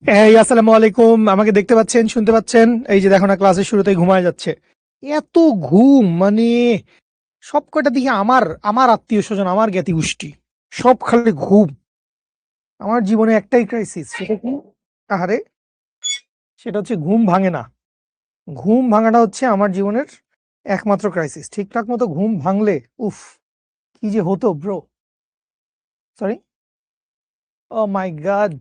এই আসসালামু আলাইকুম। আমাকে দেখতে পাচ্ছেন, শুনতে পাচ্ছেন? এই যে দেখো না, ক্লাসের শুরুতেই ঘুমায় যাচ্ছে। এত ঘুম মানে সব কয়টা দিকে আমার আমার আত্মীয় স্বজন, আমার জ্ঞাতি গোষ্ঠী, সব খালি ঘুম। আমার জীবনে একটাই ক্রাইসিস, সেটা কি? আহারে, সেটা হচ্ছে ঘুম ভাঙে না। ঘুম ভাঙাটা হচ্ছে আমার জীবনের একমাত্র ক্রাইসিস। ঠিকঠাক মতো ঘুম ভাঙলে উফ, কি যে হতো ব্রো। সরি, ও মাই গড।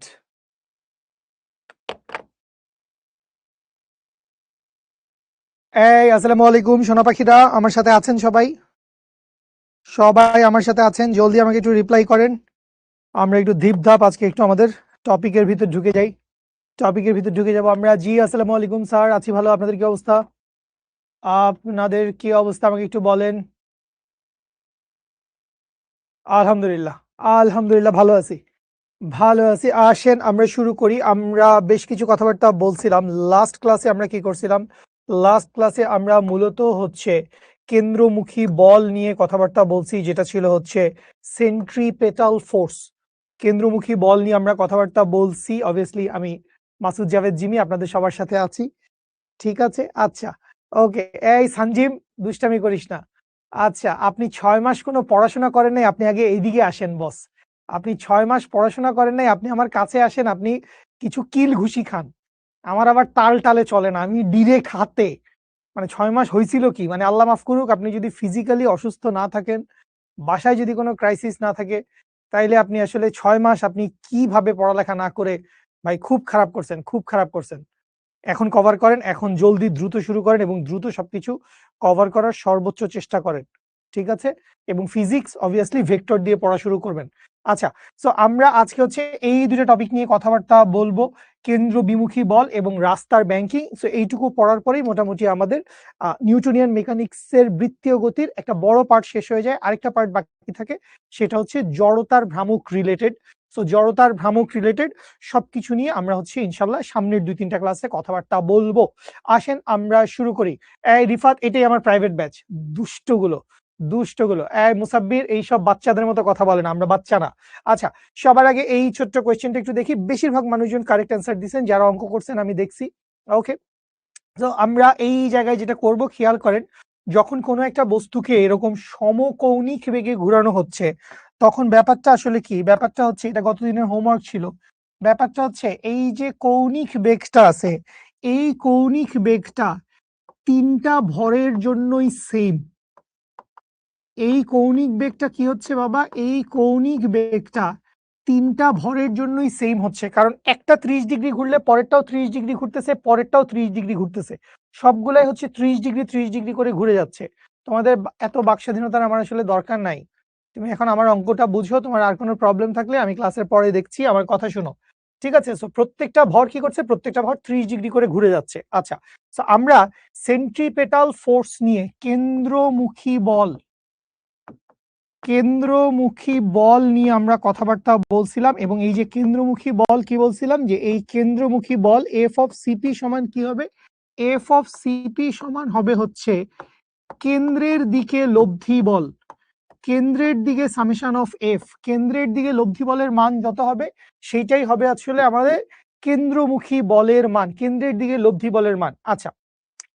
এই আসসালামু আলাইকুম সোনা পাখিরা, আমার সাথে আছেন সবাই? সবাই আমার সাথে আছেন? জলদি আমাকে একটু রিপ্লাই করেন। আমরা একটু ধীপ-ধাপ আজকে একটু আমাদের টপিকের ভিতর ঢুকে যাই। টপিকের ভিতর ঢুকে যাব আমরা। জি আসসালামু আলাইকুম স্যার, আছি ভালো। আপনাদের কি অবস্থা? আপনাদের কি অবস্থা আমাকে একটু বলেন। আলহামদুলিল্লাহ, আলহামদুলিল্লাহ ভালো আছি। ভালো আছি। আসেন আমরা শুরু করি। আমরা বেশ কিছু কথাবার্তা বলছিলাম। লাস্ট ক্লাসে আমরা কি করছিলাম? লাস্ট ক্লাসে আমরা মূলত হচ্ছে কেন্দ্রমুখী বল নিয়ে কথাবার্তা বলছি, যেটা ছিল হচ্ছে সেন্ট্রিপেটাল ফোর্স। কেন্দ্রমুখী বল নিয়ে আমরা কথাবার্তা বলছি। অবভিয়াসলি আমি মাসুদ জাভেদ জিমি আপনাদের সবার সাথে আছি। ঠিক আছে, আচ্ছা, ওকে। এই সানজিম, দুষ্টামি করিস না। আচ্ছা, আপনি 6 মাস কোনো পড়াশোনা করেন নাই, আপনি আগে এইদিকে আসেন বস। আপনি 6 মাস পড়াশোনা করেন নাই, আপনি আমার কাছে আসেন, আপনি কিছু কিল ঘুষি খান। আমার আবার তাল টালে চলে না, আমি ডিরেক্ট হাতে। মানে 6 মাস হয়েছিল কি, মানে আল্লাহ মাফ করুক, আপনি যদি ফিজিক্যালি অসুস্থ না থাকেন, বাসায় যদি কোনো ক্রাইসিস না থাকে, তাইলে আপনি আসলে 6 মাস আপনি কিভাবে পড়ালেখা না করে, ভাই খুব খারাপ করছেন, খুব খারাপ করছেন। এখন কভার করেন, এখন জলদি দ্রুত শুরু করেন এবং দ্রুত সবকিছু কভার করার সর্বোচ্চ চেষ্টা করেন। ঠিক আছে? এবং ফিজিক্স অবভিয়াসলি ভেক্টর দিয়ে পড়া শুরু করবেন। আচ্ছা, সো আমরা আজকে হচ্ছে এই দুটো টপিক নিয়ে কথাবার্তা বলবো। কেন্দ্র বিমুখী বল এবং রাস্তার ব্যাংকিং। সো এইটুকু পড়ার পরেই মোটামুটি আমাদের নিউটনিয়ান মেকানিক্সের বৃত্তীয় গতির একটা বড় পার্ট শেষ হয়ে যায়। আরেকটা পার্ট বাকি থাকে, সেটা হচ্ছে জড়তার ভ্রামক রিলেটেড। সো জড়তার ভ্রামক রিলেটেড সবকিছু নিয়ে আমরা হচ্ছে ইনশাল্লাহ সামনের 2-3টা ক্লাসে কথাবার্তা বলবো। আসেন আমরা শুরু করি। এই রিফাত, এটাই আমার প্রাইভেট ব্যাচ। দুষ্টগুলো, দুষ্টগুলো। এই মুসাব্বির, এইসব বাচ্চাদের মতো কথা বলে না, আমরা বাচ্চা না। আচ্ছা, সবার আগে এই ছোট্ট কোয়েশ্চেনটা একটু দেখি। বেশিরভাগ মানুষজন কারেক্ট অ্যান্সার দিচ্ছেন, যারা অঙ্ক করছেন আমি দেখছি। ওকে, তো আমরা এই জায়গায় যেটা করব, খেয়াল করেন, যখন কোনো একটা বস্তুকে এরকম সমকৌণিক বেগে ঘোরানো হচ্ছে, তখন ব্যাপারটা আসলে কি? ব্যাপারটা হচ্ছে, এটা গতদিনের হোমওয়ার্ক ছিল। ব্যাপারটা হচ্ছে এই যে কৌণিক বেগটা আছে, এই কৌণিক বেগটা 3টা ভরের জন্যই সেম। এই কৌণিক বেগটা কি হচ্ছে বাবা? এই কৌণিক বেগটা 3টা ভরের জন্যই সেম হচ্ছে, কারণ একটা 30 ডিগ্রি ঘুরলে পরেরটাও 30 ডিগ্রি ঘুরতেছে, পরেরটাও 30 ডিগ্রি ঘুরতেছে। সবগুলাই হচ্ছে 30 ডিগ্রি 30 ডিগ্রি করে ঘুরে যাচ্ছে। তোমাদের এত বাকস্বাধীনতার আমার আসলে দরকার নাই। তুমি এখন আমার অঙ্কটা বুঝো, তোমার আর কোনো প্রবলেম থাকলে আমি ক্লাসের পরে দেখছি, আমার কথা শোনো। ঠিক আছে? সো প্রত্যেকটা ভর কি করছে? প্রত্যেকটা ভর 30 ডিগ্রি করে ঘুরে যাচ্ছে। আচ্ছা, সো আমরা সেন্ট্রিপেটাল ফোর্স নিয়ে, কেন্দ্রমুখী বল, কেন্দ্রমুখী বল নিয়ে আমরা কথাবার্তা বলছিলাম। এবং এই যে কেন্দ্রমুখী বল, কি বলছিলাম? যে এই কেন্দ্রমুখী বল এফ অফ সিপি সমান কি হবে? এফ অফ সিপি সমান হবে হচ্ছে কেন্দ্রের দিকে লব্ধি বল, কেন্দ্রের দিকে সামেশন অফ এফ। কেন্দ্রের দিকে লব্ধি বলের মান যত হবে, সেইটাই হবে আসলে আমাদের কেন্দ্রমুখী বলের মান, কেন্দ্রের দিকে লব্ধি বলের মান। আচ্ছা,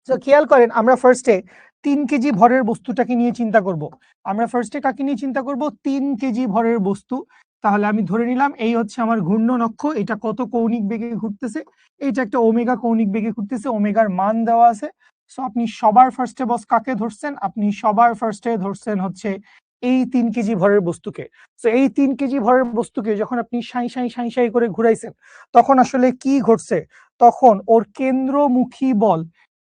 তো খেয়াল করেন, আমরা ফার্স্টে 3 কেজি ভরের বস্তুটাকে নিয়ে চিন্তা করব। আমরা ফার্স্টে কাকে নিয়ে চিন্তা করব? 3 কেজি ভরের বস্তু। তাহলে আমি ধরে নিলাম এই হচ্ছে আমার ঘূর্ণন অক্ষ, এটা কত কৌণিক বেগে ঘুরতেছে? এইটা একটা ওমেগা কৌণিক বেগে ঘুরতেছে, ওমেগার মান দেওয়া আছে। সো আপনি সবার ফার্স্টে বস কাকে ধরছেন? আপনি সবার ফার্স্টে ধরছেন হচ্ছে এই 3 কেজি ভরের বস্তুকে। তো এই 3 কেজি ভরের বস্তুকে যখন আপনি সাই সাই সাই সাই করে ঘুরাইছেন, তখন আসলে কি ঘটছে? তখন ওর কেন্দ্রমুখী বল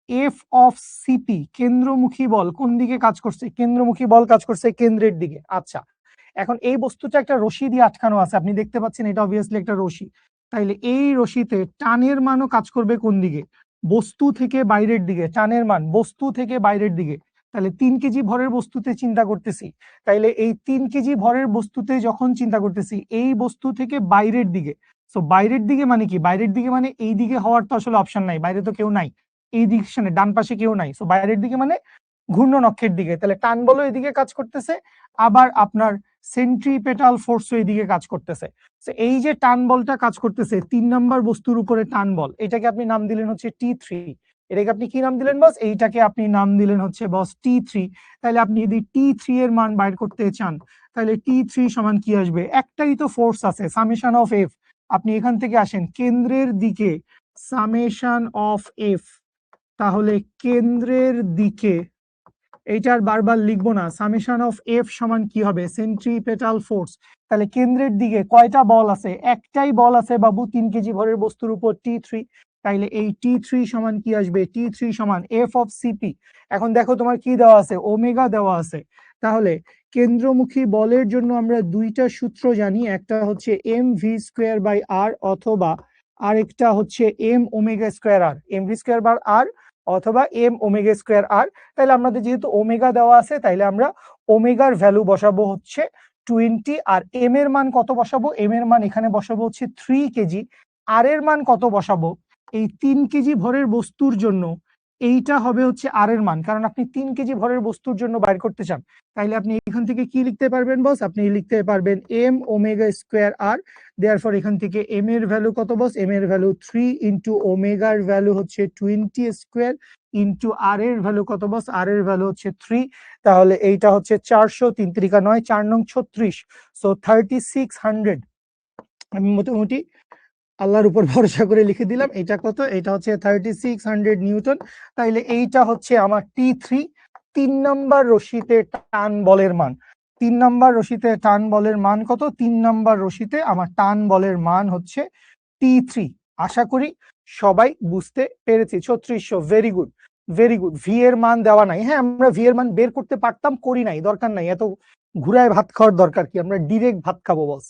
এফ অফ সিপি, কেন্দ্রমুখী বল কোন দিকে কাজ করছে? কেন্দ্রমুখী বল কাজ করছে কেন্দ্রের দিকে। আচ্ছা, এখন এই বস্তুটা একটা রশি দিয়ে আটকানো আছে, আপনি দেখতে পাচ্ছেন এটা অবভিয়াসলি একটা রশি। তাইলে এই রশিতে টানের মানও কাজ করবে কোন দিকে? বস্তু থেকে বাইরের দিকে। টানের মান বস্তু থেকে বাইরের দিকে। তাহলে 3 কেজি ভরের বস্তুতে চিন্তা করতেছি, তাইলে এই 3 কেজি ভরের বস্তুতে যখন চিন্তা করতেছি, এই বস্তু থেকে বাইরের দিকে। তো বাইরের দিকে মানে কি? বাইরের দিকে মানে এই দিকে হওয়ার তো আসলে অপশন নাই, বাইরে তো কেউ নাই। এই ডিরেকশনে ডান পাশে কেউ নাই, সো বাইরের দিকে মানে ঘূর্ণন অক্ষের দিকে। তাহলে টান বলো এদিকে কাজ করতেছে, আবার আপনার সেন্ট্রিপেটাল ফোর্স এইদিকে কাজ করতেছে। এই যে টান বলটা কাজ করতেছে 3 নাম্বার বস্তুর উপরে টান বল, এটাকে আপনি নাম দিলেন হচ্ছে T3। এটাকে আপনি কি নাম দিলেন বস? এইটাকে আপনি নাম দিলেন হচ্ছে বস T3। তাহলে আপনি যদি T3 এর মান বাইর করতে চান তাহলে T3 সমান কি আসবে? একটাই তো ফোর্স আছে, সামেশন অফ এফ। আপনি এখান থেকে আসেন কেন্দ্রের দিকে সামেশন অফ এফ, তাহলে কেন্দ্রের দিকে এইটার বারবার লিখবো না, সামেশন অফ এফ সমান কি হবে? Centripetal force. তাহলে কেন্দ্রের দিকে কয়টা বল আছে? একটাই বল আছে বাবু 3 কেজি ভরের বস্তুর উপর T3। তাইলে এই T3 সমান কি আসবে? T3 সমান এফ অফ সিপি। এখন দেখো তোমার কি দেওয়া আছে? ওমেগা দেওয়া আছে। তাহলে কেন্দ্রমুখী বলের জন্য আমরা দুইটা সূত্র জানি, একটা হচ্ছে M V square by r, অথবা আরেকটা হচ্ছে m omega square r, m V square by r অথবা এম ওমেগা স্কোয়ার আর। তাহলে আমাদের যেহেতু ওমেগা দেওয়া আছে তাইলে আমরা ওমেগার ভ্যালু বসাবো হচ্ছে 20, আর এম এর মান কত বসাবো? এম এর মান এখানে বসাবো হচ্ছে 3 কেজি। আর এর মান কত বসাবো? এই 3 কেজি ভরের বস্তুর জন্য এইটা হবে হচ্ছে আর এর মান, কারণ আপনি 3 কেজি ভরের বস্তুর জন্য বাইর করতে চান। তাইলে আপনি এখান থেকে কি লিখতে পারবেন বস? আপনি লিখতে পারবেন এম ওমেগা স্কোয়ার আর। দেয়ারফর এখান থেকে এম এর ভ্যালু কত বস? এম এর ভ্যালু 3 ইন্টু ওমেগার ভ্যালু হচ্ছে 20 স্কোয়ার ইন্টু আর এর ভ্যালু কত বস? আর এর ভ্যালু হচ্ছে 3। তাহলে এইটা হচ্ছে 400, 3 3 9, 4 9 36, সো 3600। আমি মোটামুটি আল্লাহর উপর ভরসা করে লিখে দিলাম। এটা কত? এটা হচ্ছে 3600 নিউটন। তাইলে এইটা হচ্ছে আমার T3, 3 নাম্বার রশিতে টান বলের মান। 3 নাম্বার রশিতে টান বলের মান কত? 3 নাম্বার রশিতে আমার টান বলের মান হচ্ছে T3। আশা করি সবাই বুঝতে পেরেছি। 3600, very good, very good. V এর মান দেওয়া নাই। হ্যাঁ, আমরা ভি এর মান বের করতে পারতাম, করি নাই, দরকার নাই, এত ঘুরায় ভাত খাওয়ার দরকার কি? আমরা ডিরেক্ট ভাত খাবো বস।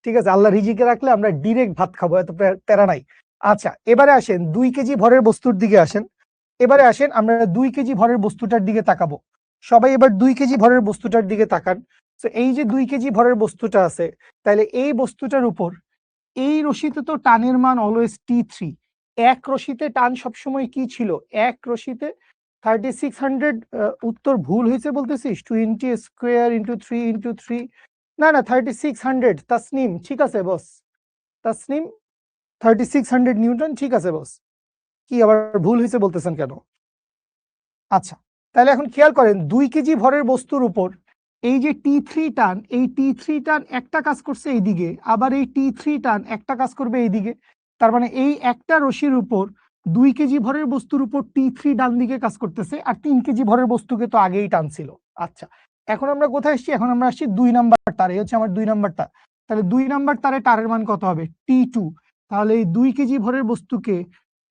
ঠিক আছে, আল্লাহ রিজিকে রাখলে আমরা ডিরেক্ট ভাত খাবো, এত প্যারা নাই। আচ্ছা, এবারে আসেন 2 কেজি ভরের বস্তুর দিকে আসেন। এবারে আসেন আমরা 2 কেজি ভরের বস্তুটার দিকে তাকাবো। সবাই এবার 2 কেজি ভরের বস্তুটার দিকে তাকান। তো এই যে 2 কেজি ভরের বস্তুটা আছে, তাহলে এই বস্তুটার উপর এই রশিতে তো টানের মান অলওয়েজ T3। এক রশিতে টান সবসময় কি ছিল? এক রশিতে 3600। উত্তর ভুল হয়েছে বলতেছিস? 20 স্কোয়ার ইন্টু 3 ইন্টু 3, না না 3600। তাসনিম ঠিক আছে বস, তাসনিম 3600 নিউটন ঠিক আছে বস। কি আবার ভুল হয়েছে বলতেছেন কেন? আচ্ছা, তাহলে এখন খেয়াল করেন 2 কেজি ভরের বস্তুর উপর এই যে T3 টান, এই T3 টান একটা কাজ করছে এইদিকে, আবার এই T3 টান একটা কাজ করবে এইদিকে। তার মানে এই একটা রশির উপর 2 কেজি ভরের বস্তুর উপর T3 ডান দিকে কাজ করতেছে, আর 3 কেজি ভরের বস্তুকে তো আগেই টানছিল। আচ্ছা, এখন আমরা কোথায় আসছি? এখন আমরা আসছি 2 নাম্বার তারে। এই হচ্ছে আমার 2 নাম্বার তার। তাহলে 2 নাম্বার তারে টারের মান কত হবে? T2। তাহলে এই 2 কেজি ভরের বস্তুকে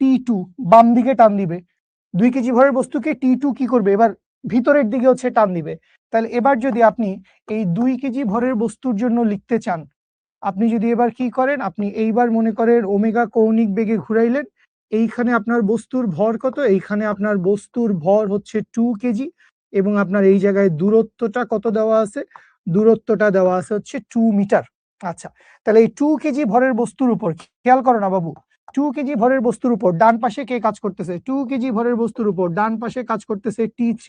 T2 বাম দিকে টান দিবে। 2 কেজি ভরের বস্তুকে T2 কি করবে? এবার ভিতরের দিকে হচ্ছে টান দিবে। তাহলে এবার যদি আপনি এই 2 কেজি ভরের বস্তুর জন্য লিখতে চান, আপনি যদি এবার কি করেন? আপনি এইবার মনে করেন ওমেগা কৌণিক বেগে ঘুরাইলেন। এইখানে আপনার বস্তুর ভর কত? এইখানে আপনার বস্তুর ভর হচ্ছে 2 কেজি, এবং আপনার এই জায়গায় দূরত্বটা কত দেওয়া আছে? দূরত্বটা দেওয়া আছে হচ্ছে 2 মিটার। আচ্ছা, তাহলে এই 2 কেজি ভরের বস্তুর উপর খেয়াল করো না বাবু, 2 কেজি ভরের বস্তুর উপর ডান পাশে কে কাজ করতেছে? 2 কেজি ভরের বস্তুর উপর ডান পাশে কাজ করতেছে T3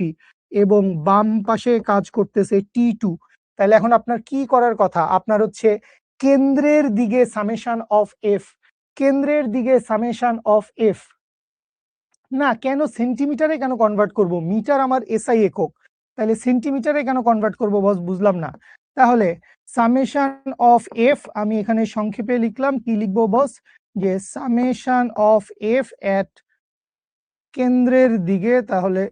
এবং বাম পাশে কাজ করতেছে T2। তাহলে এখন আপনার কি করার কথা? আপনার হচ্ছে কেন্দ্রের দিকে সামেশন অফ এফ, কেন্দ্রের দিকে সামেশন অফ এফ। না, কেন সেন্টিমিটারে কেন কনভার্ট করব? মিটার আমার এসআই একক, তাহলে সেন্টিমিটারে কেন কনভার্ট করব বস? বুঝলাম না। তাহলে সামেশন অফ এফ আমি এখানে সংক্ষেপে লিখলাম, কি লিখবো বস? যে সামেশন অফ এফ এট কেন্দ্রের দিকে। তাহলে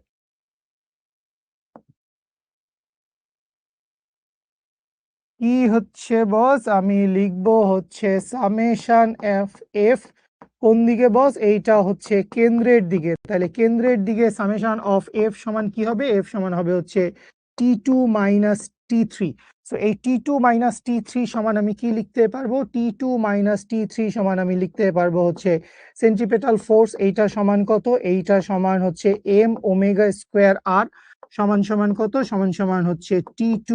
কি হচ্ছে বস? আমি লিখবো হচ্ছে সামেশন এফ এফ কোন দিকে বস? এইটা হচ্ছে কেন্দ্রের দিকে। তাহলে কেন্দ্রের দিকে সামেশন অফ এফ সমান কি হবে? এফ সমান হবে হচ্ছে T2 মাইনাস T3। সো এই T2 মাইনাস T3 সমান আমি কি লিখতে পারবো? T2 মাইনাস T3 সমান আমি লিখতে পারবো হচ্ছে সেন্ট্রিপেটাল ফোর্স। এইটা সমান কত? এইটা সমান হচ্ছে এম ওমেগা স্কোয়ার আর, সমান সমান কত? সমান সমান হচ্ছে T2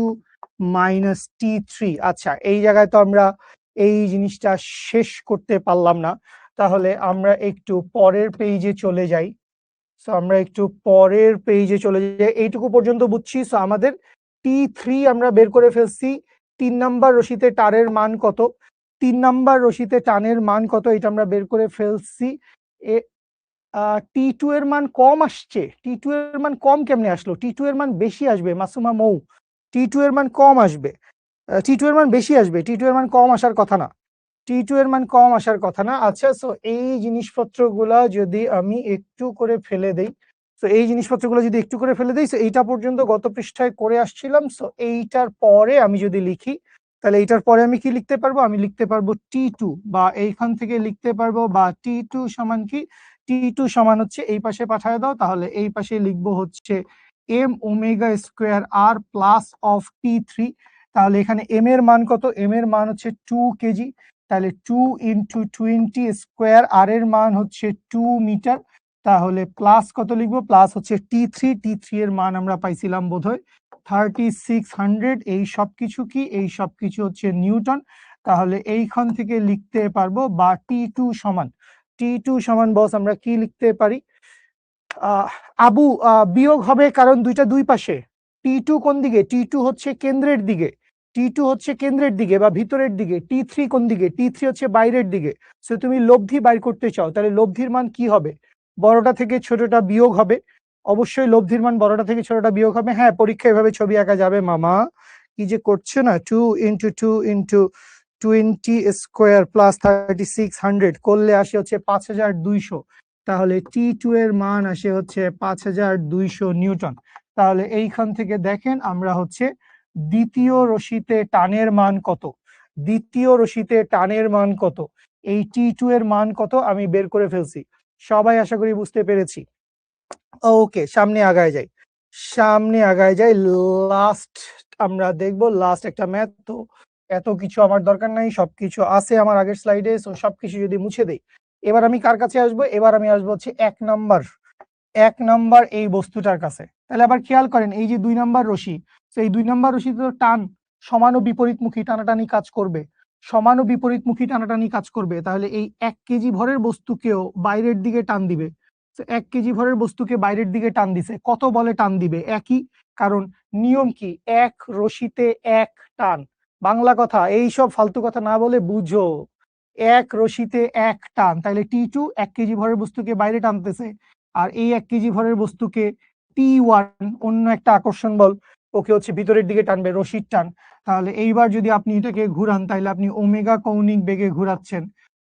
মাইনাস T3। আচ্ছা, এই জায়গায় তো আমরা এই জিনিসটা শেষ করতে পারলাম না, তাহলে আমরা একটু পরের পেজে চলে যাই। সো আমরা একটু পরের পেজে চলে যাই। এইটুকু পর্যন্ত বুঝছি। সো আমাদের T3 আমরা বের করে ফেলছি, 3 নাম্বার রশিতে টানের মান কত? 3 নাম্বার রশিতে টানের মান কত এটা আমরা বের করে ফেলছি। T2 এর মান কম আসছে। T2 এর মান কম কেমনে আসলো? T2 এর মান বেশি আসবে মাসুমা মৌ। T2 এর মান কম আসবে। T2 এর মান বেশি আসবে। T2 এর মান কম আসার কথা না। T2 এর মান কম আসার কথা না। আচ্ছা, সো এই জিনিসপত্রগুলা যদি আমি একটু করে ফেলে দেই, সো এই জিনিসপত্রগুলো যদি একটু করে ফেলে দেই, সো এইটা পর্যন্ত গত পৃষ্ঠায় করে আসছিলাম। সো এইটার পরে আমি যদি লিখি, তাহলে এইটার পরে আমি কি লিখতে পারবো? আমি লিখতে পারবো T2, বা এইখান থেকে লিখতে পারবো, বা T2 সমান কি? T2 সমান হচ্ছে এই পাশে পাঠায় দাও, তাহলে এই পাশে লিখবো হচ্ছে m omega square r plus of T3। তাহলে এখানে m এর মান কত? m এর মান হচ্ছে 2 কেজি। তাহলে 2 ইন্টু 20 স্কোয়ার, আর এর মান হচ্ছে 2 মিটার। তাহলে প্লাস কত লিখবো? প্লাস হচ্ছে T3 এর মান আমরা পাইছিলাম বোধহয় 3600। এই সব কিছু কি? এই সব কিছু হচ্ছে নিউটন। তাহলে এইখান থেকে লিখতে পারবো, বা T2 সমান বস আমরা কি লিখতে পারি? আবু বিয়োগ হবে, কারণ দুইটা দুই পাশে। T2 কোন দিকে? T2 হচ্ছে কেন্দ্রের দিকে। T2 হচ্ছে কেন্দ্রের দিকে বা ভিতরের দিকে। T3 কোন দিকে? T3 হচ্ছে বাইরের দিকে। সো তুমি লব্ধি বাইর করতে চাও, তাহলে লব্ধির মান কি হবে? বড়টা থেকে ছোটটা বিয়োগ হবে। অবশ্যই লব্ধির মান বড়টা থেকে ছোটটা বিয়োগ হবে। হ্যাঁ, পরীক্ষায় এভাবে ছবি আঁকা যাবে মামা। কি যে করছে না, 2 ইন্টু 2 ইন্টু 20 স্কোয়ার প্লাস 3600 করলে আসে হচ্ছে 5200। তাহলে T2 এর মান আসে হচ্ছে 5200 নিউটন। তাহলে এইখান থেকে দেখেন আমরা হচ্ছে দ্বিতীয় রশিতে টানের মান কত? দ্বিতীয় রশিতে টানের মান কত? এই T2 এর মান কত আমি বের করে ফেলছি। সবাই আশা করি বুঝতে পেরেছি। ওকে, সামনে আগায় যাই। লাস্ট আমরা দেখবো, লাস্ট একটা ম্যাথ। তো এত কিছু আমার দরকার নাই, সবকিছু আছে আমার আগের স্লাইডে। সো সবকিছু যদি মুছে দেই, এবার আমি কার কাছে আসবো? এবার আমি আসবো হচ্ছে 1 নাম্বার এই বস্তুটার কাছে। তাহলে আবার খেয়াল করেন, এই যে 2 নাম্বার রশি, তো এই 2 নাম্বার রশিতে তো টান সমান ও বিপরীতমুখী টানাটানি কাজ করবে। সমান ও বিপরীতমুখী টানাটানি কাজ করবে। তাহলে এই 1 কেজি ভরের বস্তুকেও বাইরের দিকে টান দিবে। 1 কেজি ভরের বস্তুকে বাইরের দিকে টান দিছে, কত বলে টান দিবে? একই। কারণ নিয়ম কি? 1 রশিতে 1 টান। বাংলা কথা, এই সব ফালতু কথা না বলে বুঝো। 1 রশিতে 1 টান। তাহলে T2 1 কেজি ভরের বস্তুকে বাইরে টানতেছে, আর এই 1 কেজি ভরের বস্তুকে T1 অন্য একটা আকর্ষণ বল, ওকে হচ্ছে ভিতরের দিকে টানবে, রশির টান। তাহলে এইবার যদি আপনি এটাকে ঘুরান, তাহলে আপনি ওমেগা কৌণিক বেগে ঘুরাচ্ছেন।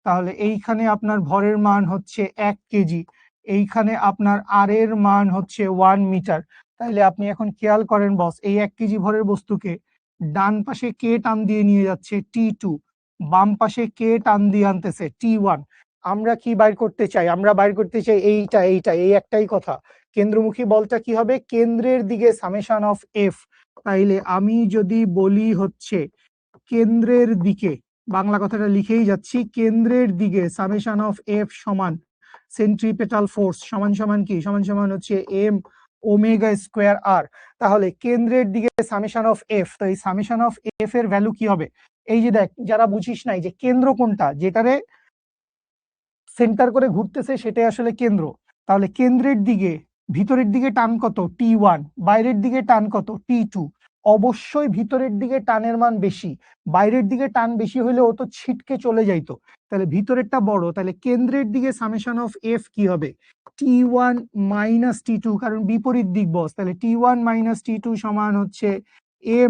তাহলে এইখানে আপনার ভরের মান হচ্ছে 1 কেজি, এইখানে আপনার আর এর মান হচ্ছে 1 মিটার। তাহলে আপনি এখন খেয়াল করেন বস, এই 1 কেজি ভরের বস্তুকে ডান পাশে কে টান দিয়ে নিয়ে যাচ্ছে? T2। বাম পাশে কে টান দিয়ে আনতেছে? T1। আমরা কি বাইর করতে চাই? আমরা বাইর করতে চাই এই একটাই কথা। কেন্দ্রমুখী বলটা কি হবে? কেন্দ্রের দিকে সামেশন অফ এফ। তাইলে আমি যদি বলি হচ্ছে কেন্দ্রের দিকে, বাংলা কথাটা লিখেই যাচ্ছি, কেন্দ্রের দিকে সামেশন অফ এফ সমান সেন্ট্রিপেটাল ফোর্স সমান সমান কি? সমান সমান হচ্ছে m ওমেগা স্কোয়ার r। তাহলে কেন্দ্রের দিকে সামেশন অফ এফ, তো এই সামেশন অফ এফ এর ভ্যালু কি হবে? এই যে দেখ, যারা বুঝিস নাই যে কেন্দ্র কোনটা, যেটারে সেন্টার করে ঘুরতেছে সেটাই আসলে কেন্দ্র। তাহলে কেন্দ্রের দিকে ভিতরের দিকে টান কত? T1। বাইরের দিকে টান কত? T2। অবশ্যই ভিতরের দিকে টানের মান বেশি। বাইরের দিকে টান বেশি হলে ও তো ছিটকে চলে যাইতো। তাহলে ভিতরেরটা বড়, তাহলে কেন্দ্রের দিকে সামেশন অফ এফ কি হবে? T1 মাইনাস T2, কারণ বিপরীত দিক বস। তাহলে T1 মাইনাস T2 সমান হচ্ছে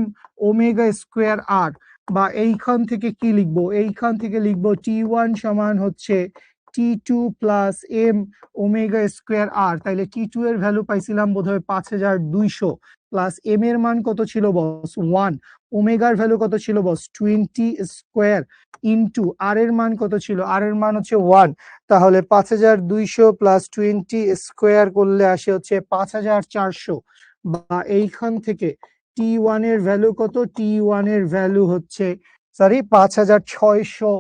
m ওমেগা স্কোয়ার r। বা এইখান থেকে কি লিখবো? এইখান থেকে লিখবো T1 সমান হচ্ছে T2 plus m omega square r। তাইলে T2 এর ভ্যালু পাইছিলাম বোধহয় 5200, প্লাস m এর মান কত ছিল বস? 1। ওমেগার ভ্যালু কত ছিল বস? 20 স্কোয়ার ইন্টু আর এর মান কত ছিল? আর এর মান হচ্ছে 1। তাহলে 5200 প্লাস 20 স্কোয়ার করলে আসে হচ্ছে 5400। বা এইখান থেকে T1 এর ভ্যালু কত? T1 এর ভ্যালু হচ্ছে 5600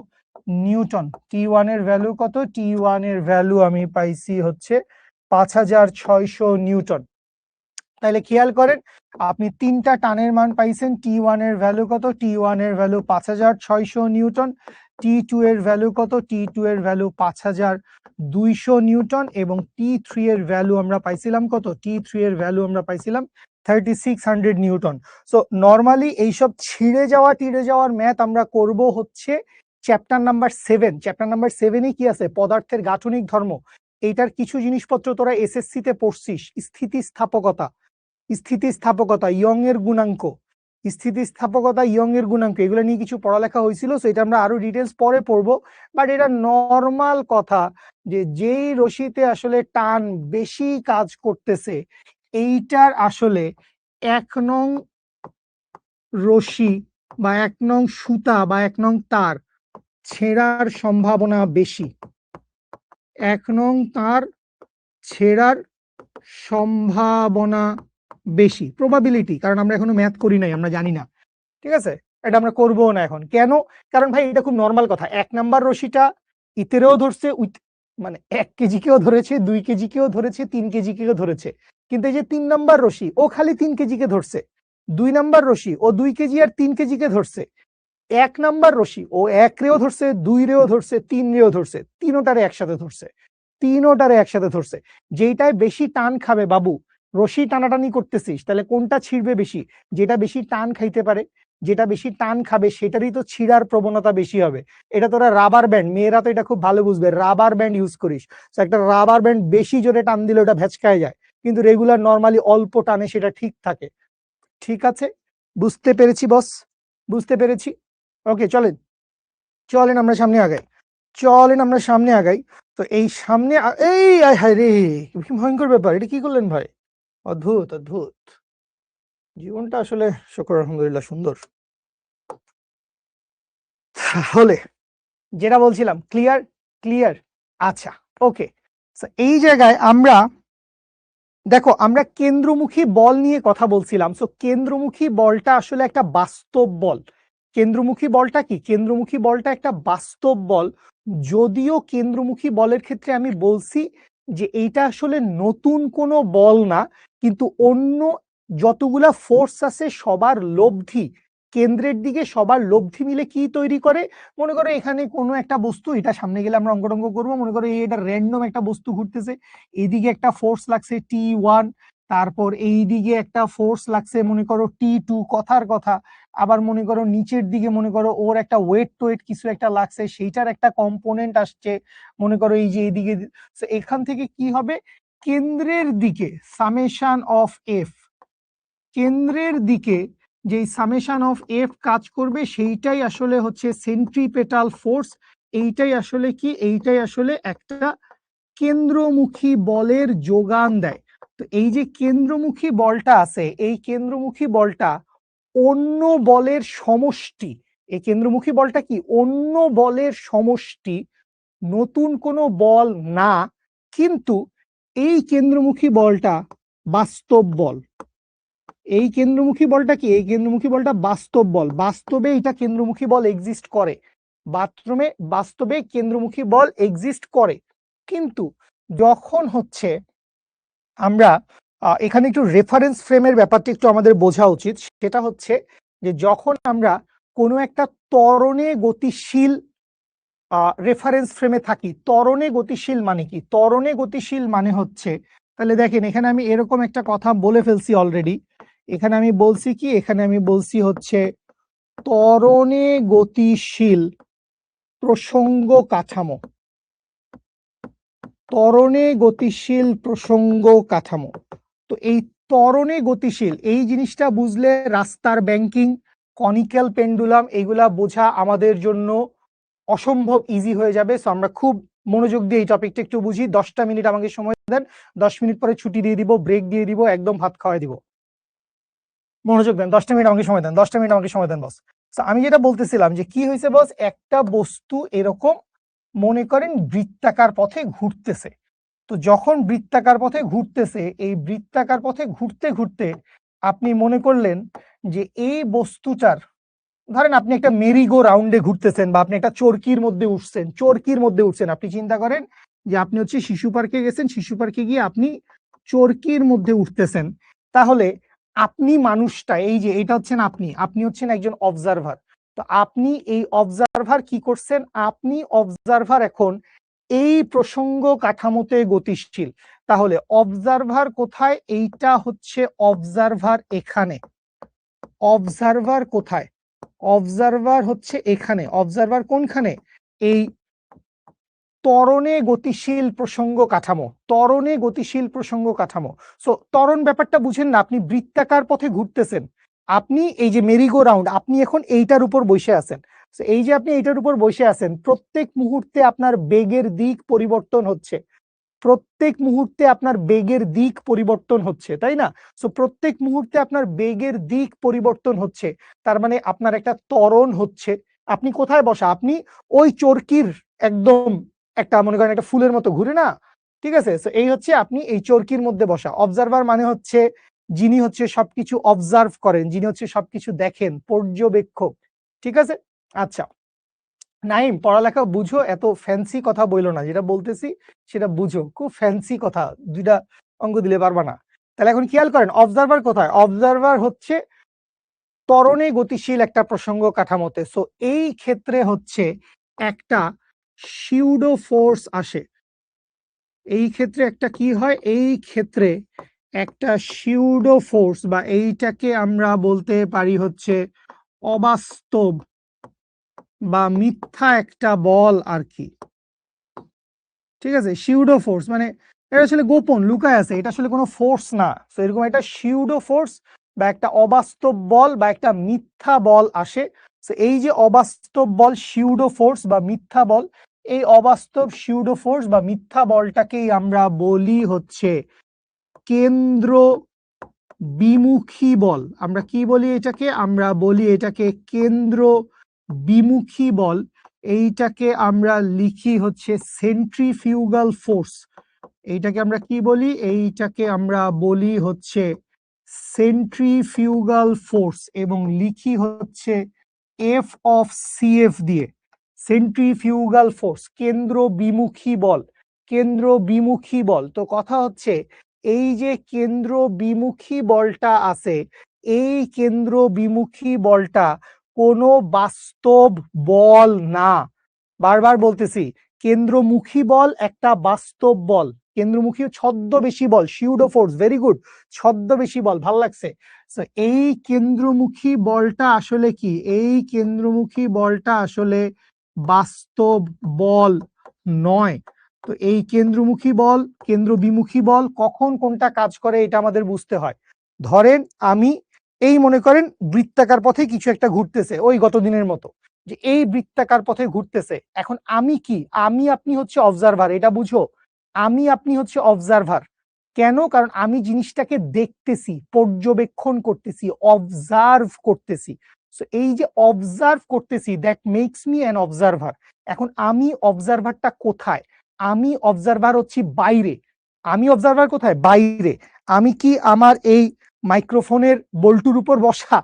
নিউটন। T1 এর ভ্যালু কত? T1 এর ভ্যালু আমি পাইছি হচ্ছে 5600 নিউটন। তাহলে খেয়াল করেন, আপনি 3টা টানের মান পাইছেন। T1 এর ভ্যালু কত? T1 এর ভ্যালু 5600 নিউটন। T2 এর ভ্যালু কত? T2 এর ভ্যালু 5200 নিউটন। এবং T3 এর ভ্যালু আমরা পাইছিলাম কত? T3 এর ভ্যালু আমরা পাইছিলাম 3600 নিউটন। সো নর্মালি এইসব ছিঁড়ে যাওয়ার ম্যাথ আমরা করব হচ্ছে চ্যাপ্টার নাম্বার 7। চ্যাপ্টার নাম্বার 7-এ কি আছে? পদার্থের গাঠনিক ধর্ম। এইটার কিছু জিনিসপত্র তোরা এসএসসি তে পড়ছিস। স্থিতিস্থাপকতা, ইয়ং এর গুণাঙ্ক, এগুলো নিয়ে কিছু পড়ালেখা হয়েছিল। সো এটা আমরা আরো ডিটেলস পরে পড়বো। বাট এটা নর্মাল কথা যে যেই রশিতে আসলে টান বেশি কাজ করতেছে, এইটার আসলে 1 নং রশি বা 1 নং সুতা বা 1 নং তার ছেঁড়ার সম্ভাবনা বেশি। 1 নং তার ছেঁড়ার সম্ভাবনা বেশি, প্রবাবিলিটি, কারণ আমরা এখনো ম্যাথ করি নাই, আমরা জানি না। ঠিক আছে, এটা আমরা করবো না এখন। কেন? কারণ ভাই এটা খুব নর্মাল কথা। 1 নাম্বার রশিটা ইতেরেও ধরছে, মানে 1 কেজি কেও ধরেছে, 2 কেজি কেও ধরেছে, 3 কেজি কেও ধরেছে। কিন্তু এই যে 3 নাম্বার রশি, ও খালি 3 কেজি কে ধরছে। 2 নাম্বার রশি, ও 2 কেজি আর 3 কেজি কে ধরছে। 1 নাম্বার রশি, ও 1 রেও ধরছে, 2 রেও ধরছে, 3 রেও ধরছে, তিনোটারে একসাথে ধরছে। যেটায় বেশি টান খাবে বাবু, রশি টানাটানি করতেছিস, তাহলে কোনটা ছিঁড়বে বেশি? যেটা বেশি টান খাইতে পারে, যেটা বেশি টান খাবে সেটারই তো ছিঁড়ার প্রবণতা বেশি হবে। এটা তোরা রাবার ব্যান্ড, মেয়েরা তো এটা খুব ভালো বুঝবে, রাবার ব্যান্ড ইউজ করিস। একটা রাবার ব্যান্ড বেশি জোরে টান দিলে ওটা ভেচকায় যায়, কিন্তু রেগুলার নর্মালি অল্প টানে সেটা ঠিক থাকে। ঠিক আছে, বুঝতে পেরেছি বস, বুঝতে পেরেছি। ওকে, চলেন আমরা সামনে আগাই। তো এই সামনে হায় রে, কি ভয়ঙ্কর ব্যাপার! এটা কি করলেন ভাই? অদ্ভুত। জীবনটা আসলে শুকর আলহামদুলিল্লাহ সুন্দর। তাহলে যেটা বলছিলাম, ক্লিয়ার। আচ্ছা, ওকে। এই জায়গায় আমরা দেখো, আমরা কেন্দ্রমুখী বল নিয়ে কথা বলছিলাম। সো কেন্দ্রমুখী বলটা আসলে একটা বাস্তব বল। কেন্দ্রমুখী বলটা কি? কেন্দ্রমুখী বলটা একটা বাস্তব বল। যদিও কেন্দ্রমুখী বলের ক্ষেত্রে আমি বলছি যে এইটা আসলে নতুন কোনো বল না, কিন্তু অন্য যতগুলা ফোর্স আছে সবার লব্ধি, কেন্দ্রের দিকে সবার লব্ধি মিলে কি তৈরি করে? মনে করো এখানে কোনো একটা বস্তু, এটা সামনে গেলে আমরা অঙ্কটঙ্ক করবো। মনে করো এটা র্যান্ডম একটা বস্তু ঘুরতেছে, এইদিকে একটা ফোর্স লাগছে T1, তারপর এইদিকে একটা ফোর্স লাগছে মনে করো T2, কথার কথা। আবার মনে করো নিচের দিকে মনে করো ওর একটা ওয়েট কিছু একটা লাগছে, সেইটার একটা কম্পোনেন্ট আসছে মনে করো এই যে এইদিকে। এখান থেকে কি হবে? কেন্দ্রের দিকে সামেশন অফ এফ, কেন্দ্রের দিকে যেই সামেশন অফ এফ কাজ করবে সেইটাই আসলে হচ্ছে সেন্ট্রিপেটাল ফোর্স। এইটাই আসলে কি? এইটাই আসলে একটা কেন্দ্রমুখী বলের যোগান দেয়। তো এই যে কেন্দ্রমুখী বলটা আছে, এই কেন্দ্রমুখী বলটা অন্য বলের সমষ্টি। এই কেন্দ্রমুখী বলটা কি? অন্য বলের সমষ্টি, নতুন কোনো বল না, কিন্তু এই কেন্দ্রমুখী বলটা বাস্তব বল। এই কেন্দ্রমুখী বলটা কি? এই কেন্দ্রমুখী বলটা বাস্তব বল। বাস্তবে এটা কেন্দ্রমুখী বল এক্সিস্ট করে, বাস্তবে কেন্দ্রমুখী বল এক্সিস্ট করে। কিন্তু যখন হচ্ছে আমরা এখানে একটু রেফারেন্স ফ্রেমের ব্যাপারটা একটু আমাদের বোঝা উচিত। সেটা হচ্ছে যে যখন আমরা কোনো একটা ত্বরণে গতিশীল রেফারেন্স ফ্রেমে থাকি, ত্বরণে গতিশীল মানে কি? ত্বরণে গতিশীল মানে হচ্ছে, তাহলে দেখেন এখানে আমি এরকম একটা কথা বলে ফেলছি অলরেডি। এখানে আমি বলছি কি? এখানে আমি বলছি হচ্ছে ত্বরণে গতিশীল প্রসঙ্গ কাঠামো। ত্বরণে গতিশীল প্রসঙ্গ কাঠামো। তো এই ত্বরণে গতিশীল এই জিনিসটা বুঝলে রাস্তার ব্যাংকিং, কনিক্যাল পেন্ডুলাম, এগুলা বোঝা আমাদের জন্য অসম্ভব ইজি হয়ে যাবে। সো আমরা খুব মনোযোগ দিয়ে এই টপিকটা একটু বুঝি। 10টা মিনিট আমাকে সময় দেন, 10 মিনিট পরে ছুটি দিয়ে দিব, ব্রেক দিয়ে দিব, একদম ভাত খাওয়াই দিব। মনোযোগ দেন, 10টা মিনিট আমাকে সময় দেন, 10টা মিনিট আমাকে সময় দেন বস। আমি যেটা বলতেছিলাম যে কি হয়েছে বস, একটা বস্তু এরকম মনে করেন বৃত্তাকার পথে ঘুরতেছে। তো যখন বৃত্তাকার পথে ঘুরতেছে, এই বৃত্তাকার পথে ঘুরতে ঘুরতে আপনি মনে করলেন যে এই বস্তুটার, ধরেন আপনি একটা মেরিগো রাউন্ডে ঘুরতেছেন, বা আপনি একটা চরকির মধ্যে উঠছেন। আপনি চিন্তা করেন যে আপনি হচ্ছে শিশু পার্কে গেছেন, শিশু পার্কে গিয়ে আপনি চরকির মধ্যে উঠতেছেন। তাহলে আপনি মানুষটা, এই যে এটা হচ্ছেন আপনি হচ্ছেন একজন অবজারভার। তো আপনি এই অবজারভার কি করছেন? আপনি অবজারভার এখন এই প্রসঙ্গ কাঠামোতে গতিশীল। তাহলে অবজারভার কোথায়? এইটা হচ্ছে অবজারভার, এখানে। অবজারভার কোথায়? অবজারভার হচ্ছে এখানে। অবজারভার কোনখানে? এই ত্বরণে গতিশীল প্রসঙ্গ কাঠামো। ত্বরণে গতিশীল প্রসঙ্গ কাঠামো। সো ত্বরণ ব্যাপারটা বুঝেন না? আপনি বৃত্তাকার পথে ঘুরতেছেন, আপনি এই যে মেরিগো রাউন্ড, আপনি এখন এইটার উপর বসে আছেন। এই যে আপনি এইটার উপর বসে আছেন, প্রত্যেক মুহূর্তে আপনার বেগের দিক পরিবর্তন হচ্ছে। প্রত্যেক মুহূর্তে আপনার বেগের দিক পরিবর্তন হচ্ছে, তাই না? সো প্রত্যেক মুহূর্তে আপনার বেগের দিক পরিবর্তন হচ্ছে, তার মানে আপনার একটা ত্বরণ হচ্ছে। আপনি কোথায় বসা? আপনি ওই চরকির একদম একটা, মনে করেন একটা ফুলের মতো ঘুরে না, ঠিক আছে? সো এই হচ্ছে আপনি এই চরকির মধ্যে বসা। অবজারভার মানে হচ্ছে যিনি হচ্ছে সবকিছু অবজার্ভ করেন, যিনি হচ্ছে সবকিছু দেখেন, পর্যবেক্ষক, ঠিক আছে? আচ্ছা নাইম, পড়ালেখা বুঝো, এত ফ্যান্সি কথা বইলো না, যেটা বলতেছি সেটা বুঝো। খুব ফ্যান্সি কথা, দুইটা অঙ্ক দিলে পারবা না। তাহলে এখন খেয়াল করেন অবজারভার কোথায়? অবজারভার হচ্ছে ত্বরণে গতিশীল একটা প্রসঙ্গ কাঠামোতে। সো এই ক্ষেত্রে হচ্ছে একটা সিউডো ফোর্স আসে। এই ক্ষেত্রে একটা কি হয়? এই ক্ষেত্রে একটা সিউডো ফোর্স, বা এইটাকে আমরা বলতে পারি হচ্ছে অবাস্তব বা মিথ্যা একটা বল আর কি, ঠিক আছে? সিউডো ফোর্স মানে এটা আসলে গোপন, লুকায় আছে, এটা আসলে কোনো ফোর্স না। তো এরকম একটা সিউডো ফোর্স বা একটা অবাস্তব বল বা একটা মিথ্যা বল আসে। তো এই যে অবাস্তব বল, সিউডো ফোর্স বা মিথ্যা বল, এই অবাস্তব সিউডো ফোর্স বা মিথ্যা বলটাকেই আমরা বলি হচ্ছে কেন্দ্র বিমুখী বল। আমরা কি বলি এটাকে? আমরা বলি এটাকে কেন্দ্র বিমুখী বল। এইটাকে আমরা লিখি হচ্ছে সেন্ট্রিফিউগাল ফোর্স। এইটাকে আমরা কি বলি? এইটাকে আমরা বলি হচ্ছে সেন্ট্রিফিউগাল ফোর্স, এবং লিখি হচ্ছে এফ অফ সিএফ দিয়ে। সেন্ট্রিফিউগাল ফোর্স, কেন্দ্র বিমুখী বল। কেন্দ্র বিমুখী বল, তো কথা হচ্ছে এই যে কেন্দ্র বিমুখী বলটা আছে, এই কেন্দ্র বিমুখী বলটা কোনো বাস্তব বল না। বারবার বলতেছি, কেন্দ্রমুখী বল একটা বাস্তব বল। কেন্দ্রমুখী ছদ্মবেশী বল, সিউডো ফোর্স, ভেরি গুড, ছদ্মবেশী বল, ভাল লাগছে। এই কেন্দ্রমুখী বলটা আসলে কি? এই কেন্দ্রমুখী বলটা আসলে বাস্তব বল নয়। তো এই কেন্দ্রমুখী বল, কেন্দ্র বিমুখী বল কখন কোনটা কাজ করে এটা আমাদের বুঝতে হয়। ধরেন আমি এই মনে করেন বৃত্তাকার পথে কিছু একটা ঘুরতেছে, ওই গত দিনের মতো, যে এই বৃত্তাকার পথে ঘুরতেছে। এখন আমি কি? আমি আপনি হচ্ছে অবজারভার, এটা বুঝো। আমি আপনি হচ্ছে অবজারভার। কেন? কারণ আমি জিনিসটাকে দেখতেছি, পর্যবেক্ষণ করতেছি, অবজার্ভ করতেছি। সো এই যে অবজার্ভ করতেছি, that makes me an observer. এখন আমি অবজারভারটা কোথায়? আমি অবজারভার হচ্ছি বাইরে। আমি অবজারভার কোথায়? বাইরে। আমি কি আমার এই মাইক্রোফোনের বল্টুর উপর বসা?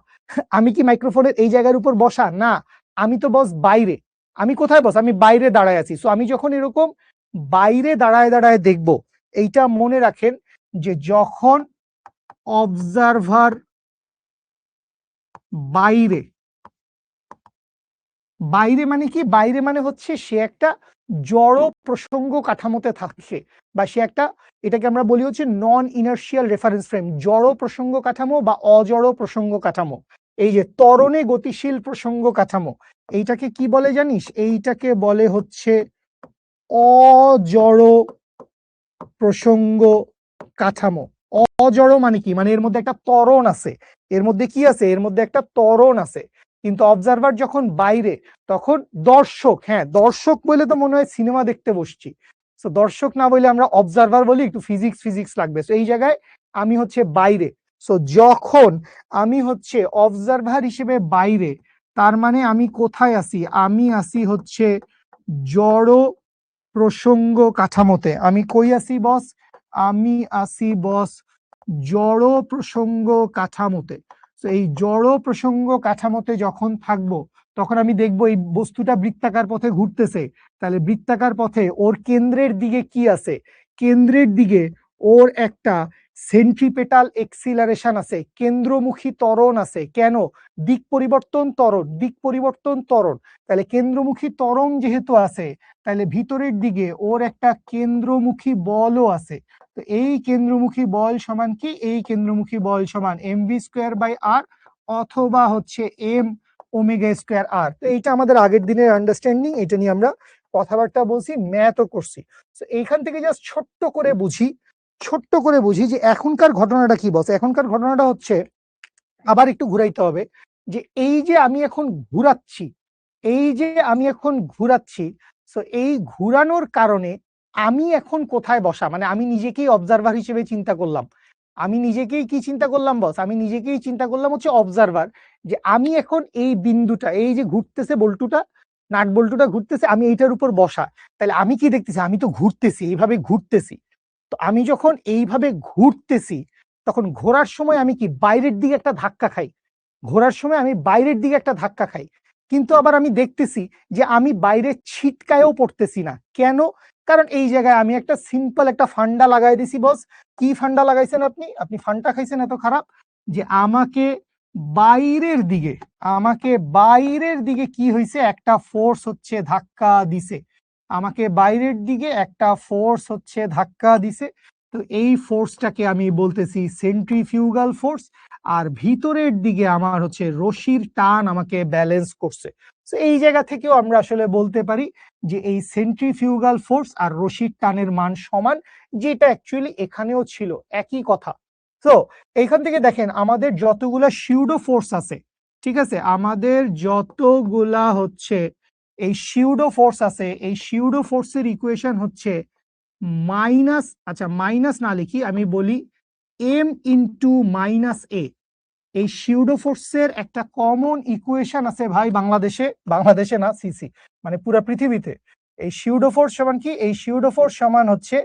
আমি কি মাইক্রোফোনের এই জায়গার উপর বসা? না, আমি তো বস বাইরে। আমি কোথায় বস? আমি বাইরে দাঁড়ায় আছি। সো আমি যখন এরকম বাইরে দাঁড়ায় দাঁড়ায় দেখব, এইটা মনে রাখেন যে যখন অবজারভার বাইরে, বাইরে মানে কি? বাইরে মানে হচ্ছে সে একটা জড় প্রসঙ্গ কাঠামোতে থাকছে, বা সে একটা, এটাকে আমরা বলি হচ্ছে নন ইনার্শিয়াল রেফারেন্স ফ্রেম, জড় প্রসঙ্গ কাঠামো বা অজড় প্রসঙ্গ কাঠামো। এই যে ত্বরণে গতিশীল প্রসঙ্গ কাঠামো, এইটাকে কি বলে জানিস? এইটাকে বলে হচ্ছে অজড় প্রসঙ্গ কাঠামো। অজড় মানে কি? মানে এর মধ্যে একটা ত্বরণ আছে। এর মধ্যে কি আছে? এর মধ্যে একটা ত্বরণ আছে। কিন্তু অবজারভার যখন বাইরে, তখন দর্শক, হ্যাঁ দর্শক বলে তো মনে হয় সিনেমা দেখতে বসছি। তো দর্শক না বলে আমরা অবজারভার বলি, একটু ফিজিক্স ফিজিক্স লাগবে। তো এই জায়গায় আমি হচ্ছে বাইরে। সো যখন আমি হচ্ছে অবজারভার হিসেবে বাইরে, তার মানে আমি কোথায় আছি? আমি আছি হচ্ছে জড় প্রসঙ্গ কাঠামোতে। আমি কই আছি বস? আমি আছি বস জড় প্রসঙ্গ কাঠামোতে। তো এই জড় প্রসঙ্গ কাঠামোতে যখন থাকবো, তখন আমি দেখবো এই বস্তুটা বৃত্তাকার পথে ঘুরতেছে। তাহলে বৃত্তাকার পথে ওর কেন্দ্রের দিকে কি আছে? কেন্দ্রের দিকে ওর একটা সেন্ট্রিপেটাল এক্সিলারেশন আছে, কেন্দ্রমুখী ত্বরণ আছে। কেন? দিক পরিবর্তন ত্বরণ, দিক পরিবর্তন ত্বরণ। তাহলে কেন্দ্রমুখী ত্বরণ যেহেতু আছে, তাহলে ভিতরের দিকে ওর একটা কেন্দ্রমুখী বলও আছে। তো এই কেন্দ্রমুখী বল সমান কি? এই কেন্দ্রমুখী বল সমান mv স্কোয়ার বাই আর, অথবা হচ্ছে এম ওমেগা স্কোয়ার আর। তো এইটা আমাদের আগের দিনের আন্ডারস্ট্যান্ডিং, এটা নিয়ে আমরা কথাবার্তা বলছি, ম্যাথও করছি। তো এইখান থেকে জাস্ট ছোট্ট করে বুঝি যে এখনকার ঘটনাটা কি বলছে। এখনকার ঘটনাটা হচ্ছে, আবার একটু ঘুরাইতে হবে, যে এই যে আমি এখন ঘুরাচ্ছি, তো এই ঘুরানোর কারণে আমি এখন কোথায় বসা, মানে আমি নিজেকেই অবজারভার হিসেবে চিন্তা করলাম। আমি নিজেকেই কি চিন্তা করলাম বস? আমি নিজেকেই চিন্তা করলাম হচ্ছে অবজারভার, যে আমি এখন এই বিন্দুটা, এই যে ঘুরতেছে বল্টুটা, নাট বল্টুটা ঘুরতেছে, আমি এইটার উপর বসা। তাহলে আমি কি দেখতেছি? আমি তো ঘুরতেছি, এইভাবে ঘুরতেছি। তো আমি যখন এইভাবে ঘুরতেছি, তখন ঘোরার সময় আমি কি বাইরের দিকে একটা ধাক্কা খাই? ঘোরার সময় আমি বাইরের দিকে একটা ধাক্কা খাই, কিন্তু আবার আমি দেখতেছি যে আমি বাইরে ছিটকায়ও পড়তেছি না। কেন? কারণ এই জায়গায় আমি একটা সিম্পল একটা ফান্ডা লাগাই দিছি বস। কি ফান্ডা লাগাইছেন আপনি? আপনি ফান্ডা খাইছেন এত খারাপ, যে আমাকে বাইরের দিকে কি হয়েছে? একটা ফোর্স হচ্ছে ধাক্কা দিছে। আমাকে বাইরের দিকে একটা ফোর্স হচ্ছে ধাক্কা দিছে। তো এই ফোর্সটাকে আমি বলতেছি সেন্ট্রিফিউগাল ফোর্স। আর ভিতরের দিকে আমার হচ্ছে রশির টান আমাকে ব্যালেন্স করছে। তো এই জায়গা থেকেও আমরা আসলে বলতে পারি যে এই সেন্ট্রিফিউগাল ফোর্স আর রশির টানের মান সমান, যেটা অ্যাকচুয়ালি এখানেও ছিল, একই কথা। তো এইখান থেকে দেখেন আমাদের যতগুলা সিউডো ফোর্স আছে, ঠিক আছে, আমাদের যতগুলা হচ্ছে এই সিউডো ফোর্স আছে, এই সিউডো ফোর্সের ইকুয়েশন হচ্ছে মাইনাস, আচ্ছা মাইনাস না লিখি, আমি বলি এম ইন্টু মাইনাস এ। এই সিউডো ফোর্সের একটা কমন ইকুয়েশন আছে ভাই বাংলাদেশে, বাংলাদেশে না সিসি, মানে পুরো পৃথিবীতে। এই সিউডো ফোর্স সমান কি? এই সিউডো ফোর্স সমান হচ্ছে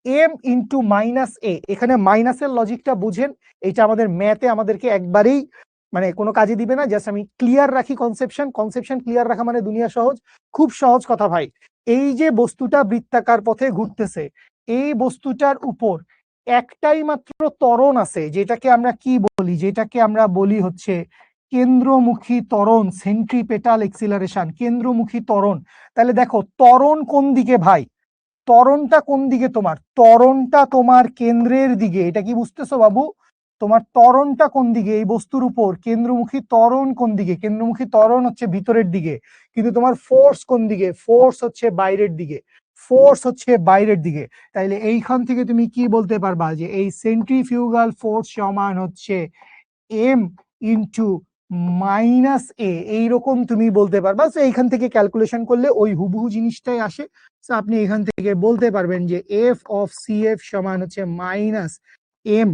এম ইন্টু মাইনাস এ। এখানে মাইনাসের লজিকটা বুঝেন, এটা আমাদের ম্যাথে আমাদেরকে একবারেই মানে কোনো কাজে দিবে না। জাস্ট আমি ক্লিয়ার রাখি কনসেপশন ক্লিয়ার রাখা মানে দুনিয়া সহজ। খুব সহজ কথা ভাই। এই যে বস্তুটা বৃত্তাকার পথে ঘুরতেছে, এই বস্তুটার উপর একটাই মাত্র ত্বরণ আছে, যেটাকে আমরা কি বলি? যেটাকে আমরা বলি হচ্ছে কেন্দ্রমুখী ত্বরণ, সেন্ট্রিপেটাল এক্সিলারেশন, কেন্দ্রমুখী ত্বরণ। তাহলে দেখো ত্বরণ কোন দিকে ভাই? ত্বরণটা কোন দিকে? ত্বরণটা তোমার কেন্দ্রের দিকে। এটা কি বুঝতেছো বাবু? তোমার ত্বরণটা কোন দিকে? এই বস্তুর উপর কেন্দ্রমুখী ত্বরণ কোন দিকে? কেন্দ্রমুখী ত্বরণ হচ্ছে ভিতরের দিকে। কিন্তু তোমার ফোর্স কোন দিকে? ফোর্স হচ্ছে বাইরের দিকে। তাইলে এইখান থেকে তুমি কি বলতে পারবা? যে এই সেন্ট্রিফিউগাল ফোর্স সমান হচ্ছে এম ইন্টু মাইনাস এ, এইরকম তুমি বলতে পারবা। তো এইখান থেকে ক্যালকুলেশন করলে ওই হুবহু জিনিসটাই আসে। তো আপনি এখান থেকে বলতে পারবেন যে এফ অফ সি এফ সমান হচ্ছে minus m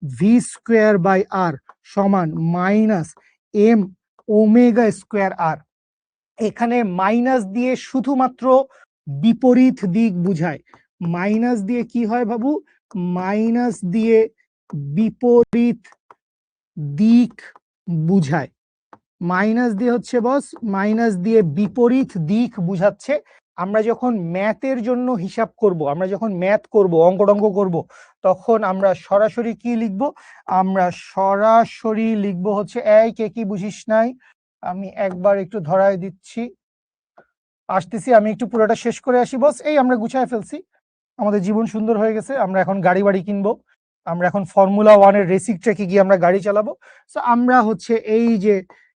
V square by r সমান minus m omega square r. এখানে মাইনাস দিয়ে শুধুমাত্র বিপরীত দিক বুঝায়। মাইনাস দিয়ে কি হয় বাবু? মাইনাস দিয়ে বিপরীত দিক বুঝায়। মাইনাস দিয়ে হচ্ছে বস, মাইনাস দিয়ে বিপরীত দিক বুঝাচ্ছে। আমরা যখন ম্যাথের জন্য হিসাব করব, আমরা যখন ম্যাথ করব, অঙ্ক করব, তখন আমরা সরাসরি কি লিখব? আমরা সরাসরি লিখব হচ্ছে, এই কে কি বুঝিস নাই, আমি একবার একটু ধরায় দিচ্ছি, আসতেছি, আমি একটু পুরোটা শেষ করে আসি বস। এই আমরা গুছায় ফেলছি, আমাদের জীবন সুন্দর হয়ে গেছে, আমরা এখন গাড়ি বাড়ি কিনবো, আমরা এখন ফর্মুলা 1-এর রেসিং ট্র্যাকে গিয়ে আমরা গাড়ি চালাবো। সো আমরা হচ্ছে এই যে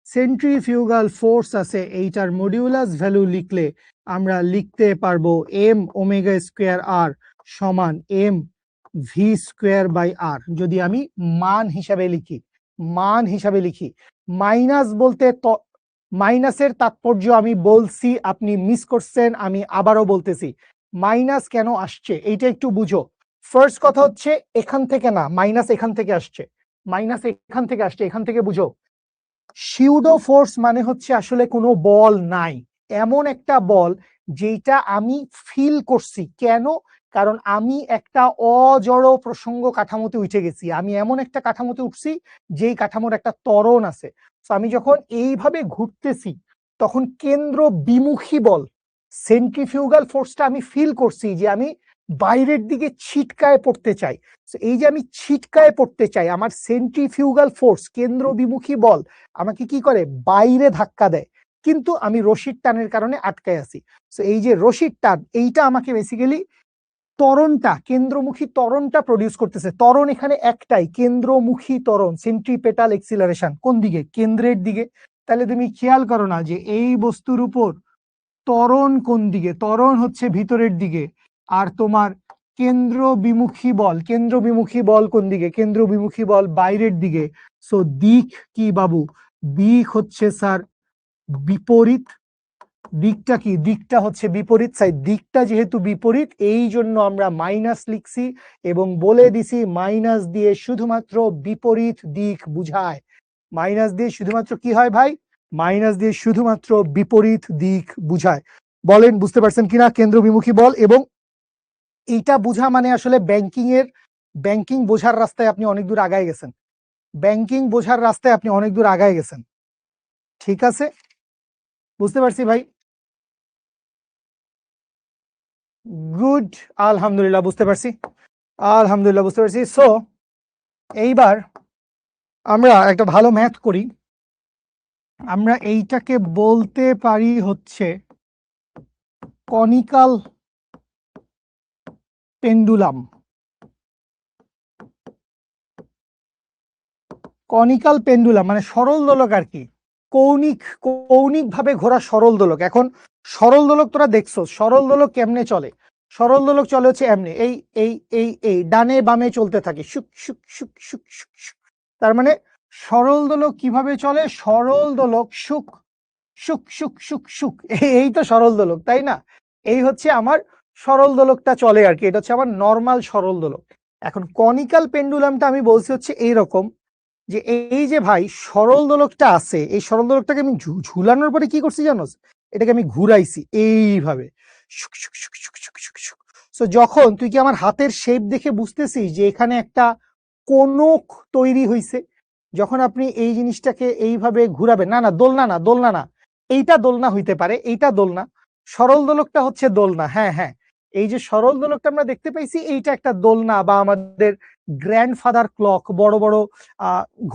সেন্ট্রিফিউগাল ফোর্স আছে, এইটার মডিউলাস ভ্যালু লিখলে আমরা লিখতে পারবো এম ওমেগা স্কোয়ার আর সমান এম ভি স্কোয়ার বাই আর। যদি আমি মান হিসাবে লিখি, মাইনাস বলতে মাইনাসের তাৎপর্য আমি বলছি, আপনি মিস করছেন, আমি আবারও বলতেছি। মাইনাস কেন আসছে এইটা একটু বুঝো। ফার্স্ট কথা হচ্ছে এখান থেকে না, মাইনাস এখান থেকে আসছে, এখান থেকে বুঝো। সিউডো ফোর্স মানে হচ্ছে আসলে কোনো বল নাই, এমন একটা বল যেটা আমি ফিল করছি। কেন? কারণ আমি একটা অজড় প্রসঙ্গ কাঠামোতে উঠে গেছি, আমি এমন একটা কাঠামোতে উঠছি যেই কাঠামোর একটা ত্বরণ আছে। তো আমি যখন এইভাবে ঘুরতেছি, তখন কেন্দ্র বিমুখী বল, সেন্ট্রিফিউগাল ফোর্সটা আমি ফিল করছি, যে আমি বাইরের দিকে ছিটকায় পড়তে চাই। এই যে আমি ছিটকায় পড়তে চাই, আমার সেন্ট্রিফিউগাল ফোর্স, কেন্দ্রবিমুখী বল আমাকে কি করে, বাইরে ধাক্কা দেয়, কিন্তু আমি রশির টানের কারণে আটকায় আছি। এই যে রশির টান, এইটা আমাকে বেসিক্যালি ত্বরণটা, কেন্দ্রমুখী ত্বরণটা প্রডিউস করতেছে। ত্বরণ এখানে একটাই, কেন্দ্রমুখী ত্বরণ, সেন্ট্রিপেটাল এক্সিলারেশন। কোন দিকে? কেন্দ্রের দিকে। তাহলে তুমি খেয়াল করো না যে এই বস্তুর উপর ত্বরণ কোন দিকে? ত্বরণ হচ্ছে ভিতরের দিকে। আর তোমার কেন্দ্রবিমুখী বল, কেন্দ্রবিমুখী বল কোন দিকে? কেন্দ্রবিমুখী বল বাইরের দিকে। সো দিক কি বাবু? দিক হচ্ছে স্যার বিপরীত। দিকটা কি? দিকটা হচ্ছে বিপরীত সাইড। দিকটা যেহেতু বিপরীত, এই জন্য আমরা মাইনাস লিখছি এবং বলে দিছি মাইনাস দিয়ে শুধুমাত্র বিপরীত দিক বুঝায়। মাইনাস দিয়ে শুধুমাত্র কি হয় ভাই? মাইনাস দিয়ে শুধুমাত্র বিপরীত দিক বুঝায়। বলেন বুঝতে পারছেন কিনা কেন্দ্রবিমুখী বল? এবং এইটা বুঝা মানে আসলে ব্যাংকিং বোঝার রাস্তায় আপনি অনেক দূর আগায় গেছেন। ব্যাংকিং বোঝার রাস্তায় আপনি অনেক দূর আগায় গেছেন। ঠিক আছে, বুঝতে পারছি ভাই। গুড, আলহামদুলিল্লাহ বুঝতে পারছি, আলহামদুলিল্লাহ বুঝতে পারছি। সো এইবার আমরা একটা ভালো ম্যাথ করি। আমরা এইটাকে বলতে পারি হচ্ছে কনিক্যাল পেন্ডুলাম। কনিক্যাল পেন্ডুলাম মানে সরল দোলক আর কি, কৌণিক ভাবে ঘোরা সরল দোলক। এখন সরল দোলক তোরা দেখছো, সরল দোলক কেমনে চলে? সরল দোলক চলে হচ্ছে এমনি, এই এই এই এই ডানে বামে চলতে থাকে, শুক শুক শুক শুক শুক শুক। তার মানে সরল দোলক কিভাবে চলে? সরল দোলক শুক শুক শুক শুক শুক, এই তো সরল দোলক, তাই না? এই হচ্ছে আমার সরল দোলকটা চলে আর কি, এটা হচ্ছে আমার নর্মাল সরল দোলক। এখন কনিক্যাল পেন্ডুলামটা আমি বলছি হচ্ছে এইরকম, যে এই যে ভাই সরল দোলকটা আছে, এই সরল দোলকটাকে আমি ঝুলানোর পরে কি করছি জানোস? এটাকে আমি ঘুরাইছি এইভাবে, শুক শুক শুক শুক শুক শুক শুক। সো যখন তুই কি আমার হাতের শেপ দেখে বুঝতেছিস যে এখানে একটা কোনক তৈরি হইছে? যখন আপনি এই জিনিসটাকে এইভাবে ঘুরাবেন, না না দোলনা না, দোলনা না, এইটা দোলনা হইতে পারে, এইটা দোলনা, সরল দোলকটা হচ্ছে দোলনা। হ্যাঁ হ্যাঁ, এই যে সরল দোলকটা আমরা দেখতে পাইছি, এইটা একটা দোলনা, বা আমাদের গ্র্যান্ডফাদার ক্লক, বড় বড়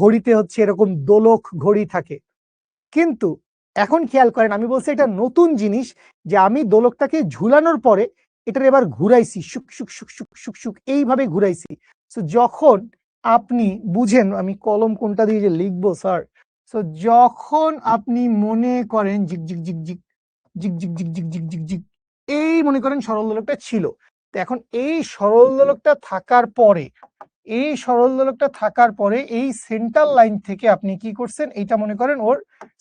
ঘড়িতে হচ্ছে এরকম দোলক ঘড়ি থাকে। কিন্তু এখন খেয়াল করেন, আমি বলছি এটা নতুন জিনিস, যে আমি দোলকটাকে ঝুলানোর পরে এটার এবার ঘুরাইছি, শুক শুক শুক শুক শুক শুক এইভাবে ঘুরাইছি। তো যখন আপনি বুঝেন, আমি কলম কোনটা দিয়ে যে লিখবো স্যার, তো যখন আপনি মনে করেন জিগ জিগ জিগ জিগ জিগ জিগ জিগ জিগ জিগ জিগ জিগ, এই মনে করেন সরল দোলকটা ছিল। তো এখন এই সরল দোলকটা থাকার পরে, এই সরল দোলকটা থাকার পরে এই সেন্টার লাইন থেকে আপনি কি করছেন, এইটা মনে করেন ওর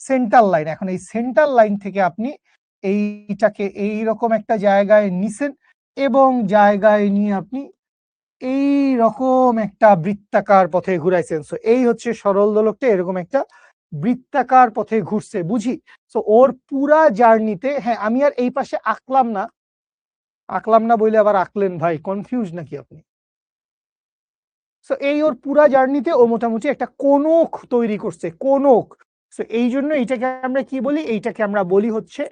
সেন্টার লাইন। এখন এই সেন্টার লাইন থেকে আপনি এইটাকে এইরকম একটা জায়গায় নিছেন, এবং জায়গায় নিয়ে আপনি এই রকম একটা বৃত্তাকার পথে ঘুরাইছেন। সো এই হচ্ছে সরল দোলকটা এরকম একটা বৃত্তাকার পথে ঘুরছে, বুঝি? সো ওর পুরা জার্নিতে, হ্যাঁ আমি আর এই পাশে আঁকলাম না, আঁকলাম না বলে আবার আঁকলেন ভাই, কনফিউজ নাকি আপনি? সো এই ওর পুরা জার্নিতে ও মোটামুটি একটা কোনক তৈরি করছে, কোনক। সো এই জন্য এইটাকে আমরা কি বলি? এইটাকে আমরা বলি হচ্ছে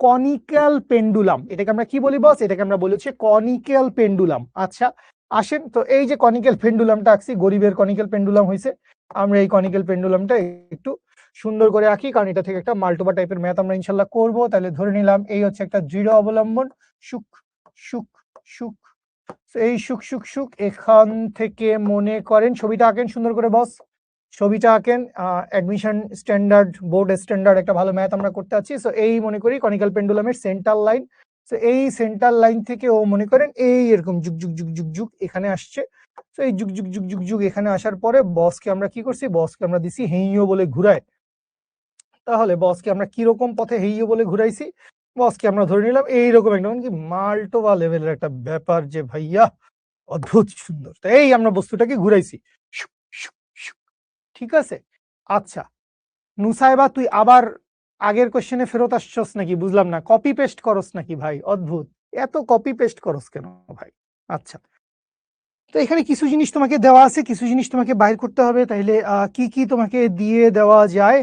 কনিক্যাল পেন্ডুলাম। এটাকে আমরা কি বলি বস? এটাকে আমরা বলি হচ্ছে কনিক্যাল পেন্ডুলাম। আচ্ছা আসেন তো, এই যে কনিক্যাল পেন্ডুলামটা আঁকছি, গরিবের কনিক্যাল পেন্ডুলাম হয়েছে, আমরা এই কনিক্যাল পেন্ডুলামটা একটু সুন্দর করে আঁকি, কারণ এটা থেকে একটা মাল্টোবা টাইপের ম্যাথ আমরা ইনশাল্লাহ করবো। তাহলে ধরে নিলাম এই হচ্ছে একটা দৃঢ় অবলম্বন, সুখ সুখ সুখ। এই সুখ সুখ সুখ, এখান থেকে মনে করেন ছবিটা আঁকেন সুন্দর করে বস, ছবিটা আঁকেন। অ্যাডমিশন স্ট্যান্ডার্ড, বোর্ড স্ট্যান্ডার্ড একটা ভালো ম্যাথ আমরা করতে আছি। সো এই মনে করি কনিক্যাল পেন্ডুলামের সেন্টার লাইন। সো এই সেন্টার লাইন থেকে ও মনে করেন এই এরকম যুগ যুগ যুগ যুগ যুগ এখানে আসছে। তো এই যুগ যুগ যুগ যুগ যুগ এখানে আসার পরে বসকে আমরা কি করছি? বসকে আমরা দিছি হেইও বলে ঘুরায়। তাহলে বসকে আমরা কিরকম পথে হেইও বলে ঘুরাইছি? বসকে আমরা ধরে নিলাম এইরকম একটা, মানে কি মাল্টোবা লেভেলের একটা ব্যাপার যে ভাইয়া, অদ্ভুত সুন্দর। তো এই আমরা বস্তুটাকে ঘুরাইছি, শুক, শুক, শুক। ঠিক আছে, আচ্ছা নুসাইবা তুই আবার আগের কোশ্চেনে ফেরত আসছস নাকি? বুঝলাম না, কপি পেস্ট করস নাকি ভাই? অদ্ভুত, এত কপি পেস্ট করস কেন ভাই? আচ্ছা, তো এখানে কিছু জিনিস তোমাকে দেওয়া আছে, কিছু জিনিস তোমাকে বাইর করতে হবে। তাইলে কি কি তোমাকে দিয়ে দেওয়া যায়?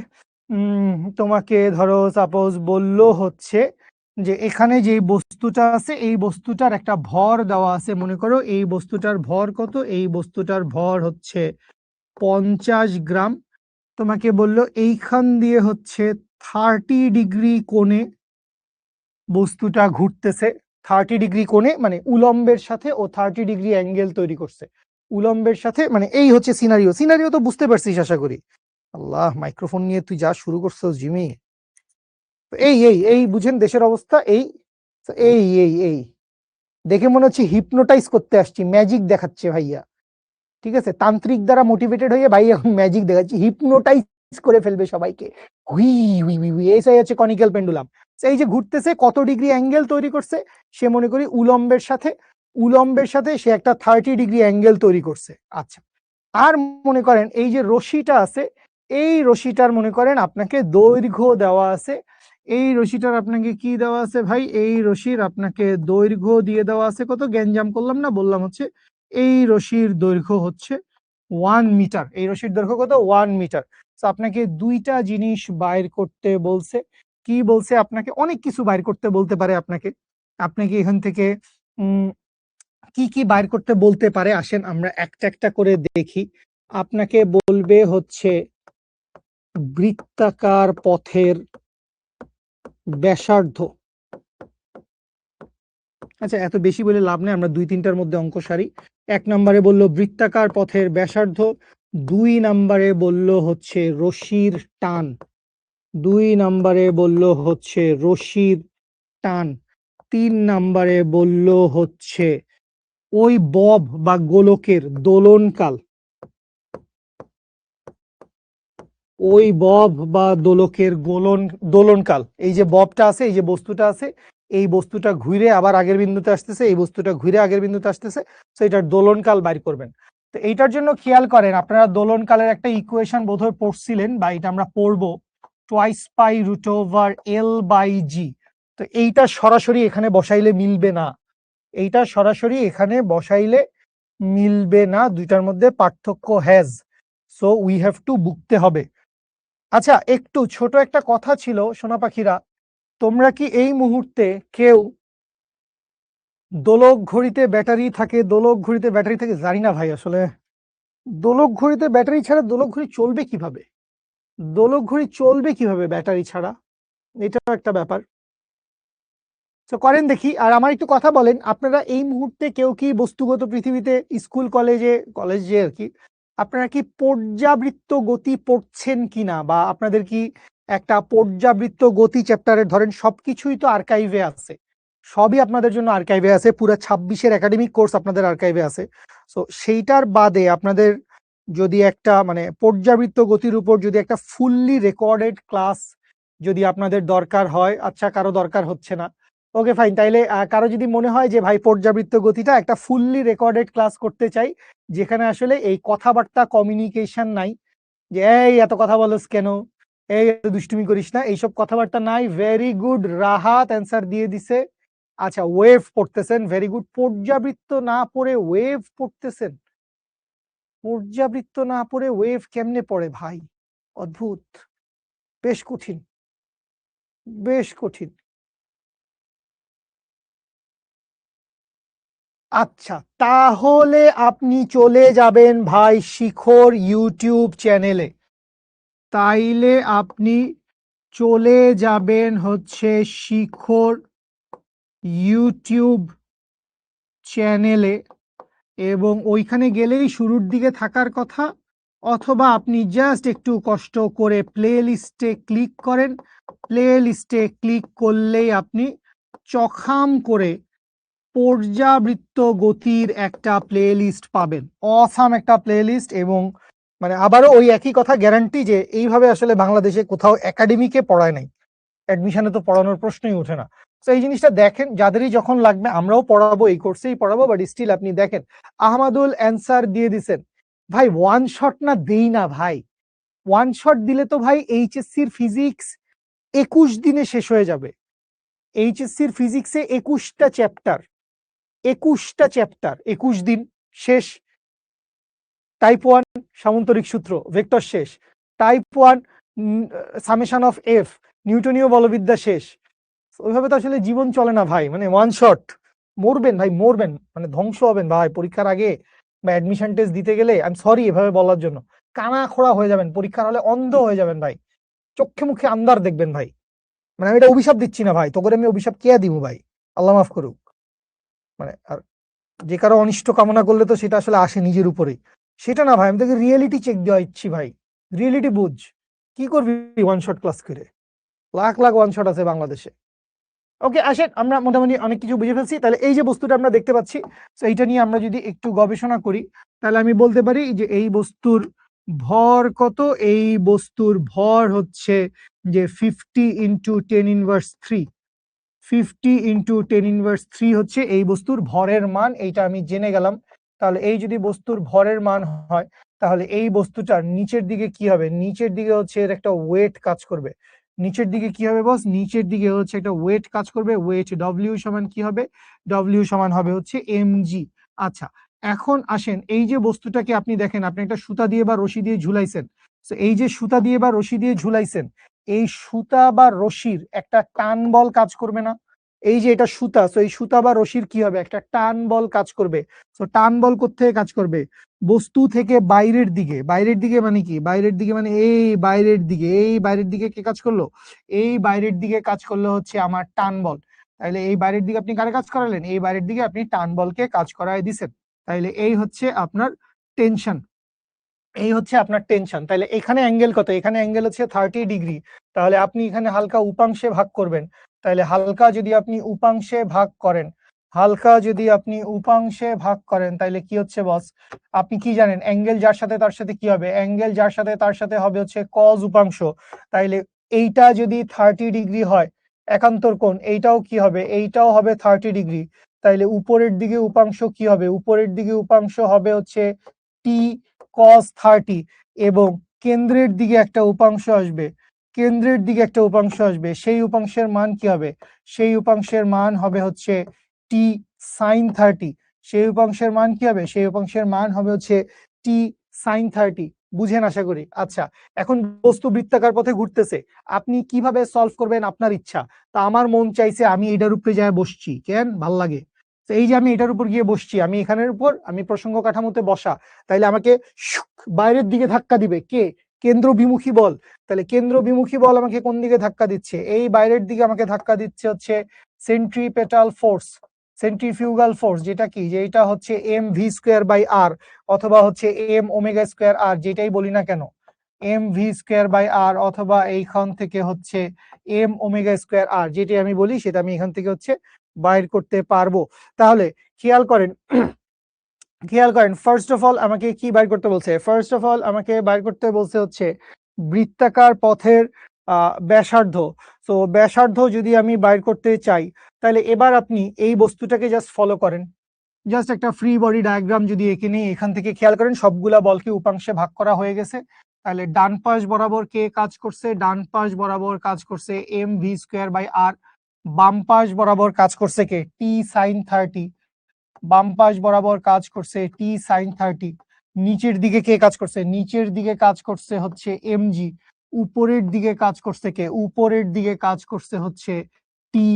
তোমাকে ধরো সাপোজ বললো হচ্ছে যে এখানে যে বস্তুটা আছে এই বস্তুটার একটা ভর দেওয়া আছে, মনে করো এই বস্তুটার ভর কত, এই বস্তুটার ভর হচ্ছে 50 গ্রাম। তোমাকে বলল এইখান দিয়ে হচ্ছে 30 ডিগ্রি কোণে বস্তুটা ঘুরতেছে, 30 ডিগ্রি কোণে মানে উলম্বের সাথে ও 30 ডিগ্রি অ্যাঙ্গেল তৈরি করছে উলম্বের সাথে, মানে এই হচ্ছে সিনারিও। সিনারিও তো বুঝতে পারছিস আশা করি। আল্লাহ, মাইক্রোফোন নিয়ে তুই যা শুরু করছো জিমি। এই এই এই বুঝেন দেশের অবস্থা, এই এই এই এই দেখে মনে হচ্ছে হিপনোটাইজ করতে আসছি, ম্যাজিক দেখাচ্ছে ভাইয়া। ঠিক আছে, তান্ত্রিক দ্বারা মোটিভেটেড হয়ে ভাই এখন ম্যাজিক দেখাচ্ছি, হিপনোটাইজ করে ফেলবে সবাইকে। হুই হুই হুই হুই, এসে হচ্ছে কনিক্যাল পেন্ডুলাম। এই যে ঘুরতেছে কত ডিগ্রি অ্যাঙ্গেল তৈরি করছে, সে মনে করি উলম্বের সাথে সে একটা 30 ডিগ্রি অ্যাঙ্গেল তৈরি করছে। আচ্ছা, আর মনে করেন এই যে রশিটা আছে, এই রশিটার মনে করেন আপনাকে দৈর্ঘ্য দেওয়া আছে, এই রশিটার আপনাকে কি দেওয়া আছে ভাই, এই রশির আপনাকে দৈর্ঘ্য দিয়ে দেওয়া আছে কত, গ্যাঞ্জাম করলাম না, বললাম হচ্ছে এই রশির দৈর্ঘ্য হচ্ছে 1 মিটার। এই রশির দৈর্ঘ্য কত, 1 মিটার। তো আপনাকে দুইটা জিনিস বাইর করতে বলছে। কি বলছে, আপনাকে অনেক কিছু বাইর করতে বলতে পারে আপনাকে। আপনাকে এখান থেকে কি কি বাইর করতে বলতে পারে, আসেন আমরা একটা একটা করে দেখি। আপনাকে বলবে হচ্ছে বৃত্তাকার পথের ব্যাসার্ধ। আচ্ছা, এত বেশি বলে লাভ নেই, আমরা 2-3টার মধ্যে অঙ্ক সারি। 1 নম্বরে বললো বৃত্তাকার পথের ব্যাসার্ধ, 2 নম্বরে বললো হচ্ছে রশির টান, 2 নম্বরে বললো হচ্ছে রশির টান, 3 নম্বরে বললো হচ্ছে ওই বব বা গোলকের দোলনকাল, ওই বব বা দোলকের দোলনকাল। এই যে ববটা আছে, এই যে বস্তুটা আছে, এই বস্তুটা ঘুরে আবার আগের বিন্দুতে আসতেছে, এই বস্তুটা ঘুরে আগের বিন্দুতে আসতেছে, তো এটার দোলনকাল বাইর করবেন। তো এইটার জন্য খেয়াল করেন, আপনারা দোলনকালের একটা ইকুয়েশন বোধহয় পড়ছিলেন, বা এটা আমরা পড়বো, twice pi root over l by g. তো এইটা সরাসরি এখানে বসাইলে মিলবে না, এইটা সরাসরি এখানে বসাইলে মিলবে না, দুইটার মধ্যে পার্থক্য has, so we have to বুঝতে হবে। আচ্ছা, একটু ছোট একটা কথা ছিল সোনা পাখিরা, তোমরা কি এই মুহূর্তে কেউ দোলক ঘড়িতে ব্যাটারি থাকে, দোলক ঘড়িতে ব্যাটারি থাকে জানি না ভাই, আসলে দোলক ঘড়িতে ব্যাটারি ছাড়া দোলক ঘড়ি চলবে কিভাবে, দোলক ঘড়ি চলবে কিভাবে ব্যাটারি ছাড়া, এটাও একটা ব্যাপার। তো করেন দেখি। আর আমার একটু কথা বলেন, আপনারা এই মুহূর্তে কেউ কি বস্তুগত পৃথিবীতে স্কুল কলেজে আর কি, আপনারা কি পর্যাবৃত্ত গতি পড়ছেন কিনা, বা আপনাদের কি একটা পর্যাবৃত্ত গতি চ্যাপ্টারের ধরেন সবকিছুই তো আর্কাইভে আছে, সবই আপনাদের জন্য আর্কাইভে আছে, পুরো 26-এর একাডেমিক কোর্স আপনাদের আর্কাইভে আছে। তো সেইটার বাদে আপনাদের যদি একটা মানে পর্যাবৃত্ত গতির উপর যদি একটা ফুললি রেকর্ডেড ক্লাস যদি আপনাদের দরকার হয়, আচ্ছা কারো দরকার হচ্ছে না, ওকে ফাইন, তাইলে কারো যদি মনে হয় যে ভাই পর্যাবৃত্ত গতিটা একটা ফুললি রেকর্ডেড ক্লাস করতে চাই, যেখানে আসলে এই কথাবার্তা কমিউনিকেশন নাই, যে এই এত কথা বলস কেন, এই এত দুষ্টুমি করিস না, এইসব কথাবার্তা নাই। ভেরি গুড, রাহাত অ্যান্সার দিয়ে দিছে। আচ্ছা, ওয়েভ পড়তেছেন, ভেরি গুড। পর্যাবৃত্ত না পড়ে ওয়েভ পড়তেছেন, পর্যাবৃত্ত না পড়ে ওয়েভ কেমনে পড়ে ভাই, অদ্ভুত, বেশ কঠিন, বেশ কঠিন। আচ্ছা, তাহলে আপনি চলে যাবেন ভাই শিখর ইউটিউব চ্যানেলে, তাইলে আপনি চলে যাবেন হচ্ছে শিখর ইউটিউব চ্যানেলে, এবং ওইখানে গেলেই শুরুর দিকে থাকার কথা, অথবা আপনি জাস্ট একটু কষ্ট করে প্লে লিস্টে ক্লিক করেন, প্লে লিস্টে ক্লিক করলেই আপনি চখাম করে পর্যাবৃত্ত গতির একটা প্লে লিস্ট পাবেন, অসাম একটা প্লে লিস্ট। এবং মানে আবারও ওই একই কথা, গ্যারান্টি যে এইভাবে আসলে বাংলাদেশে কোথাও একাডেমিকে পড়ায় নাই, অ্যাডমিশনে তো পড়ানোর প্রশ্নই ওঠে না। তো এই জিনিসটা দেখেন, যাদেরই যখন লাগবে আমরাও পড়াবো, এই কোর্সেই পড়াবো, বাট স্টিল আপনি দেখেন আহমাদুল অ্যান্সার দিয়ে দিছেন। ভাই ওয়ান শট না দেই না ভাই, ওয়ান শট দিলে তো ভাই এইচএসসির ফিজিক্স 21 দিনে শেষ হয়ে যাবে। এইচএসসির ফিজিক্সে 21টা চ্যাপ্টার, 21 দিন শেষ। টাইপ 1 সামন্তরিক সূত্র ভেক্টর শেষ, টাইপ 1 সামেশন অফ এফ নিউটনীয় বলবিদ্যা শেষ, ওইভাবে তো আসলে জীবন চলে না ভাই, মানে ওয়ান শট মরবেন ভাই, মরবেন, মানে ধ্বংস হবেন ভাই পরীক্ষার আগে বা অ্যাডমিশন টেস্ট দিতে গেলে। আমি সরি এভাবে বলার জন্য, কানা খোড়া হয়ে যাবেন পরীক্ষার হলে, অন্ধ হয়ে যাবেন ভাই, চোখে মুখে আন্ধার দেখবেন ভাই। মানে আমি এটা অভিশাপ দিচ্ছি না ভাই, তোকে আমি অভিশাপ কে দিব ভাই, আল্লাহ মাফ করুক। মানে আর যে কারো অনিষ্ট কামনা করলে তো সেটা আসলে আসে নিজের উপরেই, সেটা না ভাই, আমি তোকে রিয়েলিটি চেক দেওয়া ইচ্ছি ভাই, রিয়েলিটি বুঝ। কি করবি ওয়ান শট ক্লাস করে? লাখ লাখ ওয়ান শট আছে বাংলাদেশে। ওকে আসেন, আমরা মোটামুটি অনেক কিছু বুঝে ফেলছি। তাহলে এই যে বস্তুটা আমরা দেখতে পাচ্ছি, তো এইটা নিয়ে আমরা যদি একটু গবেষণা করি, তাহলে আমি বলতে পারি যে এই বস্তুর ভর কত। এই বস্তুর ভর হচ্ছে যে 50 × 10⁻³ 50 × 10⁻³ হচ্ছে এই বস্তুর ভরের মান, এইটা আমি জেনে গেলাম। তাহলে এই যদি বস্তুর ভরের মান হয়, তাহলে এই বস্তুটার নিচের দিকে কি হবে? নিচের দিকে হচ্ছে এর একটা ওয়েট কাজ করবে। নিচের দিকে কি হবে বস? নিচের দিকে হচ্ছে একটা ওয়েট কাজ করবে। ওয়েট ডব্লিউ সমান কি হবে? ডব্লিউ সমান হবে হচ্ছে mg। আচ্ছা, এখন আসেন, এই যে বস্তুটাকে আপনি দেখেন, আপনি একটা সুতা দিয়ে বা রশি দিয়ে ঝুলাইছেন। তো এই যে সুতা দিয়ে বা রশি দিয়ে ঝুলাইছেন, এই সুতা বা রশির একটা টান বল কাজ করবে না? এই যে এটা সুতা, তো এই সুতা বা রশির কি হবে? একটা টান বল কাজ করবে। তো টান বল কোত্থেকে কাজ করবে? বস্তু থেকে বাইরের দিকে। বাইরের দিকে মানে কি? বাইরের দিকে মানে এই বাইরের দিকে, এই বাইরের দিকে কে কাজ করলো? এই বাইরের দিকে কাজ করলো হচ্ছে আমার টান বল। তাইলে এই বাইরের দিকে আপনি কারে কাজ করালেন? এই বাইরের দিকে আপনি টান বলকে কাজ করায় দিছেন। তাইলে এই হচ্ছে আপনার টেনশন, এই হচ্ছে আপনার টেনশন। তাহলে এখানে অ্যাঙ্গেল কত? এখানে অ্যাঙ্গেল হচ্ছে 30 ডিগ্রি। তাহলে আপনি এখানে হালকা উপাংশে ভাগ করবেন। তাহলে হালকা যদি আপনি উপাংশে ভাগ করেন, হালকা যদি আপনি উপাংশে ভাগ করেন, তাহলে কি হচ্ছে বস? আপনি কি জানেন অ্যাঙ্গেল যার সাথে তার সাথে কি হবে? অ্যাঙ্গেল যার সাথে তার সাথে হবে হচ্ছে কজ উপাংশ। তাইলে এইটা যদি 30 ডিগ্রি হয়, একান্তর কোণ, এইটাও কি হবে? এইটাও হবে 30 ডিগ্রি। তাইলে উপরের দিকে উপাংশ কি হবে? উপরের দিকে উপাংশ হবে হচ্ছে টি cos 30, এবং কেন্দ্রের দিকে একটা উপাংশ আসবে, কেন্দ্রের দিকে একটা উপাংশ আসবে, সেই উপাংশের মান কি হবে? সেই উপাংশের মান হবে হচ্ছে টি sin 30। সেই উপাংশের মান কি হবে? সেই উপাংশের মান হবে হচ্ছে টি sin 30। বুঝেন আশা করি। আচ্ছা, এখন বস্তু বৃত্তাকার পথে ঘুরতেছে, আপনি কিভাবে সলভ করবেন আপনার ইচ্ছা। তা আমার মন চাইছে আমি এটার উপরে যায় বসছি, কেন ভাল লাগে। তো এই যে আমি এটার উপর গিয়ে বসছি, আমি এখানের উপর, আমি প্রসঙ্গ কাঠামোতে বসা, তাইলে আমাকে বাইরের দিকে ধাক্কা দিবে কে? কেন্দ্র বিমুখী বল। তাহলে কেন্দ্র বিমুখী বল আমাকে কোন দিকে ধাক্কা দিচ্ছে? এই বাইরের দিকে আমাকে ধাক্কা দিচ্ছে হচ্ছে সেন্ট্রিপেটাল ফোর্স, সেন্ট্রিফিউগাল ফোর্স, যেটা কি? যেটা হচ্ছে mv²/r, অথবা হচ্ছে m⍵²r, যেটাই বলি না কেন, mv²/r, অথবা এইখান থেকে হচ্ছে m⍵²r, যেটাই আমি বলি সেটা আমি এখান থেকে হচ্ছে বাইর করতে পারবো। তাহলে খেয়াল করেন, খেয়াল করেন, ফার্স্ট অফ অল আমাকে কি বাইর করতে বলছে? ফার্স্ট অফ অল আমাকে বাইর করতে বলছে হচ্ছে বৃত্তাকার পথের ব্যাসার্ধ। তো ব্যাসার্ধ যদি আমি বাইর করতে চাই, তাহলে এবার আপনি এই বস্তুটাকে জাস্ট ফলো করেন, জাস্ট একটা ফ্রি বডি ডায়াগ্রাম যদি এঁকে নিই, এখান থেকে খেয়াল করেন সবগুলা বলকে উপাংশে ভাগ করা হয়ে গেছে। তাহলে ডান পাশ বরাবর কে কাজ করছে? ডান পাশ বরাবর কাজ করছে mv²/r। বাম পাশ বরাবর কাজ করছে কে? টি sin 30। বাম পাশ বরাবর কাজ করছে টি sin 30। নিচের দিকে কে কাজ করছে? নিচের দিকে কাজ করছে হচ্ছে mg। উপরের দিকে কাজ করছে কে? উপরের দিকে কাজ করছে হচ্ছে টি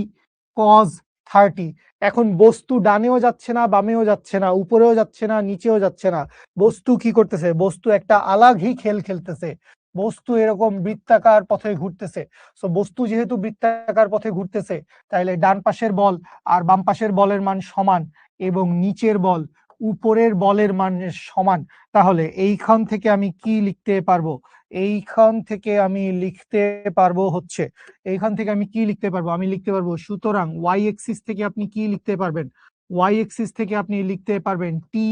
cos 30। এখন বস্তু ডানেও যাচ্ছে না, বামেও যাচ্ছে না, উপরেও যাচ্ছে না, নিচেও যাচ্ছে না, বস্তু কি করতেছে? বস্তু একটা আলাঘি খেল খেলতেছে। বস্তু এরকম বৃত্তাকার পথে ঘুরতেছে। তো বস্তু যেহেতু বৃত্তাকার পথে ঘুরতেছে, তাহলে ডান পাশের বল আর বাম পাশের বলের মান সমান, এবং নিচের বল উপরের বলের মানের সমান। তাহলে এইখান থেকে আমি কি লিখতে পারবো? এইখান থেকে আমি লিখতে পারবো হচ্ছে, এইখান থেকে আমি কি লিখতে পারবো? আমি লিখতে পারবো, সুতরাং ওয়াই এক্সিস থেকে আপনি কি লিখতে পারবেন? ওয়াই এক্সিস থেকে আপনি লিখতে পারবেন টি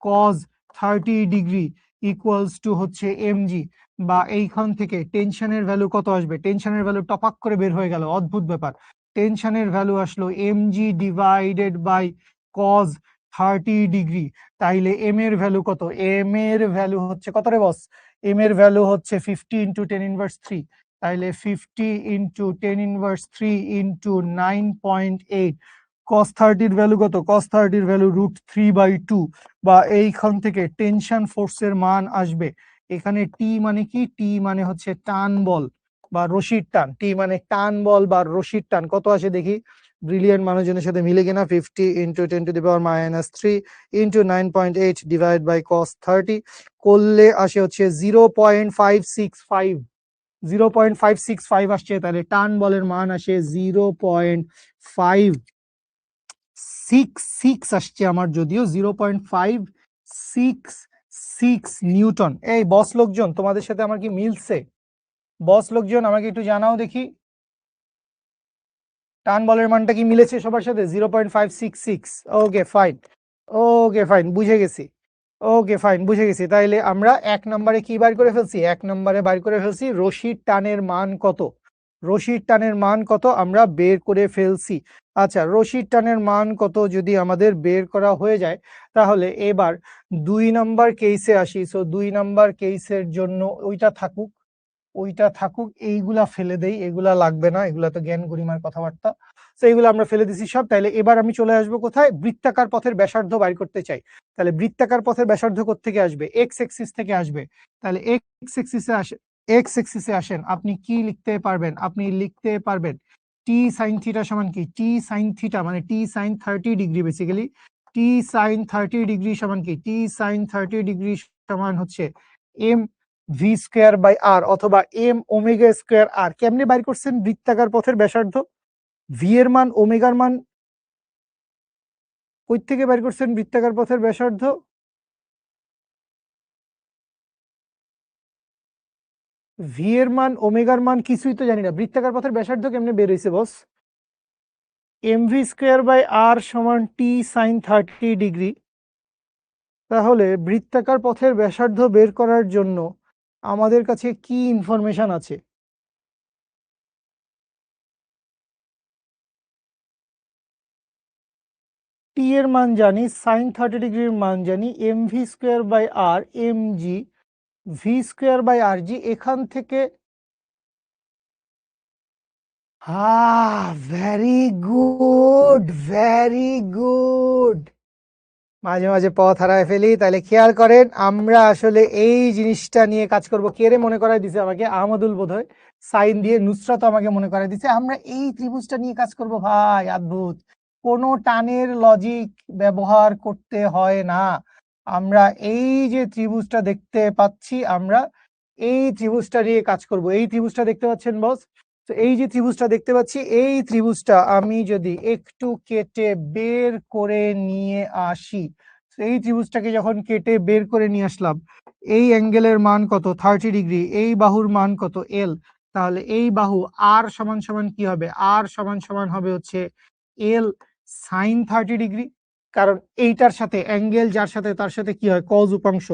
cos 30 ডিগ্রি ইকুয়ালস টু হচ্ছে mg। বা এইখান থেকে টেনশনের ভ্যালু কত আসবে? টেনশনের ভ্যালু টপাক করে বের হয়ে গেল, অদ্ভুত ব্যাপার। টেনশনের ভ্যালু আসলো mg divided by cos 30 degree. তাইলে এম এর ভ্যালু কত? এম এর ভ্যালু হচ্ছে কত রে বস? এম এর ভ্যালু হচ্ছে 50 × 10⁻³ তাইলে 50 × 10⁻³ ইন্টু 9.8। cos 30 এর ভ্যালু কত? cos 30 এর ভ্যালু √3/2। বা এইখান থেকে টেনশন ফোর্সের মান আসবে, এখানে টি মানে কি? টি মানে হচ্ছে টান বল, বা রশির টান, টি মানে টান বল বা রশির টান কত আসে দেখি, ব্রিলিয়ান্ট মানুষজনের সাথে মিলে কিনা। 50 × 10⁻³ × 9.8 ডিভাইড বাই cos 30 করলে আসে হচ্ছে 0.565, 0.565 আসছে। তাহলে টান বলের মান আসে 0.566 আসছে আমার, যদিও 0.566 নিউটন। এই বস লোকজন, তোমাদের সাথে আমার কি মিলছে? বস লোকজন আমাকে একটু জানাও দেখি, টান বলের মানটা কি মিলেছে সবার সাথে? 0.566। ওকে ফাইন, ওকে ফাইন, বুঝে গেছি। ওকে ফাইন, বুঝে গেছি। তাইলে আমরা 1 নম্বরে কি বার করে ফেলছি? 1 নম্বরে বার করে ফেলছি রশির টানের মান কত। রশির টানের মান কত আমরা বের করে ফেলছি। আচ্ছা, রশির টানের মান কত যদি আমাদের বের করা হয়ে যায়, তাহলে এবার 2 নম্বর কেসে আসি। সো 2 নম্বর কেসের জন্য ওইটা থাকুক, ওইটা থাকুক, এইগুলা ফেলে দেই, এগুলা লাগবে না, এগুলা তো জ্ঞান গরিমার কথাবার্তা। তো এইগুলো আমরা ফেলে দিছি সব। তাহলে এবার আমি চলে আসবো কোথায়? বৃত্তাকার পথের ব্যাসার্ধ বাইর করতে চাই। তাহলে বৃত্তাকার পথের ব্যাসার্ধ কোত্থেকে আসবে? এক্স এক্সিস থেকে আসবে। তাহলে এক্স এক্সিসে আসে, এক্স এক্সিসে আসেন, আপনি কি লিখতে পারবেন? আপনি লিখতে পারবেন টি সাইন থিটা সমান কি? টি সাইন থিটা মানে টি সাইন 30 ডিগ্রি, বেসিক্যালি টি সাইন 30 ডিগ্রি সমান কি? টি সাইন 30 ডিগ্রি সমান হচ্ছে M V square by r, অথবা এম ওমেগা স্কোয়ার আর। কেমনে বাইর করছেন বৃত্তাকার পথের ব্যাসার্ধ? ভি এর মান, ওমেগার মান কই থেকে বাইর করছেন বৃত্তাকার পথের ব্যাসার্ধ? ভি এর মান, ওমেগার মান কিছুই তো জানি না, বৃত্তাকার পথের ব্যাসার্ধ কেমনে বের হইছে বস? M V square by r সমান টি সাইন 30 ডিগ্রি। তাহলে বৃত্তাকার পথের ব্যাসার্ধ বের করার জন্য আমাদের কাছে কি ইনফরমেশন আছে? টি এর মান জানি, সাইন 30 ডিগ্রির মান জানি, m V square by r m g, v square by r g. এখান থেকে ভেরি গুড, ভেরি গুড। মাঝে মাঝে পথ হারায় ফেলি। তাহলে খেয়াল করেন, আমরা আসলে এই জিনিসটা নিয়ে কাজ করব। কে রে মনে করাই দিছে আমাকে? আহমদুল বোধহয় সাইন দিয়ে, নুসরাত আমাকে মনে করাই দিছে। আমরা এই ত্রিভুজটা নিয়ে কাজ করব ভাই, অদ্ভুত। কোনো টানের লজিক ব্যবহার করতে হয় না। আমরা এই যে ত্রিভুজটা দেখতে পাচ্ছি, আমরা এই ত্রিভুজটা নিয়ে কাজ করব। এই ত্রিভুজটা দেখতে পাচ্ছেন বস? তো এই যে ত্রিভুজটা দেখতে পাচ্ছি, এই ত্রিভুজটা আমি যদি একটু কেটে বের করে নিয়ে আসি, এই ত্রিভুজটাকে যখন কেটে বের করে নিয়ে আসলাম, এই অ্যাঙ্গেলের মান কত? 30 ডিগ্রি। এই বাহুর মান কত? এল। তাহলে এই বাহু আর সমান সমান কি হবে? আর সমান সমান হবে হচ্ছে এল সাইন 30 ডিগ্রি। কারণ এইটার সাথে অ্যাঙ্গেল যার সাথে, তার সাথে কি হয়? কজ উপাংশ।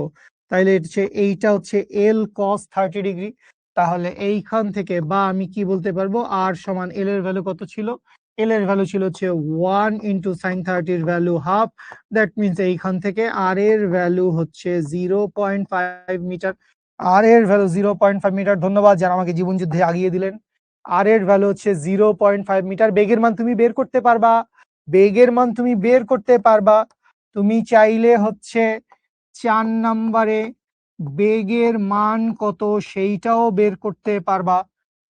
তাইলে হচ্ছে এইটা হচ্ছে এল কস 30 ডিগ্রি। তাহলে এইখান থেকে, বা আমি কি বলতে পারবো, আর সমান এল এর ভ্যালু কত ছিল? এল এর ভ্যালু ছিল হচ্ছে 1 × sine 30 value half. That means এইখান থেকে আর এর ভ্যালু হচ্ছে 0.5 মিটার। আর এর ভ্যালু 0.5 মিটার। ধন্যবাদ যারা আমাকে জীবন যুদ্ধে আগিয়ে দিলেন। আর এর ভ্যালু হচ্ছে 0.5 মিটার। বেগের মান তুমি বের করতে পারবা, বেগের মান তুমি বের করতে পারবা। তুমি চাইলে হচ্ছে 4 নম্বরে বেগের মান কত সেইটাও বের করতে পারবা।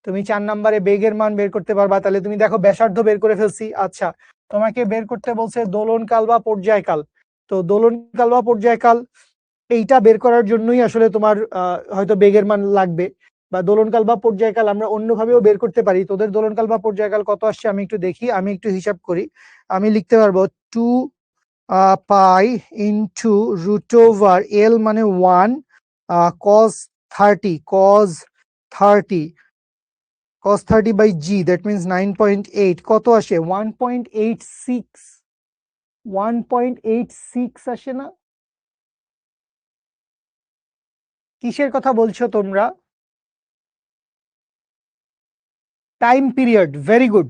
তুমি 4 নম্বরে বেগের মান বের করতে পারবা। তাহলে তুমি দেখো ব্যাসার্ধ বের করে ফেলছি। আচ্ছা, তোমাকে বের করতে বলছে দোলনকাল বা পর্যায়কাল। তো দোলনকাল বা পর্যায়কাল এইটা বের করার জন্যই আসলে তোমার হয়তো বেগের মান লাগবে। বা দোলনকাল বা পর্যায়কাল আমরা অন্যভাবেও বের করতে পারি। তোদের দোলনকাল বা পর্যায়কাল কত আসছে আমি একটু দেখি, আমি একটু হিসাব করি। আমি লিখতে পারবো 2 pi into root over L মানে 1 cos 30, cos 30 by g, that means 9.8। কত আসে? 1.86, 1.86 আসে না? কিসের কথা বলছো তোমরা? Time period, very good.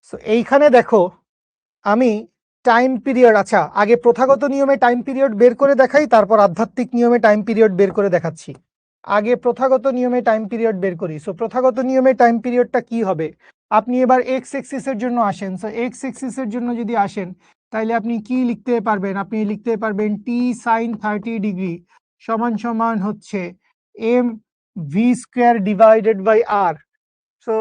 So এইখানে দেখো, আমি টাইম পিরিয়ড, আচ্ছা আগে প্রথাগত নিয়মে টাইম পিরিয়ড বের করে দেখাই, তারপর আধ্যাত্মিক নিয়মে টাইম পিরিয়ড বের করে দেখাচ্ছি। আগে প্রথাগত নিয়মে টাইম পিরিয়ড বের করি। সো প্রথাগত নিয়মে টাইম পিরিয়ডটা কি হবে? আপনি এবার এক্স এক্সিসের জন্য আসেন। সো এক্স এক্সিসের জন্য যদি আসেন, তাহলে আপনি কি লিখতে পারবেন? আপনি লিখতে পারবেন টি সাইন 30 ডিগ্রি সমান সমান হচ্ছে M V square divided by r. So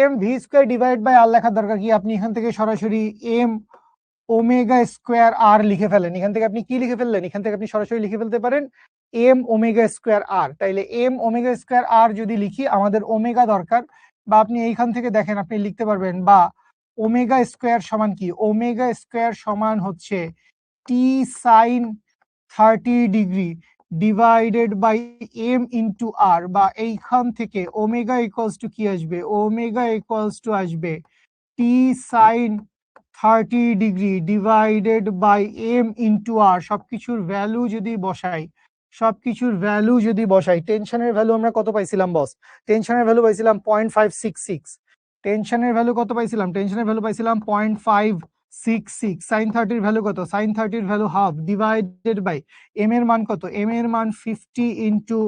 m V square divide by r লেখার দরকার কি? আপনি এখান থেকে সরাসরি এম ওমেগা স্কোয়ার আর লিখে ফেলেন। এখান থেকে আপনি কি লিখে ফেললেন? এখান থেকে আপনি সরাসরি লিখে ফেলতে পারেন এম ওমেগা স্কোয়ার আর। তাইলে এম ওমেগা স্কোয়ার আর যদি লিখি, আমাদের ওমেগা দরকার, বা আপনি এইখান থেকে দেখেন আপনি লিখতে পারবেন, বা ওমেগা স্কোয়ার সমান কি? ওমেগা স্কোয়ার সমান হচ্ছে t sine 30 degree divided by m into r, বা এইখান থেকে ওমেগা ইকুয়ালস টু কি আসবে? ওমেগা ইকুয়ালস টু আসবে t sine 30 degree divided by m into r. সবকিছুর ভ্যালু যদি বসাই, টেনশনের ভ্যালু আমরা কত পাইছিলাম বস? টেনশনের ভ্যালু পাইছিলাম 0.566। টেনশনের ভ্যালু কত পাইছিলাম? টেনশনের ভ্যালু পাইছিলাম 0.566। সাইন 30 ভ্যালু কত? Sine 30 value half divided by M এর মান কত? এম এর মান 50 ইন্টু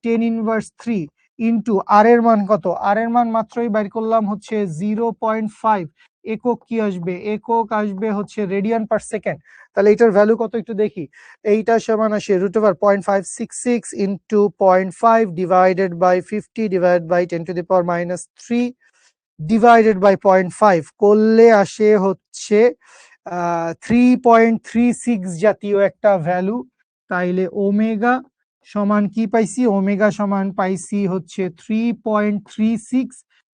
10 ইনভার্স 3 ইন্টু আর এর মান কত? আর এর মান মাত্রই বাইর করলাম হচ্ছে 0.5। একক কি আসবে? একক আসবে হচ্ছে রেডিয়ান পার সেকেন্ড। তাহলে এটার ভ্যালু কত একটু দেখি। এইটা সমান আসে √0.566 into 0.5 divided by 50 divided by 10⁻³ divided by 0.5 করলে আসে হচ্ছে 3.36 জাতীয় একটা ভ্যালু। তাইলে ওমেগা সমান কি পাইছি? ওমেগা সমান পাইছি হচ্ছে 3.36।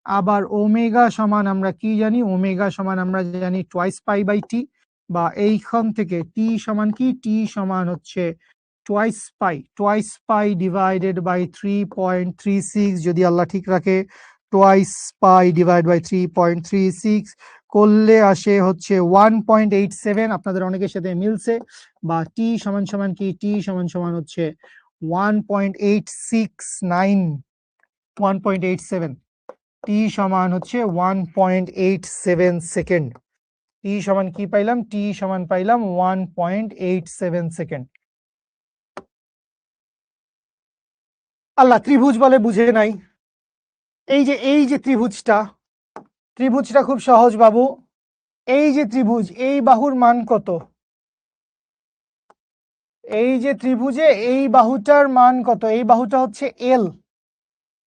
আবার ওমেগা সমান আমরা কি জানি? ওমেগা সমান আমরা জানি টোয়াইস পাই বাই টি, বা এইখান থেকে টি সমান কি? টি সমান হচ্ছে টোয়াইস পাই ডিভাইডেড বাই 3.36, যদি আল্লাহ ঠিক রাখে টোয়াইস পাই ডিভাইড বাই 3.36 করলে আসে হচ্ছে 1.87। আপনাদের অনেকের সাথে মিলছে। বা টি সমান সমান কি? টি সমান সমান হচ্ছে 1.869 1.87। টি সমান হচ্ছে 1.87 সেকেন্ড। টি সমান কি পাইলাম? টি সমান পাইলাম 1.87 সেকেন্ড। আল্লাহ ত্রিভুজ বলে বুঝে নাই। এই যে ত্রিভুজটা খুব সহজ বাবু। এই যে ত্রিভুজ, এই বাহুর মান কত? এই যে ত্রিভুজে এই বাহুটার মান কত? এই বাহুটা হচ্ছে এল।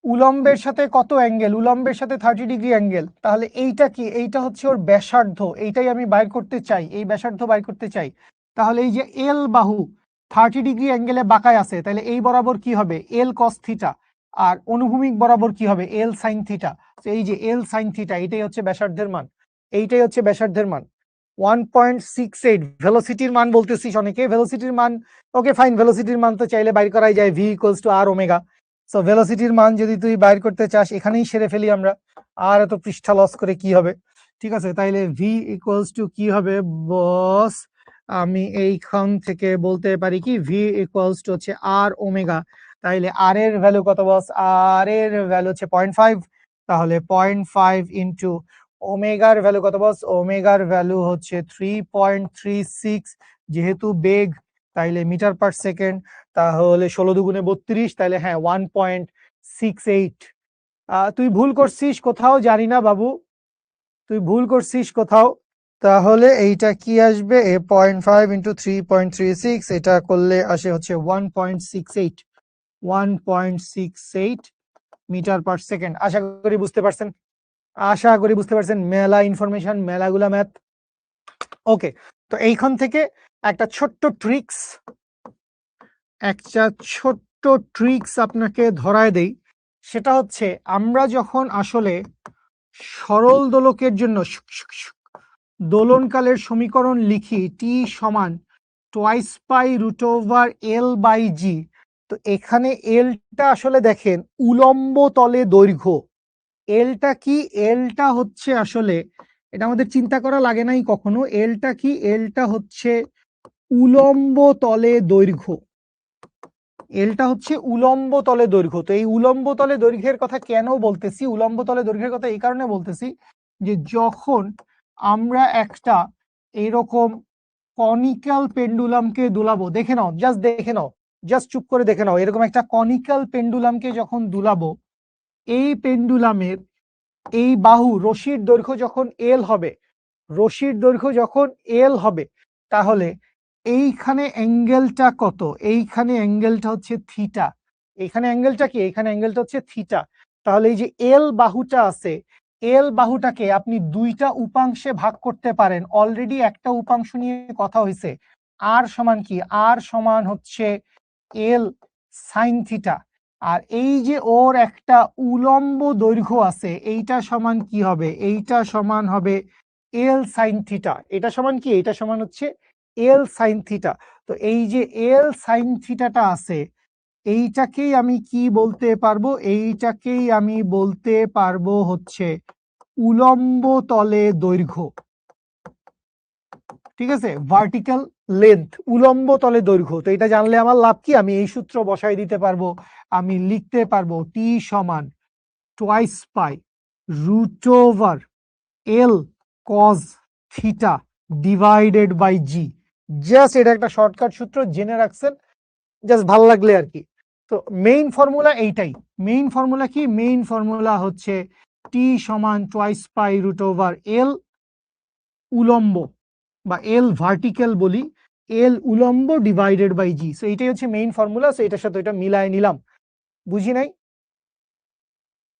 উলম্বের সাথে কত অ্যাঙ্গেল? উলম্বের সাথে 30 ডিগ্রি অ্যাঙ্গেল। তাহলে এইটা কি? এইটা হচ্ছে ওর ব্যাসার্ধ। এইটাই আমি বাইর করতে চাই, এই ব্যাসার্ধ বাইর করতে চাই। তাহলে এই যে এল বাহু 30 ডিগ্রি অ্যাঙ্গেলে বাঁকায় আছে, তাহলে এই বরাবর কি হবে? এল কস থিটা। আর অনুভূমিক বরাবর কি হবে? এল সাইন থিটা। তো এই যে এল সাইন থিটা, এইটাই হচ্ছে ব্যাসার্ধের মান। এইটাই হচ্ছে ব্যাসার্ধের মান 1.68। ভেলোসিটির মান বলতেছিস অনেকে, ভেলোসিটির মান ওকে ফাইন, ভেলোসিটির মান তো চাইলে বাইর করাই যায়, v equals to r omega. So ভেলোসিটির মান যদি তুই বাইর করতে চাস, এখানেই সেরে ফেলি আমরা, আর এত পৃষ্ঠা লস করে কি হবে? ঠিক আছে, তাইলে ভি ইকুয়ালস টু কি হবে বস? আমি এইখান থেকে বলতে পারি কি ভি ইকুয়ালস টু হচ্ছে আর ওমেগা। তাইলে আর এর ভ্যালু কত বস? আর এর ভ্যালু হচ্ছে 0.5। তাহলে 0.5 ইন্টু ওমেগার ভ্যালু কত বস? ওমেগার ভ্যালু হচ্ছে 3.36। যেহেতু বেগ তাইলে মিটার পার সেকেন্ড, তাহলে 16 দুগুণে 32, তাইলে হ্যাঁ 1.68। তুই ভুল করছিস কোথাও, জানি না বাবু, তুই ভুল করছিস কোথাও। তাহলে এইটা কি আসবে? 0.5 ইন্টু 3.36, এটা করলে আসে হচ্ছে 1.68 মিটার পার সেকেন্ড। আশা করি বুঝতে পারছেন, মেলা ইনফরমেশন, মেলাগুলা ম্যাথ। ওকে, তো এইখান থেকে একটা ছোট্ট ট্রিক্স আপনাকে ধরায় দেই। সেটা হচ্ছে, আমরা যখন আসলে সরল দোলকের জন্য দোলনকালের সমীকরণ লিখি টি সমান twice pi √L by g, তো এখানে এলটা আসলে দেখেন উলম্ব তলে দৈর্ঘ্য। এলটা কি? এলটা হচ্ছে আসলে, এটা আমাদের চিন্তা করা লাগে নাই কখনো। এলটা কি? এলটা হচ্ছে উলম্ব তলে দৈর্ঘ্য। এলটা হচ্ছে উলম্ব তলে দৈর্ঘ্য। তো এই উলম্ব তলে দৈর্ঘ্যের কথা কেন বলতেছি? উলম্ব তলে দৈর্ঘ্যের কথা এই কারণে বলতেছি যে যখন আমরা একটা এরকম কনিক্যাল পেন্ডুলামকে দুলাবো, দেখে নাও, জাস্ট চুপ করে দেখে নাও, এরকম একটা কনিক্যাল পেন্ডুলামকে যখন দুলাবো, এই পেন্ডুলামের এই বাহু রশির দৈর্ঘ্য যখন এল হবে, তাহলে এইখানে অ্যাঙ্গেলটা কত? এইখানে অ্যাঙ্গেলটা হচ্ছে থিটা। এখানে অ্যাঙ্গেলটা কি? এখানে অ্যাঙ্গেলটা হচ্ছে থিটা। তাহলে এই যে এল বাহুটা আছে, এল বাহুটাকে আপনি দুইটা উপাংশে ভাগ করতে পারেন। অলরেডি একটা উপাংশ নিয়ে কথা হয়েছে, আর সমান কি, আর সমান হচ্ছে এল সাইন থিটা। আর এই যে ওর একটা উলম্ব দৈর্ঘ্য আছে, এইটা সমান কি হবে, এইটা সমান হবে এল সাইন থিটা। এটা সমান কি, এটা সমান হচ্ছে এল সাইন থিটা। তো এই যে এল সাইন থিটাটা আছে, এইটাকেই আমি কি বলতে পারবো, এইটাকেই আমি বলতে পারবো হচ্ছে উলম্ব তলে দৈর্ঘ্য। ঠিক আছে, ভার্টিক্যাল লেন্থ, উলম্ব তলে দৈর্ঘ্য। তো এটা জানলে আমার লাভ কি, আমি এই সূত্র বসাই দিতে পারবো। আমি লিখতে পারবো টি সমান twice pi root over L cos theta divided by g. Just এটা একটা শর্টকাট সূত্র, জেনে রাখছেন জাস্ট ভালো লাগলে আর কি। তো মেইন ফর্মুলা এইটাই। মেইন ফর্মুলা কি, মেইন ফর্মুলা হচ্ছে টি সমান টোয়াইস পাই রুট ওভার এল উলম্ব বা এল ভার্টিক্যাল বলি, এল উলম্ব ডিভাইডেড বাই জি। সো এটাই হচ্ছে মেইন ফর্মুলা। সো এটার সাথে এটা মিলায় নিলাম। বুঝি নাই,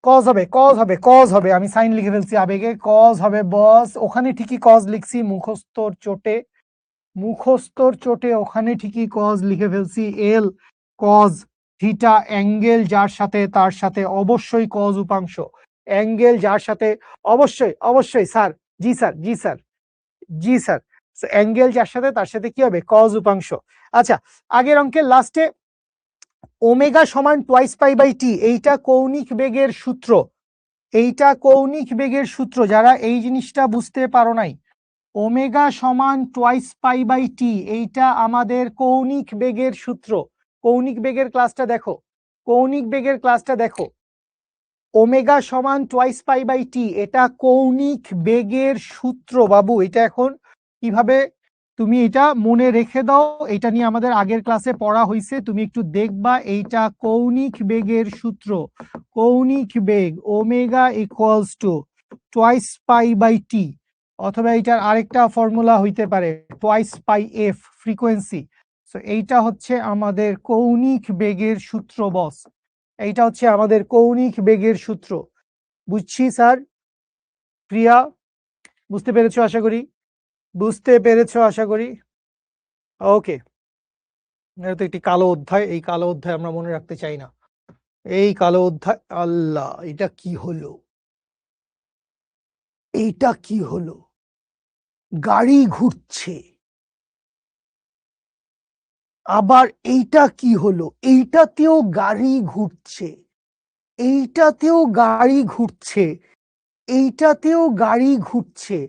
কজ হবে, কজ হবে, কজ হবে, আমি সাইন লিখে ফেলছি আবেগে, কজ হবে বস। ওখানে ঠিকই কজ লিখছি, মুখস্থর চোটে, মুখস্থর চোটে ওখানে ঠিকই কজ লিখে ফেলছি। এল কজ থিটা, অ্যাঙ্গেল যার সাথে তার সাথে অবশ্যই কজ উপাংশ, অ্যাঙ্গেল যার সাথে অবশ্যই অবশ্যই স্যার, জি স্যার, জি স্যার, জি স্যার। অ্যাঙ্গেল যার সাথে তার সাথে কি হবে, কজ উপাংশ। আচ্ছা, আগের অঙ্কের লাস্টে ওমেগা সমান টোয়াইস পাই বাই টি, এইটা কৌণিক বেগের সূত্র, এইটা কৌণিক বেগের সূত্র। যারা এই জিনিসটা বুঝতে পারো নাই, ওমেগা সমান টোয়াইস পাই বাই টি, এইটা আমাদের কৌণিক বেগের সূত্র। কৌণিক বেগের ক্লাসটা দেখো, কৌণিক বেগের ক্লাসটা দেখো। ওমেগা সমান টোয়াইস পাই বাই টি, এটা কৌণিক বেগের সূত্র বাবু। এটা এখন কিভাবে তুমি এটা মনে রেখে দাও, এটা নিয়ে আমাদের আগের ক্লাসে পড়া হয়েছে, তুমি একটু দেখবা। এইটা কৌণিক বেগের সূত্র, কৌণিক বেগ omega equals to twice pi by t, অথবা এটার আরেকটা ফর্মুলা হইতে পারে twice pi f frequency. So এইটা হচ্ছে আমাদের কৌণিক বেগের সূত্র বস, এইটা হচ্ছে আমাদের কৌণিক বেগের সূত্র। বুঝছি স্যার, প্রিয়া বুঝতে পেরেছো আশা করি, বুঝতে পেরেছো আশা করি। ওকে, এটা তো একটি কালো অধ্যায়, এই কালো অধ্যায় আমরা মনে রাখতে চাই না। এই কালো অধ্যায়, আল্লাহ এটা কি হলো, এইটা কি হলো, গাড়ি ঘুরছে, আবার এইটা কি হলো, এইটাতেও গাড়ি ঘুরছে, এইটাতেও গাড়ি ঘুরছে, এইটাতেও গাড়ি ঘুরছে।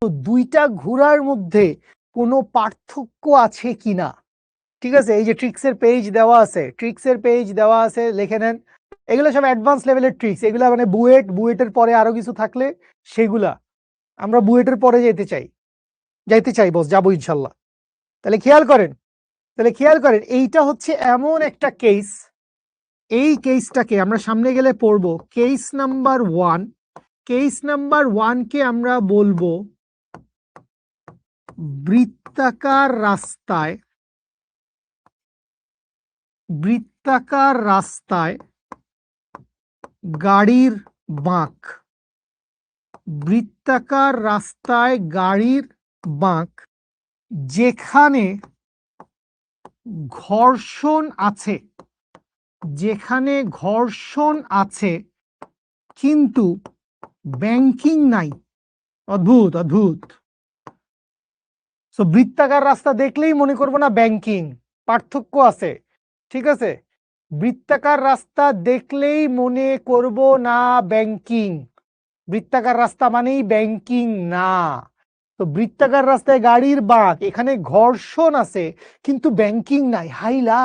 তো দুইটা ঘোরার মধ্যে কোনো পার্থক্য আছে কিনা। ঠিক আছে, এই যে ট্রিক্সের পেজ দেওয়া আছে, ট্রিক্সের পেজ দেওয়া আছে, লিখে নেন। এগুলো সব অ্যাডভান্স লেভেলের ট্রিক্স, এগুলা মানে বুয়েট, বুয়েটের পরে আরো কিছু থাকলে সেগুলা, আমরা বুয়েটের পরে যেতে চাই, যাইতে চাই বস, যাবো ইনশাল্লাহ। তাহলে খেয়াল করেন, তাহলে খেয়াল করেন, এইটা হচ্ছে এমন একটা কেস, এই কেসটাকে আমরা সামনে গেলে পড়বো কেস নাম্বার 1। কেস নাম্বার 1 কে আমরা বলবো বৃত্তাকার রাস্তায়, বৃত্তাকার রাস্তায় গাড়ির বাঁক, বৃত্তাকার রাস্তায় গাড়ির বাঁক, যেখানে ঘর্ষণ আছে, যেখানে ঘর্ষণ আছে কিন্তু ব্যাংকিং নাই। অদ্ভুত অদ্ভুত। সো বৃত্তাকার রাস্তা দেখলেই মনে করবো না ব্যাংকিং, পার্থক্য আছে। ঠিক আছে, বৃত্তাকার রাস্তা দেখলেই মনে করব না ব্যাংকিং, বৃত্তাকার রাস্তা মানেই ব্যাংকিং না। তো বৃত্তাকার রাস্তায় গাড়ির বাঁক, এখানে ঘর্ষণ আছে কিন্তু ব্যাংকিং নাই, হাইলা।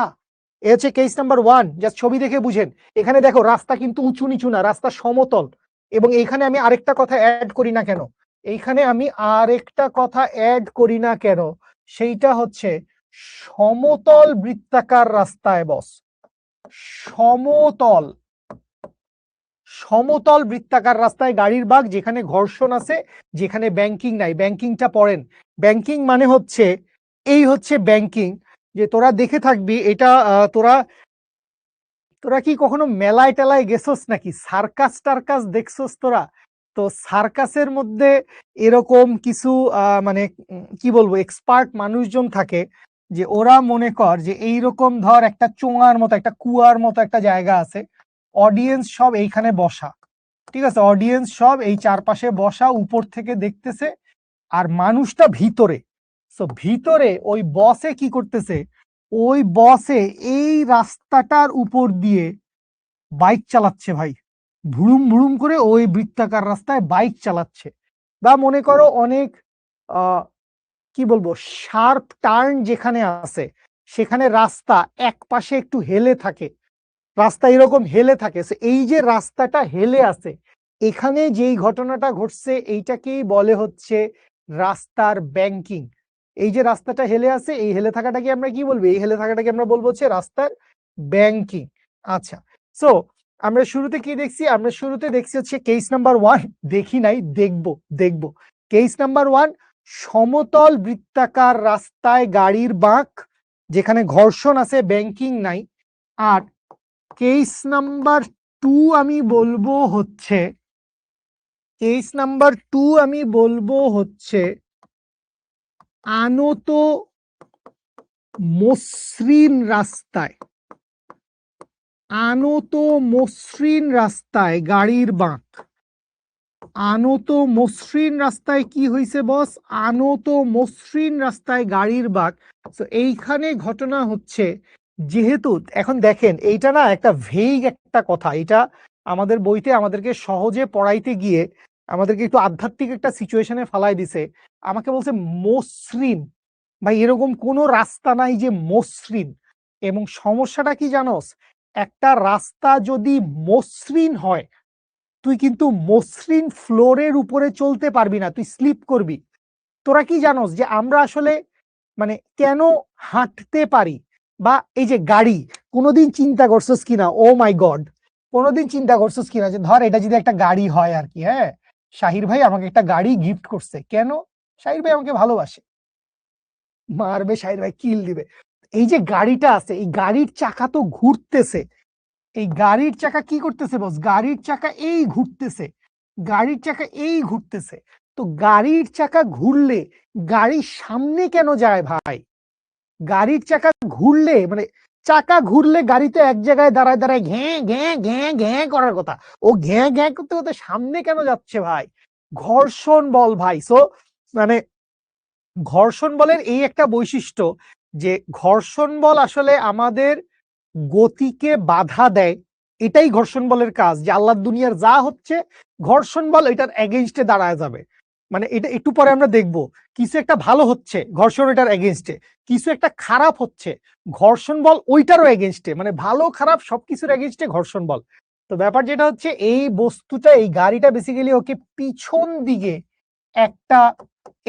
এ হচ্ছে কেস নাম্বার 1, জাস্ট ছবি দেখে বুঝেন। এখানে দেখো রাস্তা কিন্তু উঁচু নিচু না, রাস্তা সমতল। এবং এইখানে আমি আরেকটা কথা অ্যাড করি না কেন, এইখানে আমি আরেকটা কথা অ্যাড করি না কেন, সেইটা হচ্ছে সমতল বৃত্তাকার রাস্তায় বস, সমতল, সমতল বৃত্তাকার রাস্তায় গাড়ির বাঁক, যেখানে ঘর্ষণ আছে, যেখানে ব্যাংকিং নাই। ব্যাংকিংটা পড়েন, ব্যাংকিং মানে হচ্ছে, এই হচ্ছে ব্যাংকিং, যে তোরা দেখে থাকবি এটা, তোরা তোরা কি কখনো মেলায় টেলায় গেছস নাকি? সার্কাস টার্কাস দেখছস তোরা? তো সার্কাসের মধ্যে এরকম কিছু মানে কি বলবো এক্সপার্ট মানুষজন থাকে, যে ওরা মনে কর যে এইরকম ধর একটা চোঙার মতো একটা কুয়ার মতো একটা জায়গা আছে, অডিয়েন্স সব এইখানে বসা, ঠিক আছে, অডিয়েন্স সব এই চারপাশে বসা, উপর থেকে দেখতেছে, আর মানুষটা ভিতরে। সো ভিতরে ওই বসে কি করতেছে, ওই বসে এই রাস্তাটার উপর দিয়ে বাইক চালাচ্ছে ভাই, ভুড়ুম ভুড়ুম করে ওই বৃত্তাকার রাস্তায় বাইক চালাচ্ছে। বা মনে করো অনেক কি বলবো শার্প টার্ন যেখানে আছে, সেখানে রাস্তা এক পাশে একটু হেলে থাকে, রাস্তা এরকম হেলে থাকে, এই যে রাস্তাটা হেলে আছে, এখানে যেই ঘটনাটা ঘটছে এইটাকেই বলে হচ্ছে রাস্তার ব্যাংকিং। এই যে রাস্তাটা হেলে আছে, এই হেলে থাকাটাকে আমরা কি বলবো, এই হেলে থাকাটাকে আমরা বলবো হচ্ছে রাস্তার ব্যাংকিং। আচ্ছা, সো আমরা শুরুতে কি দেখছি, আমরা শুরুতে দেখছি হচ্ছে কেস নাম্বার 1, দেখি নাই, দেখবো। কেস নাম্বার 1, সমতল বৃত্তাকার রাস্তায় গাড়ির বাঁক, যেখানে ঘর্ষণ আছে, ব্যাংকিং নাই। আর কেস নাম্বার 2 আমি বলবো হচ্ছে, কেস নাম্বার 2 আমি বলবো হচ্ছে আনত মসৃণ রাস্তায়, আনত মসৃণ রাস্তায় গাড়ির বাঁক। আনত মসৃণ রাস্তায় কি হয়েছে বস, আনত মসৃণ রাস্তায় গাড়ির বাঁক। তো এইখানে ঘটনা হচ্ছে, যেহেতু এখন দেখেন এইটা না একটা ভেইগ একটা কথা, এটা আমাদের বইতে আমাদেরকে সহজে পড়াইতে গিয়ে আমাদেরকে একটু আধ্যাত্মিক একটা সিচুয়েশনে ফালাই দিছে। আমাকে বলছে মসৃণ, ভাই এরকম কোনো রাস্তা নাই যে মসৃণ। এবং সমস্যাটা কি জানোস, একটা রাস্তা যদি মসৃণ হয়, তুই কিন্তু মসৃণ ফ্লোরের উপরে চলতে পারবি না, তুই স্লিপ করবি। তোরা কি জানোস যে আমরা আসলে মানে কেন হাঁটতে পারি, বা এই যে গাড়ি, কোনোদিন চিন্তা করছস কিনা, ও মাই গড, কোনোদিন চিন্তা করছস কিনা যে ধর এটা যদি একটা গাড়ি হয় আর কি, হ্যাঁ, শাহির ভাই আমাকে একটা গাড়ি গিফট করছে, কেন, শাহির ভাই আমাকে ভালোবাসে, মারবে শাহির ভাই, কিল দিবে। এই যে গাড়িটা আছে, এই গাড়ির চাকা তো ঘুরতেছে, এই গাড়ির চাকা কি করতেছে বস, গাড়ির চাকা এই ঘুরতেছে, গাড়ির চাকা এই ঘুরতেছে। তো গাড়ির চাকা ঘুরলে গাড়ির সামনে কেন যায় ভাই, গাড়ির চাকা ঘুরলে মানে চাকা ঘুরলে গাড়ি তো এক জায়গায় দাঁড়ায় দাঁড়ায় ঘ্যাঁ ঘ্যাঁ ঘ্যাঁ ঘ্যাঁ করার কথা, ও ঘ্যাঁ ঘ্যাঁ করতে করতে সামনে কেন যাচ্ছে ভাই, ঘর্ষণ বল ভাই। সো মানে ঘর্ষণ বলের এই একটা বৈশিষ্ট্য, যে ঘর্ষণ বল আসলে আমাদের গতিকে বাধা দেয়, এটাই ঘর্ষণ বলের কাজ, যে আল্লাহর দুনিয়ার যা হচ্ছে ঘর্ষণ বল এটার এগেইনস্টে দাঁড়ায় যাবে। মানে এটা একটু পরে আমরা দেখব, কিছু একটা ভালো হচ্ছে ঘর্ষণ এটার এগেইনস্টে, কিছু একটা খারাপ হচ্ছে ঘর্ষণ বল ওইটারও এগেইনস্টে, মানে ভালো খারাপ সবকিছুর এগেইনস্টে ঘর্ষণ বল। তো ব্যাপার যেটা হচ্ছে, এই বস্তুটা, এই গাড়িটা বেসিক্যালি ওকে পিছন দিকে একটা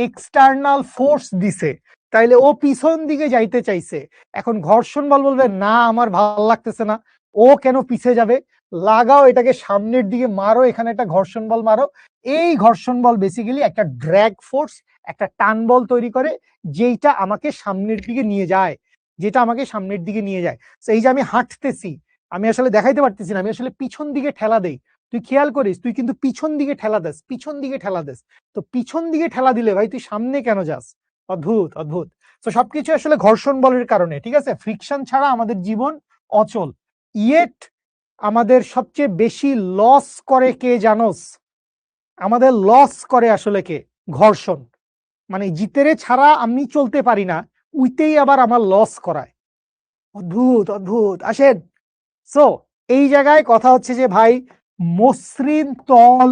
এক্সটার্নাল ফোর্স দিছে, তাইলে ও পিছন দিকে যাইতে চাইছে। এখন ঘর্ষণ বল বলবে না আমার ভালো লাগতেছে না, ও কেন পিছে যাবে, লাগাও এটাকে সামনের দিকে মারো, এখানে একটা ঘর্ষণ বল মারো। এই ঘর্ষণ বল বেসিক্যালি একটা ড্র্যাগ ফোর্স, একটা টান বল তৈরি করে, যেটা আমাকে সামনের দিকে নিয়ে যায়, যেটা আমাকে সামনের দিকে নিয়ে যায়। এই যে আমি হাঁটতেছি, আমি আসলে দেখাইতে পারতেছি না, আমি আসলে পিছন দিকে ঠেলা দেই, তুই খেয়াল করিস তুই কিন্তু পিছন দিকে ঠেলা দেস, পিছন দিকে ঠেলা দেস। তো পিছন দিকে ঠেলা দিলে ভাই তুই সামনে কেন যাস, অদ্ভুত অদ্ভুত। তো সবকিছু আসলে ঘর্ষণ বলের কারণে, ঠিক আছে, ফ্রিকশন ছাড়া আমাদের জীবন অচল। ইয়েট আমাদের সবচেয়ে বেশি লস করে কে জানোস, আমাদের লস করে আসলে কে, ঘর্ষণ। মানে জিতেরে ছাড়া আমি চলতে পারি না, উইতেই আবার আমার লস করায়, অদ্ভুত অদ্ভুত। আসেন, সো এই জায়গায় কথা হচ্ছে যে ভাই মসৃণ তল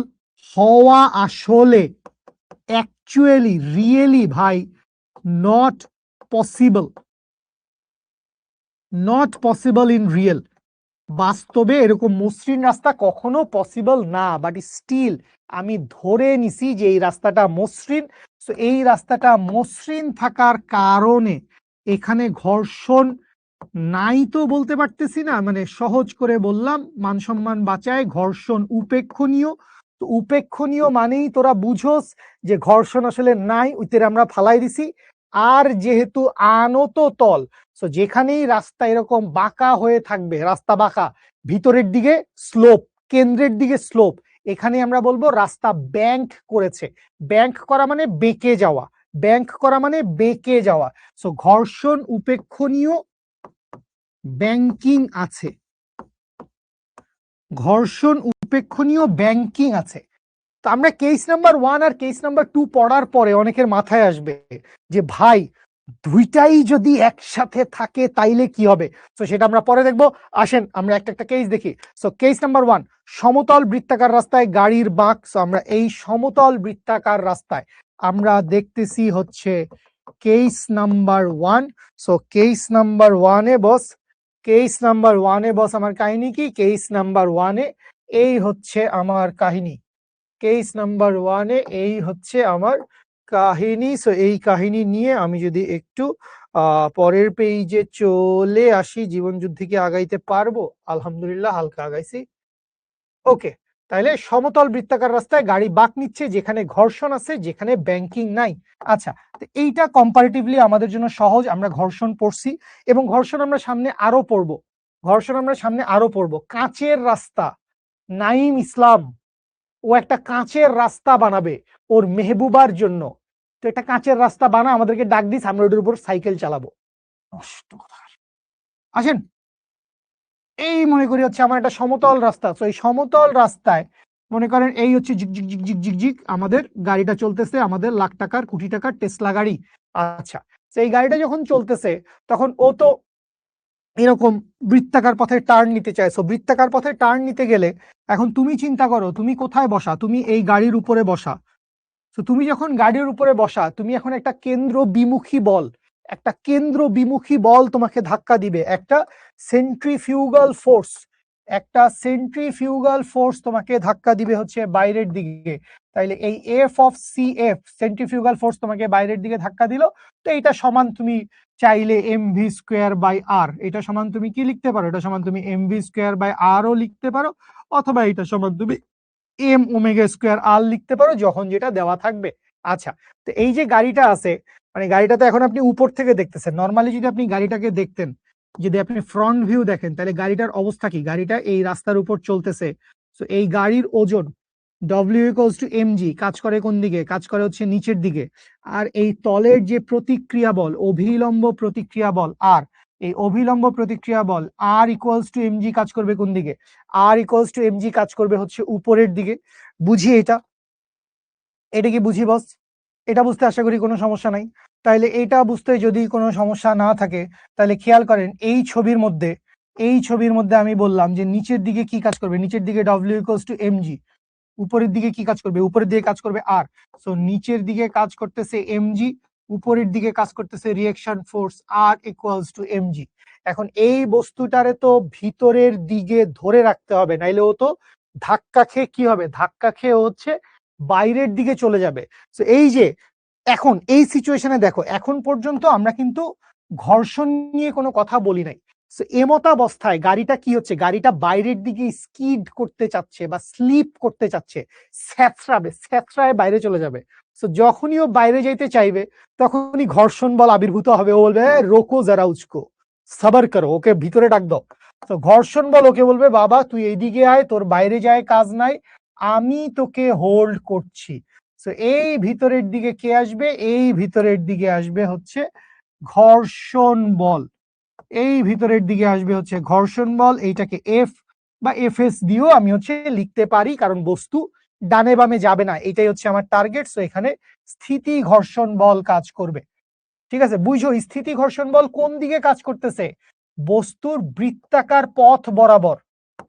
হওয়া আসলে অ্যাকচুয়ালি রিয়েলি ভাই not possible, not possible in real. বাস্তবে এরকম মসৃণ রাস্তা কখনো পসিবল না, বাট স্টিল আমি ধরে নিছি যে এই রাস্তাটা মসৃণ। তো এই রাস্তাটা মসৃণ থাকার কারণে এখানে ঘর্ষণ নাই তো বলতে পারতেছি না, মানে সহজ করে বললাম মান সম্মান বাঁচায়, ঘর্ষণ উপেক্ষণীয়। তো উপেক্ষণীয় মানেই তোরা বুঝোস যে ঘর্ষণ আসলে নাই, উইতের আমরা ফালাই দিছি। আর যেহেতু আনত তল, সো যেখানেই রাস্তা এরকম বাঁকা হয়ে থাকবে, রাস্তা বাঁকা, ভিতরের দিকে স্লোপ, কেন্দ্রের দিকে স্লোপ, এখানে আমরা বলবো রাস্তা ব্যাংক করেছে। ব্যাংক করা মানে বেঁকে যাওয়া, ব্যাংক করা মানে বেঁকে যাওয়া। সো ঘর্ষণ উপেক্ষণীয় ব্যাংকিং আছে, ঘর্ষণ উপেক্ষণীয় ব্যাংকিং আছে। তো আমরা কেস নাম্বার 1 আর কেস নাম্বার 2 পড়ার পরে অনেকের মাথায় আসবে যে ভাই দুইটাই যদি একসাথে থাকে তাইলে কি হবে। তো সেটা আমরা পরে দেখবো। আসেন আমরা একটা একটা কেস দেখি। সো কেস নাম্বার 1, সমতল বৃত্তাকার রাস্তায় গাড়ির বাঁক। সো আমরা এই সমতল বৃত্তাকার রাস্তায় আমরা দেখতেছি হচ্ছে case number 1। So case number 1 এ বস, কেস নাম্বার 1 এ বস আমার কাহিনী কি, কেস নাম্বার 1 এ এই হচ্ছে আমার কাহিনী, কেস নাম্বার 1 এ এই হচ্ছে আমার কাহিনী। সো এই কাহিনী নিয়ে আমি যদি একটু পরের পেজে চলে আসি, জীবন যুদ্ধে কি আগাইতে পারবো? আলহামদুলিল্লাহ হালকা আগাইছি। ওকে, তাহলে সমতল বৃত্তাকার রাস্তায় গাড়ি বাঁক নিচ্ছে, যেখানে ঘর্ষণ আছে, যেখানে ব্যাংকিং নাই। আচ্ছা, তো এইটা কম্পারেটিভলি আমাদের জন্য সহজ, আমরা ঘর্ষণ পড়ছি এবং ঘর্ষণ আমরা সামনে আরো পড়বো, ঘর্ষণ আমরা সামনে আরো পড়বো। কাঁচের রাস্তা, নাইম ইসলাম ও একটা কাঁচের রাস্তা বানাবে ওর মেহবুবার জন্য। তো একটা কাঁচের রাস্তা বানা, আমাদেরকে ডাক দিস, আমরা ওটার উপর সাইকেল চালাবো। নষ্ট কথা। আসেন, এই মনে করি হচ্ছে আমার একটা সমতল রাস্তা। তো এই সমতল রাস্তায় মনে করেন এই হচ্ছে ঝিক ঝিক ঝিক ঝিক ঝিক ঝিক আমাদের গাড়িটা চলতেছে, আমাদের লাখ টাকার কোটি টাকার টেসলা গাড়ি। আচ্ছা, তো এই গাড়িটা যখন চলতেছে তখন ও তো এরকম বৃত্তাকার পথে টার্ন নিতে চায়। সো বৃত্তাকার পথে টার্ন নিতে গেলে এখন তুমি চিন্তা করো তুমি কোথায় বসা, তুমি এই গাড়ির উপরে বসা। তো তুমি যখন গাড়ির উপরে বসা, তুমি এখন একটা কেন্দ্র বিমুখী বল, একটা কেন্দ্র বিমুখী বল তোমাকে ধাক্কা দিবে, একটা সেন্ট্রিফিউগাল ফোর্স, একটা সেন্ট্রিফিউগাল ফোর্স তোমাকে ধাক্কা দিবে হচ্ছে বাইরের দিকে। তাইলে এই F of C F, centrifugal force তোমাকে বাইরের দিকে ধাক্কা দিল। তো এটা সমান তুমি চাইলে এম ভি স্কোয়ার বাই আর, এটা সমান তুমি কি লিখতে পারো, এটা সমান তুমি এম ভি স্কোয়ার বাই আর ও লিখতে পারো, অথবা এটা সমান তুমি এম ওমেগা স্কোয়ার আর লিখতে পারো, যখন যেটা দেওয়া থাকবে। আচ্ছা, তো এই যে গাড়িটা আছে, মানে গাড়িটা তো এখন আপনি উপর থেকে দেখতেছেন। নর্মালি যদি আপনি গাড়িটাকে দেখতেন, যদি আপনি ফ্রন্ট ভিউ দেখেন, তাহলে গাড়িটার অবস্থা কি, গাড়িটা এই রাস্তার উপর চলতেছে। তো এই গাড়ির ওজন W equals to M G, কাজ করে কোন দিকে, কাজ করে হচ্ছে নিচের দিকে। আর এই তলের যে প্রতিক্রিয়া বল, অভিলম্ব প্রতিক্রিয়া বল আর, এই অভিলম্ব প্রতিক্রিয়া বল আর ইকুয়ালস টু এম জি কাজ করবে কোন দিকে, আর ইকুয়ালস টু এম জি কাজ করবে হচ্ছে উপরের দিকে। বুঝি এটা, এটা কি বুঝি বস? এটা বুঝতে আশা করি কোনো সমস্যা নাই। তাইলে এটা বুঝতে যদি কোনো সমস্যা না থাকে, তাহলে খেয়াল করেন এই ছবির মধ্যে, এই ছবির মধ্যে আমি বললাম যে নিচের দিকে কি কাজ করবে, নিচের দিকে W equals to M G, উপরের দিকে কি কাজ করবে, উপরের দিকে কাজ করবে আর। সো নিচের দিকে কাজ করতেছে এমজি, উপরের দিকে কাজ করতেছে রিঅ্যাকশন ফোর্স আর ইকুয়ালস টু এমজি। এখন এই বস্তুটারে তো ভিতরের দিকে ধরে রাখতে হবে, নাইলে ও তো ধাক্কা খেয়ে কি হবে, ধাক্কা খেয়ে হচ্ছে বাইরের দিকে চলে যাবে। তো এই যে এখন এই সিচুয়েশনে দেখো, এখন পর্যন্ত আমরা কিন্তু ঘর্ষণ নিয়ে কোনো কথা বলি নাই। এমতাবস্থায় গাড়িটা কি হচ্ছে, গাড়িটা বাইরের দিকে স্কিড করতে চাচ্ছে বা স্লিপ করতে চাচ্ছে, স্যাঁতরাবে, স্যাঁতরায় বাইরে চলে যাবে। তো যখনই ও বাইরে যাইতে চাইবে তখনই ঘর্ষণ বল আবির্ভূত হবে। ও বলবে রোকো যারা উচকো, সাবার করো, ওকে ভিতরে ডাক দাও। তো ঘর্ষণ বল ওকে বলবে বাবা তুই এইদিকে আয়, তোর বাইরে যায় কাজ নাই, আমি তোকে হোল্ড করছি। তো এই ভিতরের দিকে কে আসবে, এই ভিতরের দিকে আসবে হচ্ছে ঘর্ষণ বল, এই ভিতরের দিকে আসবে হচ্ছে ঘর্ষণ বল। এইটাকে এফ বা এফ এস দিয়েও আমি হচ্ছে লিখতে পারি, কারণ বস্তু ডানে বামে যাবে না, এটাই হচ্ছে আমার টার্গেট। সো এখানে স্থিতি ঘর্ষণ বল কাজ করবে। ঠিক আছে, বুঝো স্থিতি ঘর্ষণ বল কোন দিকে কাজ করতেছে, বস্তুর বৃত্তাকার পথ বরাবর।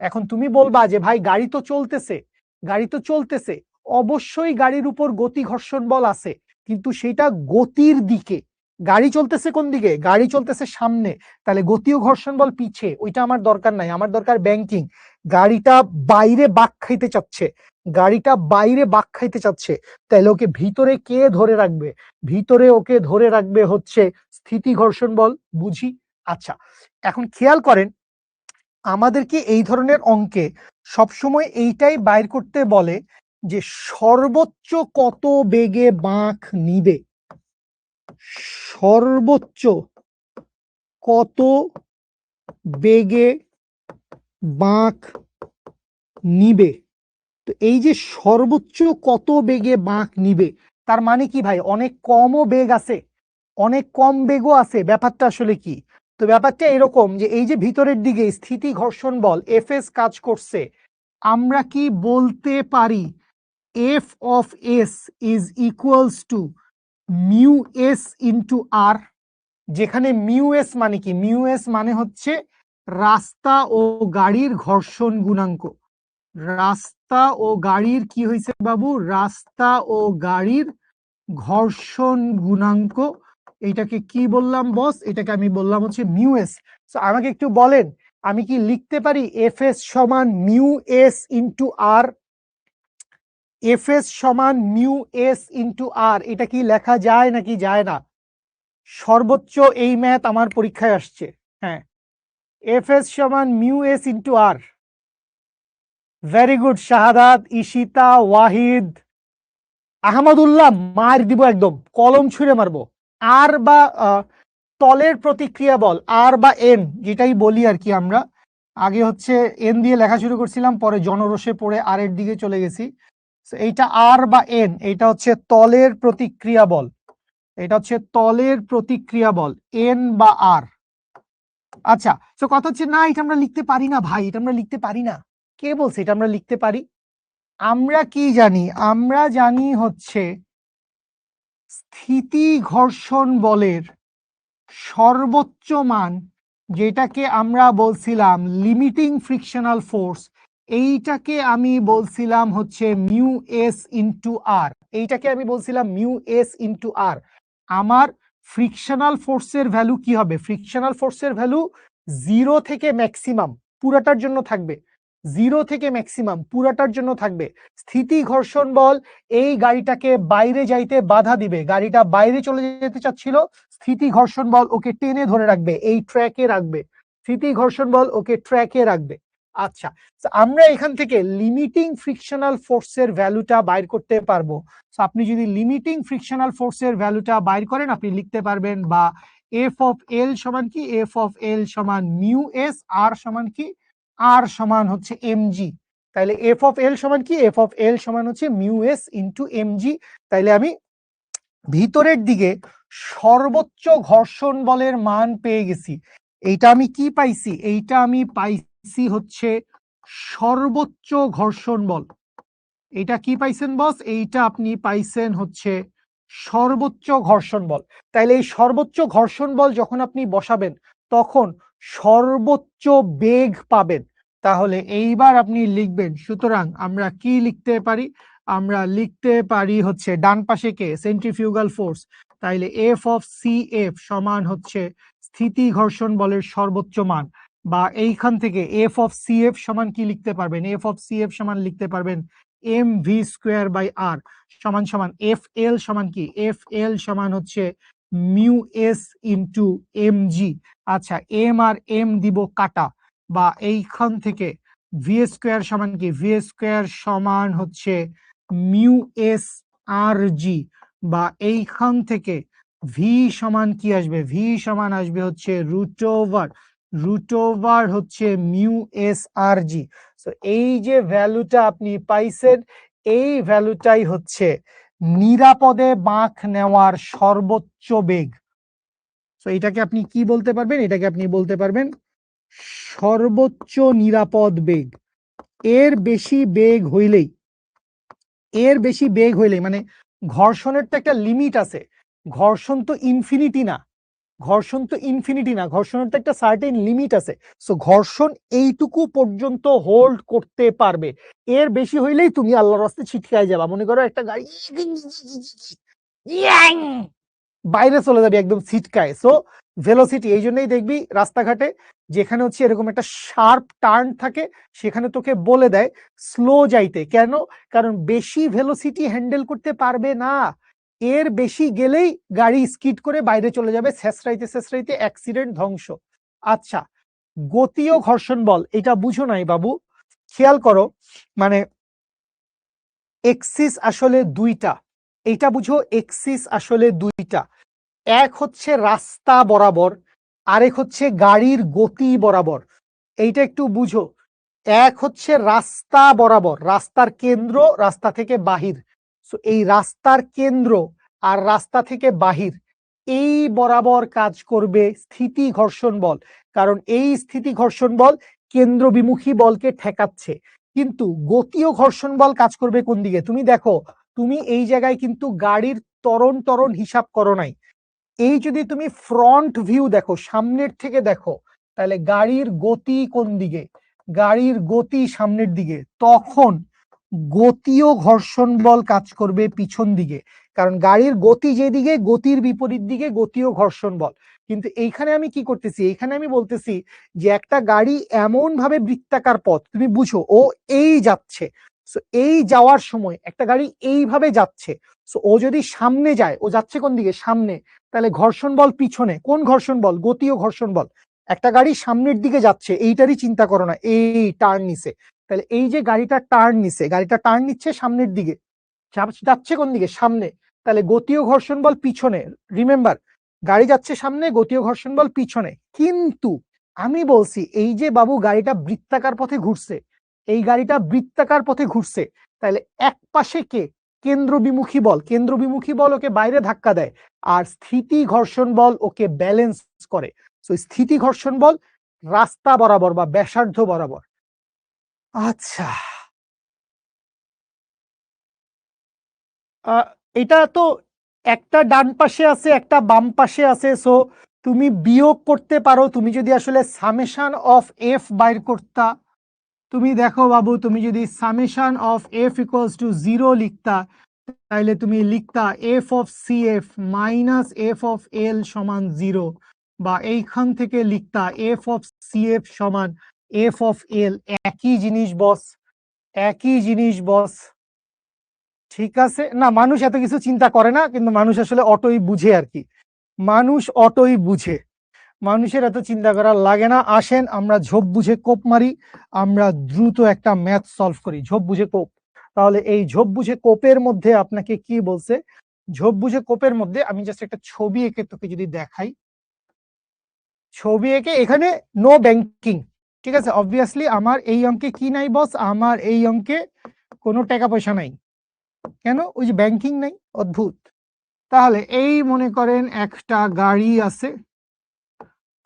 এখন তুমি বলবা যে ভাই গাড়ি তো চলতেছে, গাড়ি তো চলতেছে, অবশ্যই গাড়ির উপর গতি ঘর্ষণ বল আছে, কিন্তু সেটা গতির দিকে। গাড়ি চলতেছে কোন দিকে, গাড়ি চলতেছে সামনে, তাহলে গতি ও ঘর্ষণ বল পিছে, ওইটা আমার দরকার নাই, আমার দরকার ব্যাংকিং। গাড়িটা বাইরে বাঁক খাইতে চাচ্ছে, গাড়িটা বাইরে বাঁক খাইতে চাচ্ছে, তাহলে ওকে ভিতরে কে ধরে রাখবে, ভিতরে ওকে ধরে রাখবে হচ্ছে স্থিতি ঘর্ষণ বল। বুঝি? আচ্ছা, এখন খেয়াল করেন আমাদেরকে এই ধরনের অঙ্কে সবসময় এইটাই বাইর করতে বলে যে সর্বোচ্চ কত বেগে বাঁক নিবে, সর্বোচ্চ কত বেগে বাঁক নিবে। তো এই যে সর্বোচ্চ কত বেগে বাঁক নিবে, তার মানে কি ভাই, অনেক কমও বেগ আছে, অনেক কম বেগও আছে, ব্যাপারটা আসলে কি? তো ব্যাপারটা এরকম যে এই যে ভিতরের দিকে স্থিতি ঘর্ষণ বল এফএস কাজ করছে, আমরা কি বলতে পারি f of s is equals to mu S into r, যেখানে মিউ এস মানে কি, মিউ এস মানে হচ্ছে রাস্তা ও গাড়ির ঘর্ষণ গুণাঙ্ক। রাস্তা ও গাড়ির কি হয়েছে বাবু, রাস্তা ও গাড়ির ঘর্ষণ গুণাঙ্ক। এইটাকে কি বললাম বস, এটাকে আমি বললাম হচ্ছে মিউ এস। তো আমাকে একটু বলেন, আমি কি লিখতে পারি এফ এস সমান মিউ এস ইন্টু আর? এফ এস সমান মিউ এস ইন্টু আর, এটা কি লেখা যায় নাকি যায় না? সর্বোচ্চ এই ম্যাথ আমার পরীক্ষায় আসছে। হ্যাঁ, এফ এস সমান মিউ এস ইন্টু আর। ভেরি গুড শাহাদাত, ঈশিতা, ওয়াহিদ, আহমদুল্লাহ, মার দিব একদম, কলম ছুঁড়ে মারবো। আর বা তলের প্রতিক্রিয়া বল, আর বা এন যেটাই বলি আর কি, আমরা আগে হচ্ছে এন দিয়ে লেখা শুরু করছিলাম, পরে জনরসে পড়ে আর এর দিকে চলে গেছি। এইটা আর বা এন, এটা হচ্ছে তলের প্রতিক্রিয়া বল, এটা হচ্ছে তলের প্রতিক্রিয়া বল, এন বা আর। আচ্ছা, তো কথা হচ্ছে না, এটা আমরা লিখতে পারি না ভাই, এটা আমরা লিখতে পারি না। কে বলছে এটা আমরা লিখতে পারি? আমরা কি জানি, আমরা জানি হচ্ছে স্থিতি ঘর্ষণ বলের সর্বোচ্চ মান, যেটাকে আমরা বলছিলাম লিমিটিং ফ্রিকশনাল ফোর্স, এইটাকে আমি বলছিলাম হচ্ছে মিউ এস ইন্টু আর, এইটাকে আমি বলছিলাম মিউ এস ইন্টু আর। আমার ফ্রিকশনাল ফোর্সের ভ্যালু কি হবে? ফ্রিকশনাল ফোর্সের ভ্যালু 0 থেকে ম্যাক্সিমাম পুরাটার জন্য থাকবে, 0 থেকে ম্যাক্সিমাম পুরাটার জন্য থাকবে। স্থিতি ঘর্ষণ বল এই গাড়িটাকে বাইরে যাইতে বাধা দিবে, গাড়িটা বাইরে চলে যেতে চাচ্ছিল, স্থিতি ঘর্ষণ বল ওকে টেনে ধরে রাখবে, এই ট্র্যাকে রাখবে, স্থিতি ঘর্ষণ বল ওকে ট্র্যাকে রাখবে। আচ্ছা, আমরা এখান থেকে লিমিটিং ফ্রিকশনাল ফোর্সের ভ্যালুটা বাইর করতে পারবো। আপনি যদি লিমিটিং ফ্রিকশনাল ফোর্সের ভ্যালুটা বাইর করেন, আপনি লিখতে পারবেন বা এফ অফ এল সমান কি, এফ অফ এল সমান মিউ এস, আর সমান কি, আর সমান হচ্ছে এমজি। তাইলে এফ অফ এল সমান কি, এফ অফ এল সমান হচ্ছে মিউ এস ইন্টু এমজি। তাইলে আমি ভিতরের দিকে সর্বোচ্চ ঘর্ষণ বলের মান পেয়ে গেছি। এইটা আমি কি পাইছি, এইটা আমি পাইছি হচ্ছে সর্বোচ্চ ঘর্ষণ বল। এটা কি পাইছেন বস, এইটা আপনি পাইছেন হচ্ছে সর্বোচ্চ ঘর্ষণ বল। তাইলে এই সর্বোচ্চ ঘর্ষণ বল যখন আপনি বসাবেন, তখন সর্বোচ্চ বেগ পাবেন। তাহলে এইবার আপনি লিখবেন, সুতরাং আমরা কি লিখতে পারি, আমরা লিখতে পারি হচ্ছে ডান পাশে কে, সেন্ট্রিফিউগাল ফোর্স। তাইলে এফ অফ সি এফ সমান হচ্ছে স্থিতি ঘর্ষণ বলের সর্বোচ্চ মান, বা এইখান থেকে এফ অফ সি এফ সমান কি লিখতে পারবেন, এফ অফ সি এফ সমান লিখতে পারবেন M V square by r সমান সমান এফ এল সমান কি, এফ এল সমান হচ্ছে mu S into M G. আচ্ছা, এম আর এম দিব কাটা, বা এইখান থেকে ভি স্কোয়ার সমান কি, ভি স্কোয়ার সমান হচ্ছে মিউ এস আর জি, বা এইখান থেকে ভি সমান কি আসবে, ভি সমান আসবে হচ্ছে রুট ওভার, রুট ওভার হচ্ছে মিউ এস আর জি। তো এই যে ভ্যালুটা আপনি পাইছেন, এই ভ্যালুটাই হচ্ছে নিরাপদে বাঁক নেওয়ার সর্বোচ্চ বেগ। তো এটাকে আপনি কি বলতে পারবেন, এটাকে আপনি বলতে পারবেন সর্বোচ্চ নিরাপদ বেগ। এর বেশি বেগ হইলেই, এর বেশি বেগ হইলেই মানে ঘর্ষণের তো একটা লিমিট আছে, ঘর্ষণ তো ইনফিনিটি না, ঘর্ষণ তো ইনফিনিটি না, ঘর্ষণের তো একটা সার্টেন লিমিট আছে। সো ঘর্ষণ এইটুকু পর্যন্ত হোল্ড করতে পারবে, এর বেশি হইলেই তুমি আল্লাহর রাস্তায় ছিটকায় যাবা। মনে করো একটা গাড়ি বাইরে চলে যাবে একদম ছিটকায়। সো ভেলোসিটি, এই জন্যই দেখবি রাস্তাঘাটে যেখানে হচ্ছে এরকম একটা শার্প টার্ন থাকে, সেখানে তোকে বলে দেয় স্লো যাইতে। কেন? কারণ বেশি ভেলোসিটি হ্যান্ডেল করতে পারবে না, এর বেশি গেলেই গাড়ি স্কিড করে বাইরে চলে যাবে, ছেঁচড়াইতে ছেঁচড়াইতে অ্যাক্সিডেন্ট, ধ্বংস। আচ্ছা, গতীয় ঘর্ষণ বল এটা বুঝো নাই বাবু, খেয়াল করো, মানে এক্সিস আসলে দুইটা, এটা বুঝো, এক্সিস আসলে দুইটা। এক হচ্ছে রাস্তা বরাবর, আরেক হচ্ছে গাড়ির গতি বরাবর। এইটা একটু বুঝো। এক হচ্ছে রাস্তা বরাবর, রাস্তার কেন্দ্র, রাস্তা থেকে বাহির। সো এই রাস্তার কেন্দ্র আর রাস্তা থেকে বাহির, এই বরাবর কাজ করবে স্থিতি ঘর্ষণ বল। কারণ এই স্থিতি ঘর্ষণ বল কেন্দ্র বিমুখী বলকে ঠেকাচ্ছে। কিন্তু গতীয় ঘর্ষণ বল কাজ করবে কোন দিকে? তুমি দেখো, তুমি এই জায়গায় কিন্তু গাড়ির ত্বরণ হিসাব করো নাই। এই যদি তুমি ফ্রন্ট ভিউ দেখো, সামনের থেকে দেখো, তাহলে গাড়ির গতি কোন দিকে? গাড়ির গতি সামনের দিকে। তখন গতীয় ঘর্ষণ বল কাজ করবে পিছন দিকে, কারণ গাড়ির গতি যেদিকে, গতির বিপরীত দিকে গতীয় ঘর্ষণ বল। কিন্তু এইখানে আমি কি করতেছি? এইখানে আমি বলতেছি যে একটা গাড়ি এমন ভাবে বৃত্তাকার পথ, তুমি বুঝো, ও এই যাচ্ছে। এই যাওয়ার সময় একটা গাড়ি এইভাবে যাচ্ছে। ও যদি সামনে যায়, ও যাচ্ছে কোন দিকে? সামনে। তাহলে ঘর্ষণ বল পিছনে। কোন ঘর্ষণ বল? গতীয় ঘর্ষণ বল। একটা গাড়ি সামনের দিকে যাচ্ছে, এইটারই চিন্তা করো না, এই টার্ন নিছে। তাহলে এই যে গাড়িটা টার্ন নিছে, গাড়িটা টার্ন নিচ্ছে সামনের দিকে, যাচ্ছে কোন দিকে? সামনে। তাহলে গতীয় ঘর্ষণ বল পিছনে। রিমেম্বার, গাড়ি যাচ্ছে সামনে, গতীয় ঘর্ষণ বল পিছনে। কিন্তু আমি বলছি এই যে বাবু গাড়িটা বৃত্তাকার পথে ঘুরছে, এই গাড়িটা বৃত্তাকার পথে ঘুরছে, তাহলে এক পাশে কে? কেন্দ্র বিমুখী বল। কেন্দ্র বিমুখী বল ওকে বাইরে ধাক্কা দেয়, আর স্থিতি ঘর্ষণ বল ওকে ব্যালেন্স করে। তো স্থিতি ঘর্ষণ বল রাস্তা বরাবর বা ব্যাসার্ধ বরাবর। আচ্ছা, এটা তো একটা ডান পাশে আছে, একটা বাম পাশে আছে। সো তুমি বিয়োগ করতে পারো। তুমি যদি আসলে সামেশন অফ এফ বাইর করতা, তুমি দেখো বাবু, তুমি যদি summation of f equals to 0 লিখতা, তাহলে তুমি লিখতা f of C f minus f of l সমান 0, বা এইখান থেকে লিখতা এফ অফ সি এফ সমান এফ অফ এল। একই জিনিস বস, একই জিনিস বস। ঠিক আছে না, মানুষ এত কিছু চিন্তা করে না, কিন্তু মানুষ আসলে অটোই বুঝে আর কি। মানুষ অটোই বুঝে, মানুষের এত চিন্তা করা লাগে না। আসেন আমরা ঝোপ বুঝে কোপ মারি, আমরা দ্রুত একটা ম্যাথ সলভ করি। ঝোপ বুঝে কোপ। তাহলে এই ঝোপ বুঝে কোপের মধ্যে আপনাকে কি বলছে? ঝোপ বুঝে কোপের মধ্যে আমি জাস্ট একটা ছবি এঁকে তোকে যদি দেখাই, ছবি এঁকে, এখানে নো ব্যাংকিং, ঠিক আছে? অবভিয়াসলি আমার এই অঙ্কে কি নাই বস? আমার এই অঙ্কে কোনো টাকা পয়সা নাই। কেন? ওই যে ব্যাংকিং নাই, অদ্ভুত। তাহলে এই মনে করেন একটা গাড়ি আছে,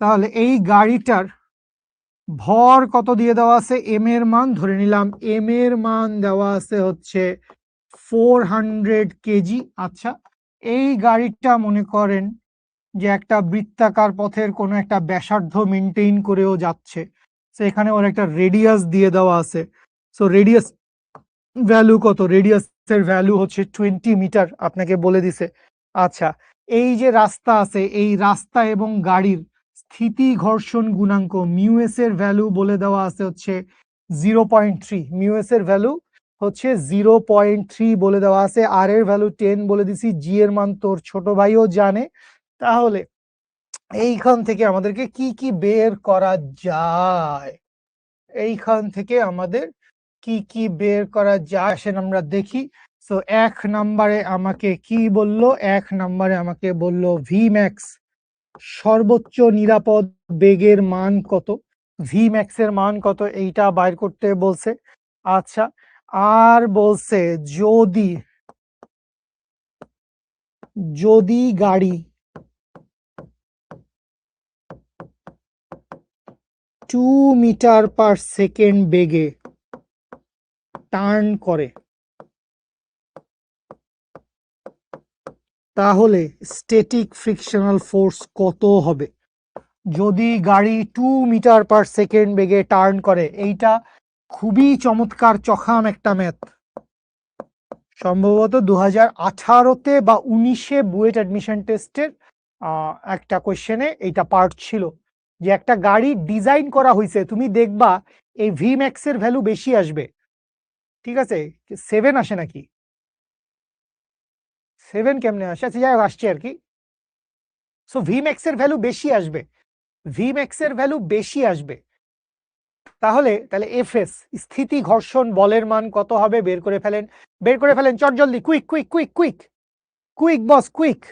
তাহলে এই গাড়িটার ভর কত দিয়ে দেওয়া আছে? এম এর মান ধরে নিলাম, এম এর মান দেওয়া আছে হচ্ছে 400 কেজি। আচ্ছা, এই গাড়িটা মনে করেন যে একটা বৃত্তাকার পথের কোনো একটা ব্যাসার্ধ মেনটেইন করেও যাচ্ছে। সেখানে ওর একটা রেডিয়াস দিয়ে দেওয়া আছে। সো রেডিয়াস ভ্যালু কত? রেডিয়াসের ভ্যালু হচ্ছে 20 মিটার, আপনাকে বলে দিছে। আচ্ছা, এই যে রাস্তা আছে, এই রাস্তা এবং গাড়ির স্থিতি ঘর্ষণ গুণাঙ্ক মিউএস এর ভ্যালু বলে দেওয়া আছে হচ্ছে 0.3। মিউএস এর ভ্যালু হচ্ছে 0.3 বলে দেওয়া আছে। আর এর ভ্যালু 10 বলে দিছি। জি এর মান তোর ছোট ভাইও জানে। তাহলে এইখান থেকে আমাদেরকে কি কি বের করা যায়? এইখান থেকে আমাদের কি কি বের করা যায় আসেন আমরা দেখি। সো 1 নম্বরে আমাকে কি বললো? 1 নম্বরে আমাকে বললো ভি ম্যাক্স, সর্বোচ্চ নিরাপদ বেগের মান কত? ভি ম্যাক্স এর মান কত এইটা বাইর করতে বলছে। আচ্ছা, আর বলছে যদি যদি গাড়ি 2 মিটার পার সেকেন্ড বেগে টার্ন করে, তাহলে স্ট্যাটিক ফ্রিকশনাল ফোর্স কত হবে? যদি গাড়ি 2 মিটার পার সেকেন্ড বেগে টার্ন করে। এইটা খুবই চমৎকার চখাম একটা ম্যাথ, সম্ভবত 2018-তে বা 19-এ বুয়েট অ্যাডমিশন টেস্টের একটা কোয়েশ্চেনে এইটা পার্ট ছিল, যে একটা গাড়ি ডিজাইন করা হয়েছে, তুমি দেখবা এই ভি ম্যাক্স এর ভ্যালু বেশি আসবে। ঠিক আছে, 7 আসে নাকি? 7 কেমনে আসে? আচ্ছা যাই হোক, আসছে আর কি। সো ভি ম্যাক্স এর ভ্যালু বেশি আসবে, ভি ম্যাক্স এর ভ্যালু বেশি আসবে। তাহলে এফএস স্থিতি ঘর্ষণ বলের মান কত হবে? বের করে ফেলেন, বের করে ফেলেন, চট জলদি, quick quick quick quick quick boss quick.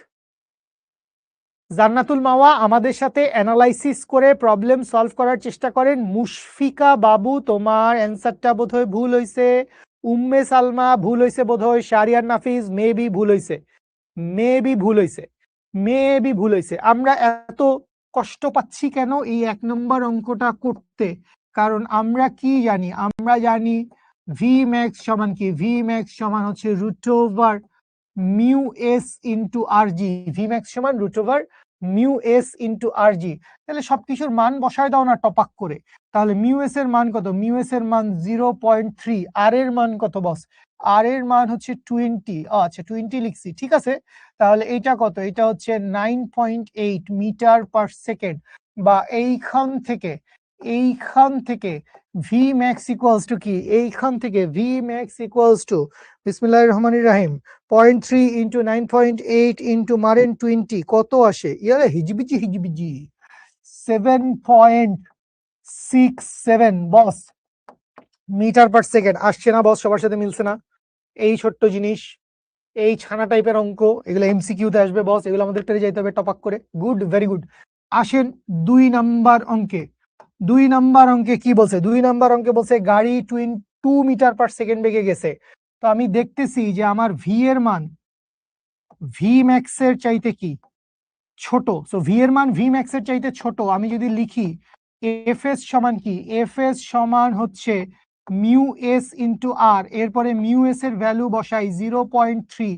Jannatul Mawa আমাদের সাথে অ্যানালাইসিস করে প্রবলেম সলভ করার চেষ্টা করেন। মুশফিকা বাবু তোমার অ্যান্সারটা বোধহয় ভুল হয়েছে। উম্মে সালমা ভুল হয়েছে বোধহয়। শারিয়ার নাফিজ মেবি ভুল হয়েছে, মেবি ভুল হয়েছে, মেবি ভুল হয়েছে। আমরা এত কষ্ট পাচ্ছি কেন এই 1 নম্বর অঙ্কটা করতে? কারণ আমরা কি জানি? আমরা জানি ভি ম্যাক্স সমান কি? ভি ম্যাক্স সমান হচ্ছে root over mu S into r g. V max সমান root over mu S into r g. তাহলে সবকিছুর মান বসায় দাও না টপাক করে। তাহলে মিউ এস এর মান কত? মিউ এস এর মান 0.3। আর এর মান কত বস? আর এর মান হচ্ছে 20। আচ্ছা 20 লিখছি, ঠিক আছে। তাহলে এইটা কত? এটা হচ্ছে 9.8 মিটার পার সেকেন্ড। বা এইখান থেকে ভি ম্যাক্স ইকুয়ালস টু কি? এইখান থেকে ভি ম্যাক্স ইকুয়ালস টু বিসমিল্লাহির রহমানির রহিম 0.3 ইন্টু 9.8 ইন্টু মারেন 20 কত আসে? ইয়ারে হিজিবিজি 7.67 বস মিটার পার সেকেন্ড। আসছে না বস? সবার সাথে মিলছে না? এই ছোট্ট জিনিস, এই ছানা টাইপের অঙ্ক, এগুলো এমসিকিউতে আসবে বস, এগুলো আমাদের পেরে যাইতে হবে টপাক করে। Good, very good. আসেন 2 নাম্বার অঙ্কে। 2 নাম্বার অঙ্কে কি বলছে? 2 নাম্বার অঙ্কে বলছে গাড়ি 2 মিটার পার সেকেন্ড বেগে গেছে। তো আমি দেখতেছি যে আমার ভি এর মান ভি ম্যাক্স এর চাইতে কি ছোট। সো ভি এর মান ভি ম্যাক্স এর চাইতে ছোট। আমি যদি লিখি এফ এস সমান কি? এফ এস সমান হচ্ছে মিউ এস ইন্টু আর, এরপরে মিউ এস এর ভ্যালু বসাই 0.3।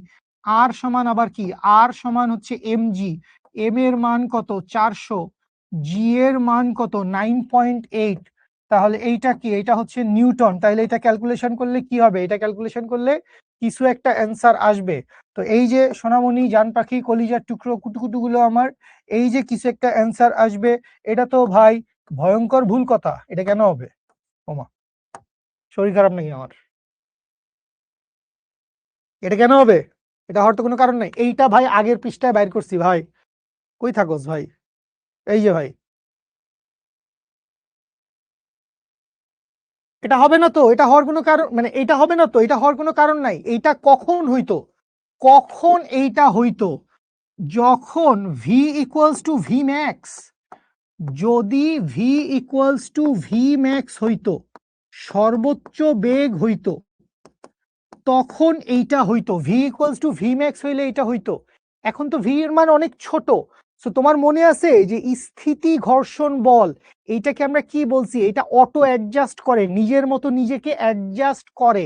আর সমান আবার কি? আর সমান হচ্ছে এম জি। এম এর মান কত? 400। জি এর মান কত? 9.8। তাহলে এইটা কি? এটা হচ্ছে নিউটন। তাহলে এটা ক্যালকুলেশন করলে কি হবে? এটা ক্যালকুলেশন করলে কিছু একটা অ্যান্সার আসবে। তো এই যে সোনামণি, জান পাখি, কলিজার টুকরো, কুটুকুটুগুলো আমার, এই যে কিছু একটা অ্যান্সার আসবে, এটা তো ভাই ভয়ঙ্কর ভুল কথা। এটা কেন হবে? ওমা, শরীর খারাপ নাকি আমার? এটা কেন হবে? এটা হওয়ার তো কোনো কারণ নাই। এইটা ভাই আগের পৃষ্ঠায় বাইর করছি ভাই। কই থাকোস ভাই? এই যে ভাই, এটা হবে না তো। এটা হওয়ার কোনো কারণ, মানে এটা হবে না তো, এটা হওয়ার কোনো কারণ নাই। এইটা কখন হইতো? কখন এইটা হইতো? যখন v equals to v max. যদি v equals to v max হইতো, সর্বোচ্চ বেগ হইতো, তখন এইটা হইতো। V equals to v max হইলে এটা হইতো। এখন তো ভি এর মান অনেক ছোট। সো তোমার মনে আছে যে স্থিতি ঘর্ষণ বল, এইটাকে আমরা কি বলছি? এটা অটো অ্যাডজাস্ট করে, নিজের মতো নিজেকে অ্যাডজাস্ট করে,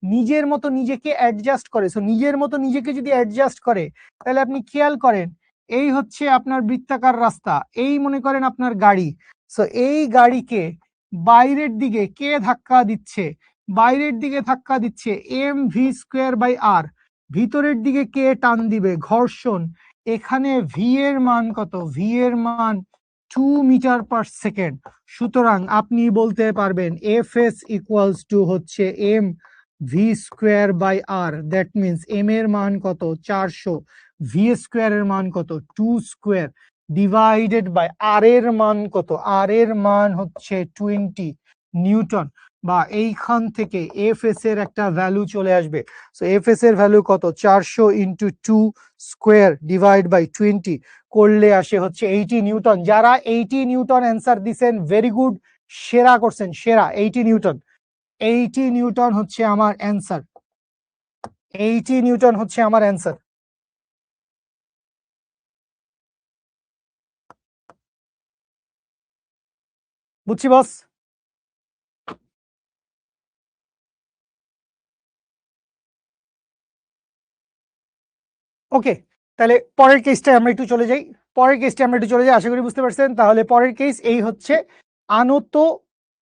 নিজের মতো নিজেকে অ্যাডজাস্ট করে। সো নিজের মতো নিজেকে যদি অ্যাডজাস্ট করে, তাহলে আপনি খেয়াল করেন, এই হচ্ছে আপনার বৃত্তাকার রাস্তা, এই মনে করেন আপনার গাড়ি। সো এই গাড়িকে বাইরের দিকে কে ধাক্কা দিচ্ছে? বাইরের দিকে ধাক্কা দিচ্ছে এম ভি স্কোয়ার বাই আর। ভিতরের দিকে কে টান দিবে? ঘর্ষণ। এখানে ভি এর মান কত? ভি এর মান 2 মিটার পার সেকেন্ড। সুতরাং আপনি বলতে পারবেন এফ এস ইকুয়ালস টু হচ্ছে M V square by R. That means M এর মান কত? 400। ভি স্কোয়ার এর মান কত? 2 স্কোয়ার ডিভাইডেড বাই আর এর মান কত? আর এর মান হচ্ছে 20 নিউটন। বা এইখান থেকে এফ এস এর একটা ভ্যালু চলে আসবে। সো এফ এস এর ভ্যালু কত? 400 ইন্টু 2 স্কোয়ার ডিভাইড বাই 20 করলে আসে হচ্ছে 80 নিউটন। যারা 80 নিউটন অ্যান্সার দিছেন, ভেরি গুড, সেরা করছেন, সেরা। 80 নিউটন, 80 নিউটন হচ্ছে আমার অ্যান্সার। 80 নিউটন হচ্ছে আমার অ্যান্সার। বুঝছি বস। ওকে, তাহলে পরের কেসটা আমরা একটু চলে যাই। আশা করি বুঝতে পারছেন। তাহলে পরের কেস এই হচ্ছে আনত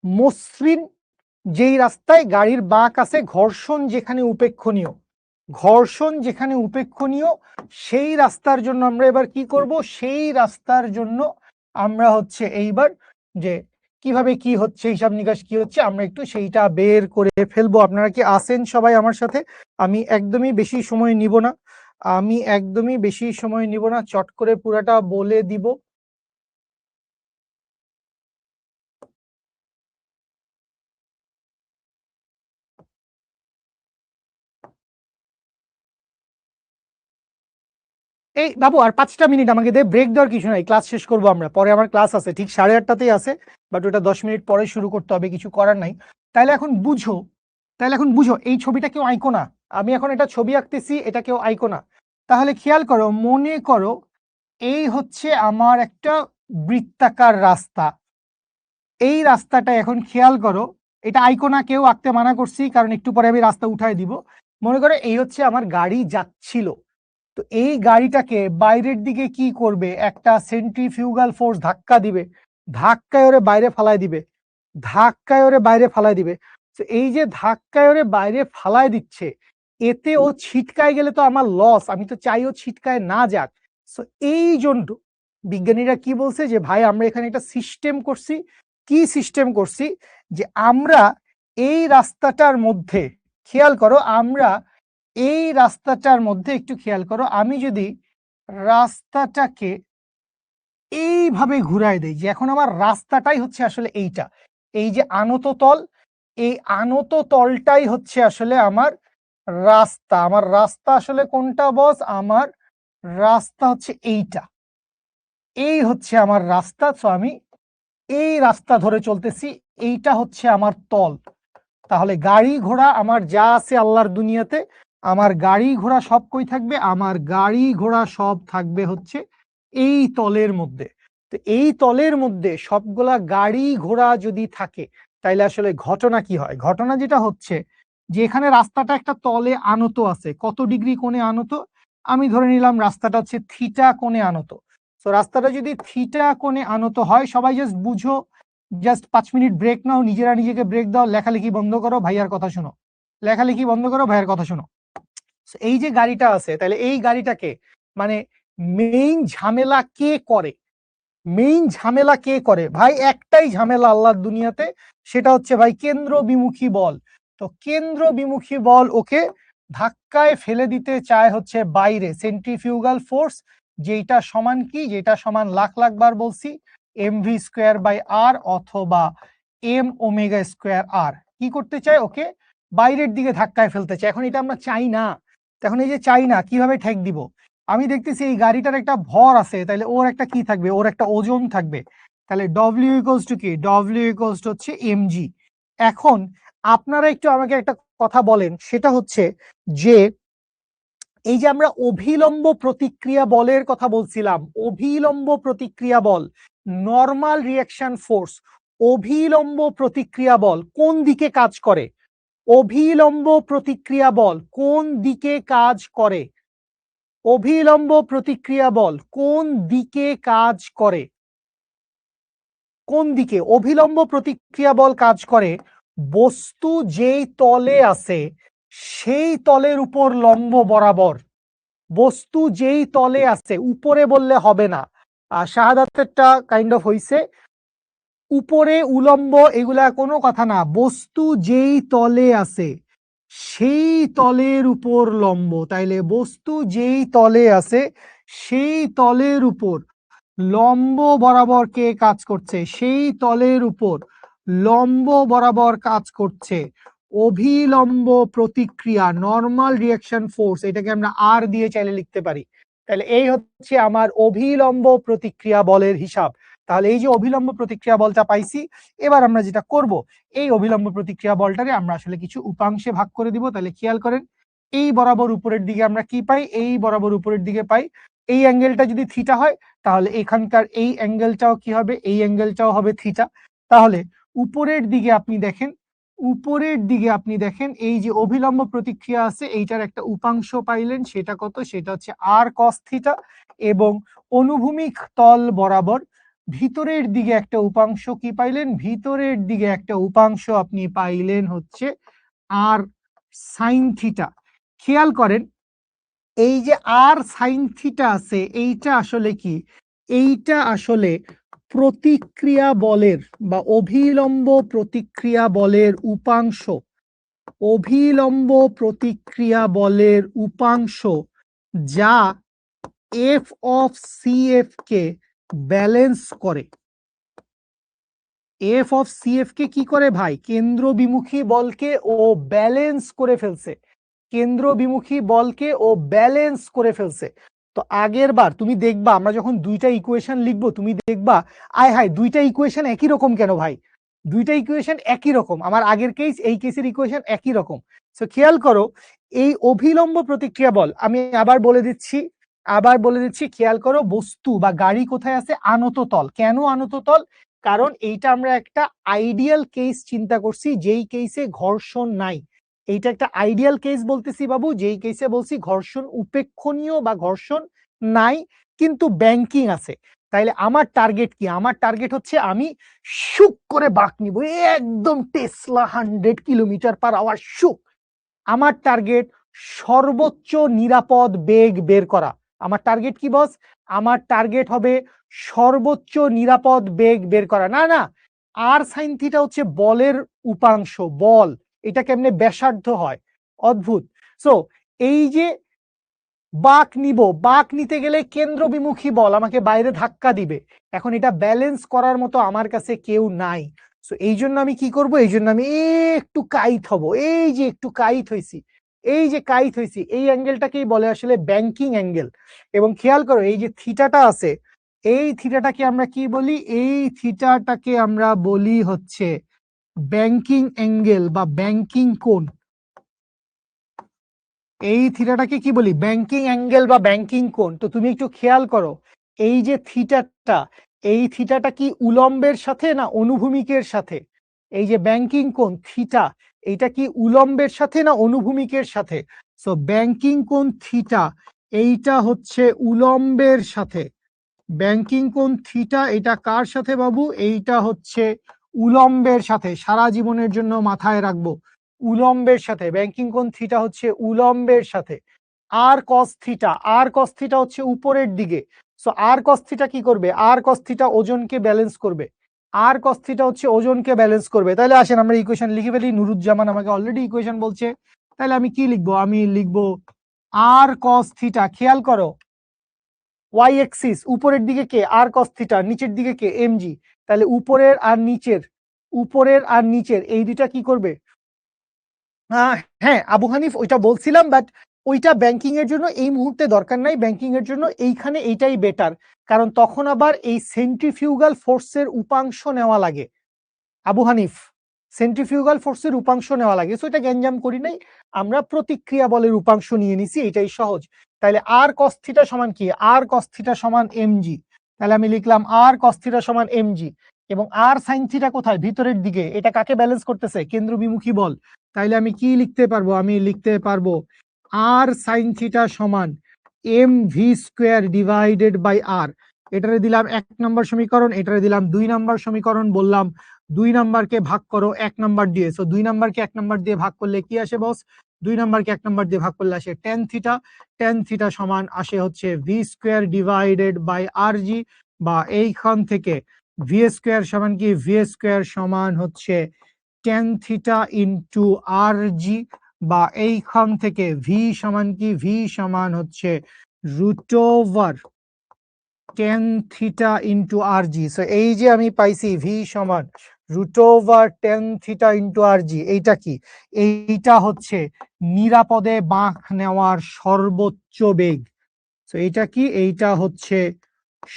মসৃণ যেই রাস্তায় গাড়ির বাঁক আছে, ঘর্ষণ যেখানে উপেক্ষণীয়, ঘর্ষণ যেখানে উপেক্ষণীয়, সেই রাস্তার জন্য আমরা এবার কি করব? সেই রাস্তার জন্য আমরা হচ্ছে এইবার যে কিভাবে কি হচ্ছে, হিসাব নিকাশ কি হচ্ছে, আমরা একটু সেইটা বের করে ফেলবো। আপনারা কি আছেন সবাই আমার সাথে? আমি একদমই বেশি সময় নিব না, চট করে পুরাটা বলে দিব। এই বাবু আর 5টা মিনিট আমাকে দে, ব্রেক দেওয়ার কিছু নাই, ক্লাস শেষ করবো আমরা, পরে আমার ক্লাস আছে ঠিক 8:30টাতেই আছে, বাট ওটা 10 মিনিট পরে শুরু করতে হবে, কিছু করার নাই। তাহলে এখন বুঝো, এই ছবিটা কেউ আঁকো না, আমি এখন এটা ছবি আঁকতেছি, এটা কেউ আঁকো না। তাহলে খেয়াল করো, মনে করো এই হচ্ছে আমার একটা বৃত্তাকার রাস্তা, এই রাস্তাটা এখন খেয়াল করো, এটা আঁকো না, কেউ আঁকতে মানা করছি, কারণ একটু পরে আমি রাস্তা উঠায় দিব। মনে করো এই হচ্ছে আমার গাড়ি যাচ্ছিল, তো এই গাড়িটাকে বাইরের দিকে কি করবে, একটা সেন্ট্রিফিউগাল ফোর্স ধাক্কা দিবে, ধাক্কায় ওরে বাইরে ফালায় দিবে, ধাক্কায় ওরে বাইরে ফালায় দিবে। তো এই যে ধাক্কায় ওরে বাইরে ফালায় দিচ্ছে, এতে ও ছিটকায় গেলে তো আমার লস, আমি তো চাই ও ছিটকায় না যাক। সো এই জন্য বিজ্ঞানীরা কি বলছে, যে ভাই আমরা এখানে একটা সিস্টেম করছি। কি সিস্টেম করছি, যে আমরা এই রাস্তাটার মধ্যে, খেয়াল করো আমরা এই রাস্তাটার মধ্যে একটু খেয়াল করো, আমি যদি রাস্তাটাকে এইভাবে ঘুরাই দেই, যে এখন আমার রাস্তাটাই হচ্ছে আসলে এইটা, এই যে আনত তল, এই আনত তলটাই হচ্ছে আসলে আমার রাস্তা। আমার রাস্তা আসলে কোনটা বস, আমার রাস্তা হচ্ছে এইটা, এই হচ্ছে আমার রাস্তা। তো আমি এই রাস্তা ধরে চলতেছি, এইটা হচ্ছে আমার তল। তাহলে গাড়ি ঘোড়া আমার যা আছে আল্লাহর দুনিয়াতে, আমার গাড়ি ঘোড়া সব কই থাকবে, আমার গাড়ি ঘোড়া সব থাকবে হচ্ছে এই তলের মধ্যে। তো এই তলের মধ্যে সবগুলা গাড়ি ঘোড়া যদি থাকে, তাইলে আসলে ঘটনা কি হয়, ঘটনা যেটা হচ্ছে যে এখানে রাস্তাটা একটা তলে আনত আছে, কত ডিগ্রি কোণে আনত, আমি ধরে নিলাম রাস্তাটা হচ্ছে থিটা কোণে আনত। তো রাস্তাটা যদি থিটা কোণে আনত হয়, সবাই জাস্ট বুঝো, জাস্ট 5 মিনিট ব্রেক নাও, নিজেরা নিজেকে ব্রেক দাও, লেখালেখি বন্ধ করো, ভাইয়ার কথা শোনো, লেখালেখি বন্ধ করো, ভাইয়ার কথা শোনো। এই যে গাড়িটা আছে, তাহলে এই গাড়িটাকে মানে মেইন ঝামেলা কে করে, মেইন ঝামেলা কে করে ভাই, একটাই ঝামেলা আল্লাহর দুনিয়াতে, সেটা হচ্ছে ভাই কেন্দ্র বিমুখী বল। তো কেন্দ্র বিমুখী বল ওকে ধাক্কায় ফেলে দিতে চায় হচ্ছে বাইরে, সেন্ট্রিফিউগাল ফোর্স, যেটা সমান কি, যেটা সমান লাখ লাখ বার বলছি mv স্কোয়ার বাই আর, অথবা m ওমেগা স্কোয়ার আর। কি করতে চায়, ওকে বাইরের দিকে ধাক্কায় ফেলতে চায়। এখন এটা আমরা চাই না, এখন এই যে চাই না, কিভাবে ঠেক দিব, আমি দেখতেছি এই গাড়িটার একটা ভর আছে, তাহলে ওর একটা কি থাকবে, ওর একটা ওজন থাকবে, তাহলে ডব্লিউ ইকুয়ালস টু কি, ডব্লিউ ইকুয়ালস টু হচ্ছে এমজি। এখন আপনারা একটু আমাকে একটা কথা বলেন, সেটা হচ্ছে যে এই যে আমরা অভিলম্ব প্রতিক্রিয়া বলের কথা বলছিলাম, অভিলম্ব প্রতিক্রিয়া বল, নর্মাল রিঅ্যাকশন ফোর্স, অভিলম্ব প্রতিক্রিয়া বল কোন দিকে কাজ করে, অভিলম্ব প্রতিক্রিয়া বল কোন দিকে কাজ করে, অভিলম্ব প্রতিক্রিয়া বল কোন দিকে কাজ করে, কোন দিকে অভিলম্ব প্রতিক্রিয়া বল কাজ করে, বস্তু যেই তলে আছে সেই তলের উপর লম্ব বরাবর, বস্তু যেই তলে আছে, উপরে বললে হবে না, শাহাদাতেরটা কাইন্ড অফ হইছে উপরে উলম্ব, এগুলা কোনো কথা না, বস্তু যেই তলে আছে সেই তলের উপর লম্ব, তাইলে বস্তু যেই তলে আছে সেই তলের উপর লম্ব বরাবর কে কাজ করছে, সেই তলের উপর লম্ব বরাবর কাজ করছে অভিলম্ব প্রতিক্রিয়া, নর্মাল রিঅ্যাকশন ফোর্স, এটাকে আমরা আর দিয়ে চাইলে লিখতে পারি। তাহলে এই হচ্ছে আমার অভিলম্ব প্রতিক্রিয়া বলের হিসাব। তাহলে এই যে অভিলম্ব প্রতিক্রিয়া বলটা পাইছি, এবার আমরা যেটা করব, এই অভিলম্ব প্রতিক্রিয়া বলটারে আমরা আসলে কিছু উপাংশে ভাগ করে দিব। তাহলে খেয়াল করেন, এই বরাবর উপরের দিকে আমরা কি পাই, এই বরাবর উপরের দিকে পাই, এই অ্যাঙ্গেলটা যদি থিটা হয়, তাহলে এখানকার এই অ্যাঙ্গেলটাও কি হবে, এই অ্যাঙ্গেলটাও হবে থিটা। তাহলে উপরের দিকে আপনি দেখেন, উপরের দিকে আপনি দেখেন এই যে অভিলম্ব প্রতিক্রিয়া আছে, এইটার একটা উপাংশ পাইলেন, সেটা কত, সেটা হচ্ছে আর কস থিটা, এবং অনুভূমিক তল বরাবর ভিতরের দিকে একটা উপাংশ কি পাইলেন, ভিতরের দিকে একটা উপাংশ আপনি পাইলেন হচ্ছে আর সাইন থিটা। খেয়াল করেন এই যে আর সাইন থিটা আছে, এইটা আসলে কি, এইটা আসলে প্রতিক্রিয়া বলের বা অভিলম্ব প্রতিক্রিয়া বলের উপাংশ, অভিলম্ব প্রতিক্রিয়া বলের উপাংশ, যা এফ অফ সি এফ কে ব্যালেন্স করে। এফ অফ সি এফ কে কি করে ভাই, কেন্দ্র বিমুখী বলকে ও ব্যালেন্স করে ফেলছে, কেন্দ্র বিমুখী বলকে ও ব্যালেন্স করে ফেলছে। তো আগের বার তুমি দেখবা আমরা যখন দুইটা ইকুয়েশন লিখবো তুমি দেখবা আয় হায় দুইটা ইকুয়েশন একই রকম কেন ভাই, দুইটা ইকুয়েশন একই রকম, আমার আগের কেস এই কেসের ইকুয়েশন একই রকম। সো খেয়াল করো এই অভিলম্ব প্রতিক্রিয়া বল, আমি আবার বলে দিচ্ছি খেয়াল করো, বস্তু বা গাড়ি কোথায় আছে? আনত তল। কেন আনত তল? কারণ এইটা আমরা একটা আইডিয়াল কেস চিন্তা করছি যেই কেসে ঘর্ষণ নাই। এইটা একটা আইডিয়াল কেস বলতেছি বাবু, যেই কেসে বলছি ঘর্ষণ উপেক্ষণীয় বা ঘর্ষণ নাই কিন্তু ব্যাংকিং আছে। তাইলে আমার টার্গেট কি? আমার টার্গেট হচ্ছে আমি শুক করে বাঁক নিব, একদম টেসলা 100 কিলোমিটার/আওয়ার শুক। আমার টার্গেট সর্বোচ্চ নিরাপদ বেগ বের করা। আমার টার্গেট কি বস? আমার টার্গেট হবে সর্বোচ্চ নিরাপদ বেগ বের করা। না না, আর সাইন থিটা হচ্ছে বলের উপাংশ, বল এটা কেমনে ব্যাসার্ধ হয়, অদ্ভুত। সো এই যে বাঁক নিব, বাঁক নিতে গেলে কেন্দ্রবিমুখী বল আমাকে বাইরে ধাক্কা দিবে, এখন এটা ব্যালেন্স করার মতো আমার কাছে কেউ নাই। সো এই জন্য আমি কি করব? এই জন্য আমি একটু কাইট হব, এই যে একটু কাইট হইছি, এই যে কাইট হইছি, এই অ্যাঙ্গেলটাকেই বলে আসলে ব্যাংকিং অ্যাঙ্গেল। এবং খেয়াল করো এই যে থিটাটা আছে, এই থিটাটাকে আমরা কি বলি? এই থিটাটাকে আমরা বলি হচ্ছে ব্যাংকিং অ্যাঙ্গেল বা ব্যাংকিং কোণ। এই থিটাটাকে কি বলি? ব্যাংকিং অ্যাঙ্গেল বা ব্যাংকিং কোণ। তো তুমি একটু খেয়াল করো এই যে থিটাটা, এই থিটাটা কি উলম্বের সাথে না অনুভূমিকের সাথে? এই যে ব্যাংকিং কোণ থিটা, এইটা কি উলম্বের সাথে না অনুভূমিকের সাথে? সো ব্যাংকিং কোণ থিটা এইটা হচ্ছে উলম্বের সাথে। ব্যাংকিং কোণ থিটা এটা কার সাথে বাবু? এইটা হচ্ছে উলম্বের সাথে। সারা জীবনের জন্য মাথায় রাখবো, উলম্বের সাথে। ব্যাংকিং কোণ থিটা হচ্ছে উলম্বের সাথে। আর কস থিটা, আর কস থিটা হচ্ছে উপরের দিকে। সো আর কস থিটা কি করবে? আর কস থিটা ওজনকে ব্যালেন্স করবে, আর কস থিটা হচ্ছে ওজনকে ব্যালেন্স করবে। তাহলে আসেন আমরা ইকুয়েশন লিখে ফেলি। নুরুজ্জামান আমাকে অলরেডি ইকুয়েশন বলছে, তাহলে আমি কি লিখবো? আমি লিখবো আর কস থিটা। খেয়াল করো ওয়াই এক্সিস উপরের দিকে কে? আর কস থিটা, নিচের দিকে কে? এমজি। তাহলে উপরের আর নিচের, উপরের আর নিচের এই দুইটা কি করবে? হ্যাঁ আবু হানিফ ওইটা বলছিলাম, বাট ওইটা ব্যাংকিং এর জন্য এই মুহূর্তে দরকার নাই। ব্যাংকিং এর জন্য এইখানে এইটাই বেটার, কারণ তখন আবার এই সেন্ট্রিফিউগাল ফোর্সের উপাংশ নেওয়া লাগে। আবু হানিফ, সেন্ট্রিফিউগাল ফোর্সের উপাংশ নেওয়া লাগে। সো এটা গ্যাঞ্জাম করি নাই, আমরা প্রতিক্রিয়া বলের উপাংশ নিয়ে নিছি, এটাই সহজ। তাহলে আর কস থিটা সমান কি? আর কস থিটা সমান এমজি। তাহলে আমি লিখলাম আর কস থিটা সমান এমজি। এবং আর সাইন থিটা কোথায়? ভিতরের দিকে। এটা কাকে ব্যালেন্স করতেছে? কেন্দ্রবিমুখী বল। তাইলে আমি কি লিখতে পারবো? আমি লিখতে পারবো আর সাইন থিটা সমান m V square divided by r. এটারে দিলাম 1 নম্বর সমীকরণ, এটারে দিলাম 2 নম্বর সমীকরণ। বললাম 2 নাম্বারকে ভাগ করো 1 নাম্বার দিয়ে। সো 2 নাম্বারকে 1 নাম্বার দিয়ে ভাগ করলে কি আসে বস? 2 নাম্বারকে 1 নাম্বার দিয়ে ভাগ করলে আসে tan থিটা। tan থিটা সমান আসে হচ্ছে V square divided by r g, বা এইখান থেকে ভি স্কোয়ার সমান কি? ভি স্কোয়ার সমান হচ্ছে tan theta into r g, বা এইখান থেকে ভি সমান কি? ভি সমান হচ্ছে root over tan theta into r g. So এই যে আমি পাইছি ভি সমান root over tan theta into r g. এইটা কি? এইটা হচ্ছে নিরাপদে বাঁক নেওয়ার সর্বোচ্চ বেগ। সো এইটা কি? এইটা হচ্ছে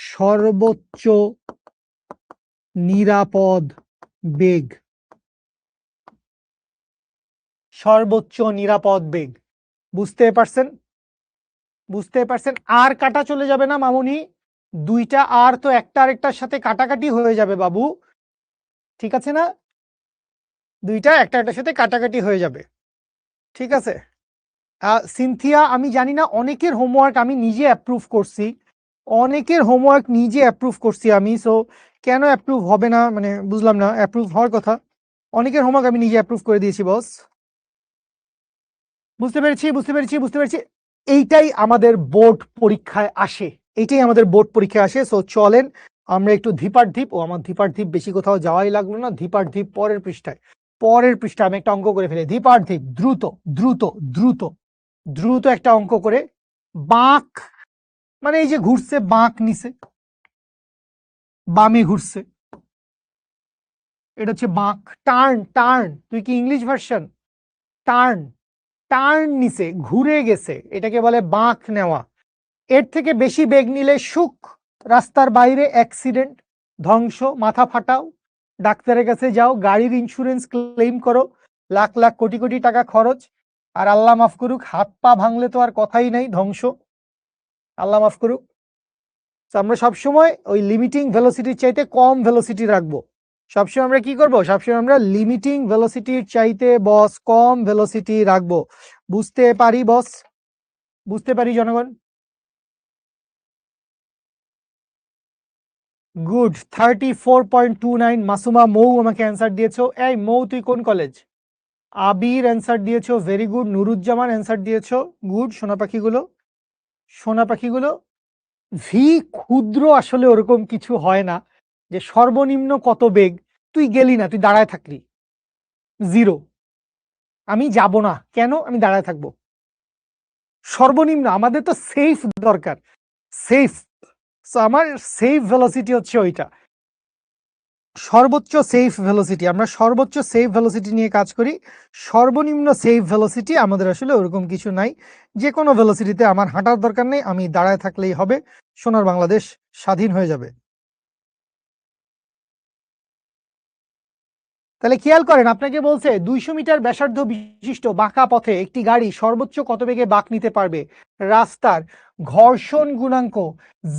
সর্বোচ্চ নিরাপদ বেগ, সর্বোচ্চ নিরাপদ বেগ। বুঝতে পারছেন? বুঝতে পারছেন? আর কাটা চলে যাবে না মামুনি? দুইটা আর তো একটা আরেকটার সাথে কাটাকাটি হয়ে যাবে বাবু, ঠিক আছে না? দুইটা একটা একটার সাথে কাটাকাটি হয়ে যাবে, ঠিক আছে? সিনথিয়া আমি জানি না, অনেকের হোমওয়ার্ক আমি নিজে অ্যাপ্রুভ করছি, অনেকের হোমওয়ার্ক নিজে অ্যাপ্রুভ করছি আমি। সো কেন অ্যাপ্রুভ হবে না মানে বুঝলাম না, অ্যাপ্রুভ হওয়ার কথা। অনেকের হোমওয়ার্ক আমি নিজে অ্যাপ্রুভ করে দিয়েছি বস। বুঝতে পেরেছি, বুঝতে পেরেছি, বুঝতে পেরেছি। এইটাই আমাদের বোর্ড পরীক্ষায় আসে, এইটাই আমাদের বোর্ড পরীক্ষায় আসে। সো চলেন আমরা একটু ধীপার ধীপ, ও আমার ধীপার ধীপ বেশি কোথাও যাওয়াই লাগলো না, ধীপার ধীপ পরের পৃষ্ঠায়, পরের পৃষ্ঠায় আমি একটা অঙ্ক করে ফেলি। ধীপার ধীপ দ্রুত দ্রুত দ্রুত দ্রুত একটা অঙ্ক করে। বাঁক মানে এই যে ঘুরছে, বাঁক নিছে, বামে ঘুরছে, এটা হচ্ছে বাঁক। টার্ন, টার্ন, তুই কি ইংলিশ ভার্সন? টার্ন, টার্ন নিছে, ঘুরে গেছে, এটাকে বলে বাঁক নেওয়া। এর থেকে বেশি বেগ নিলে সুখ, রাস্তার বাইরে অ্যাক্সিডেন্ট, ধ্বংস, মাথা ফাটাও, ডাক্তারের কাছে যাও, গাড়ির ইন্স্যুরেন্স ক্লেম করো, লাখ লাখ কোটি কোটি টাকা খরচ, আর আল্লাহ মাফ করুক হাত পা ভাঙলে তো আর কথাই নাই, ধ্বংস, আল্লাহ মাফ করুক। আমরা সবসময় ওই লিমিটিং ভেলোসিটির চাইতে কম ভেলোসিটি রাখবো। সবসময় আমরা কি করব, সবসময় আমরা লিমিটিং ভেলোসিটির চাইতে বস কম ভেলোসিটি রাখবো। বুঝতে পারি বস, বুঝতে পারি জনগণ? গুড, 34.29। মাসুমা মৌ আমাকে অ্যান্সার দিয়েছো। এই মৌ, তুই কোন কলেজ? আবির অ্যান্সার দিয়েছো, ভেরি গুড। নুরুজ্জামান অ্যান্সার দিয়েছো, গুড। সোনা পাখিগুলো, সোনা পাখিগুলো, ভি ক্ষুদ্র আসলে ওরকম কিছু হয় না যে সর্বনিম্ন কত বেগ। তুই গেলি না, তুই দাঁড়ায় থাকলি, জিরো। আমি যাব না, কেন? আমি দাঁড়ায় থাকবো। সর্বনিম্ন আমাদের তো সেফ দরকার, সেফ। আমার সেফ ভেলোসিটি হচ্ছে ওইটা, সর্বোচ্চ সেফ ভেলোসিটি। আমরা সর্বোচ্চ সেফ ভেলোসিটি নিয়ে কাজ করি। সর্বনিম্ন সেফ ভেলোসিটি আমাদের আসলে ওরকম কিছু নাই। যে কোনো ভেলোসিটিতে আমার হাঁটার দরকার নেই, আমি দাঁড়ায় থাকলেই হবে, সোনার বাংলাদেশ স্বাধীন হয়ে যাবে। তাহলে খেয়াল করেন, আপনাকে বলছে 200 মিটার ব্যাসার্ধ বিশিষ্ট বাঁকা পথে একটি গাড়ি সর্বোচ্চ কত বেগে বাঁক নিতে পারবে। রাস্তার ঘর্ষণ গুণাঙ্ক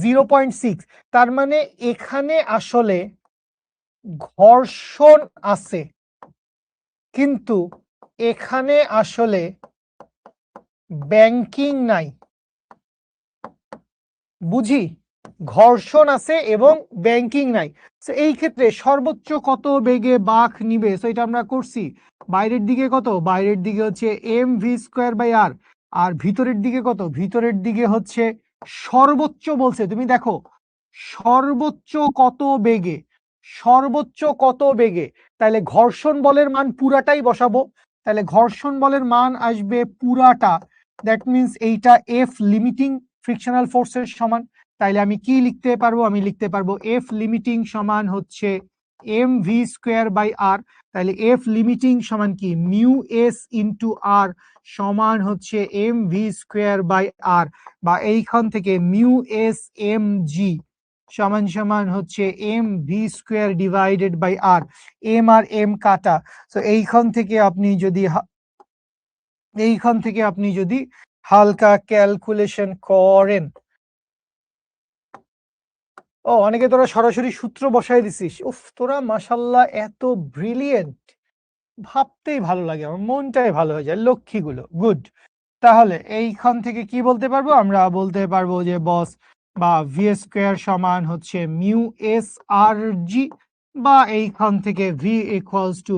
0.6। তার মানে এখানে আসলে ঘর্ষণ আছে, কিন্তু এখানে আসলে ব্যাংকিং নাই। বুঝি, ঘর্ষণ আছে এবং ব্যাংকিং নাই। তো এই ক্ষেত্রে সর্বোচ্চ কত বেগে বাঁক নিবে, তো এটা আমরা করছি। বাইরের দিকে কত? বাইরের দিকে হচ্ছে mv²/r। আর ভিতরের দিকে কত? ভিতরের দিকে হচ্ছে সর্বোচ্চ বলছে, তুমি দেখো সর্বোচ্চ কত বেগে, সর্বোচ্চ কত বেগে। তাহলে ঘর্ষণ বলের মান পুরাটাই বসাবো। তাহলে ঘর্ষণ বলের মান আসবে পুরাটা, দ্যাট মিনস এইটা এফ লিমিটিং ফ্রিকশনাল ফোর্সের সমান। তাইলে আমি কি লিখতে পারবো? আমি লিখতে পারবো এফ লিমিটিং সমান হচ্ছে mv²/r। তাহলে এফ লিমিটিং সমান কি? মিউ এস ইন্টু আর সমান হচ্ছে mv²/r, বা এইখান থেকে মিউ এস এম জি সমান সমান হচ্ছে mv²/r। এম আর এম কাটা। তো এইখান থেকে আপনি যদি হালকা ক্যালকুলেশন করেন, ও অনেকে তোরা সরাসরি সূত্র বসাই দিছিস। উফ, তোরা মাশাল্লাহ এত ব্রিলিয়েন্ট, ভাবতেই ভালো লাগে, আমার মনটাই ভালো হয়ে যায়, লক্ষ্মীগুলো, গুড। তাহলে এইখান থেকে কি বলতে পারবো? আমরা বলতে পারবো যে বস বা v² সমান হচ্ছে মিউ এস আর জি, বা এইখান থেকে v equals to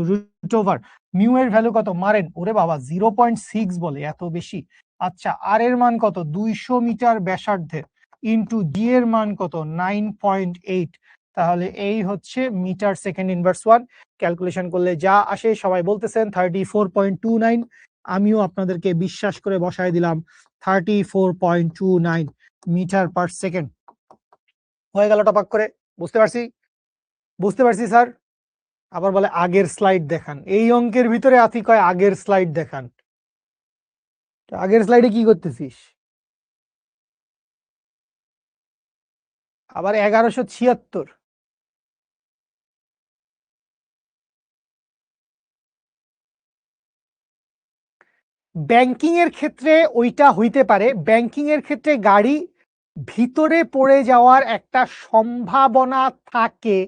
√over mu এর ভ্যালু কত মারেন? ওরে বাবা, 0.6 বলে, এত বেশি। আচ্ছা, আর এর মান কত? 200 মিটার ব্যাসার্ধে, ইন্টু জি এর মান কত? 9.8। তাহলে এই হচ্ছে মিটার সেকেন্ড ইনভার্স 1। ক্যালকুলেশন করলে যা আসে, সবাই বলতেছেন 34.29, আমিও আপনাদেরকে বিশ্বাস করে বসায় দিলাম 34.29 মিটার পার সেকেন্ড। হয়ে গেল টপাক করে? বুঝতে পারছি, বুঝতে পারছি স্যার। আবার বলে আগের স্লাইড দেখান, এই অঙ্কের ভিতরে আতি কয় আগের স্লাইড দেখান। আগের স্লাইডে কি করতেছিস? আবার 1176। ব্যাংকিং এর ক্ষেত্রে ওইটা হইতে পারে, ব্যাংকিং এর ক্ষেত্রে গাড়ি ভিতরে পড়ে যাওয়ার একটা সম্ভাবনা থাকে,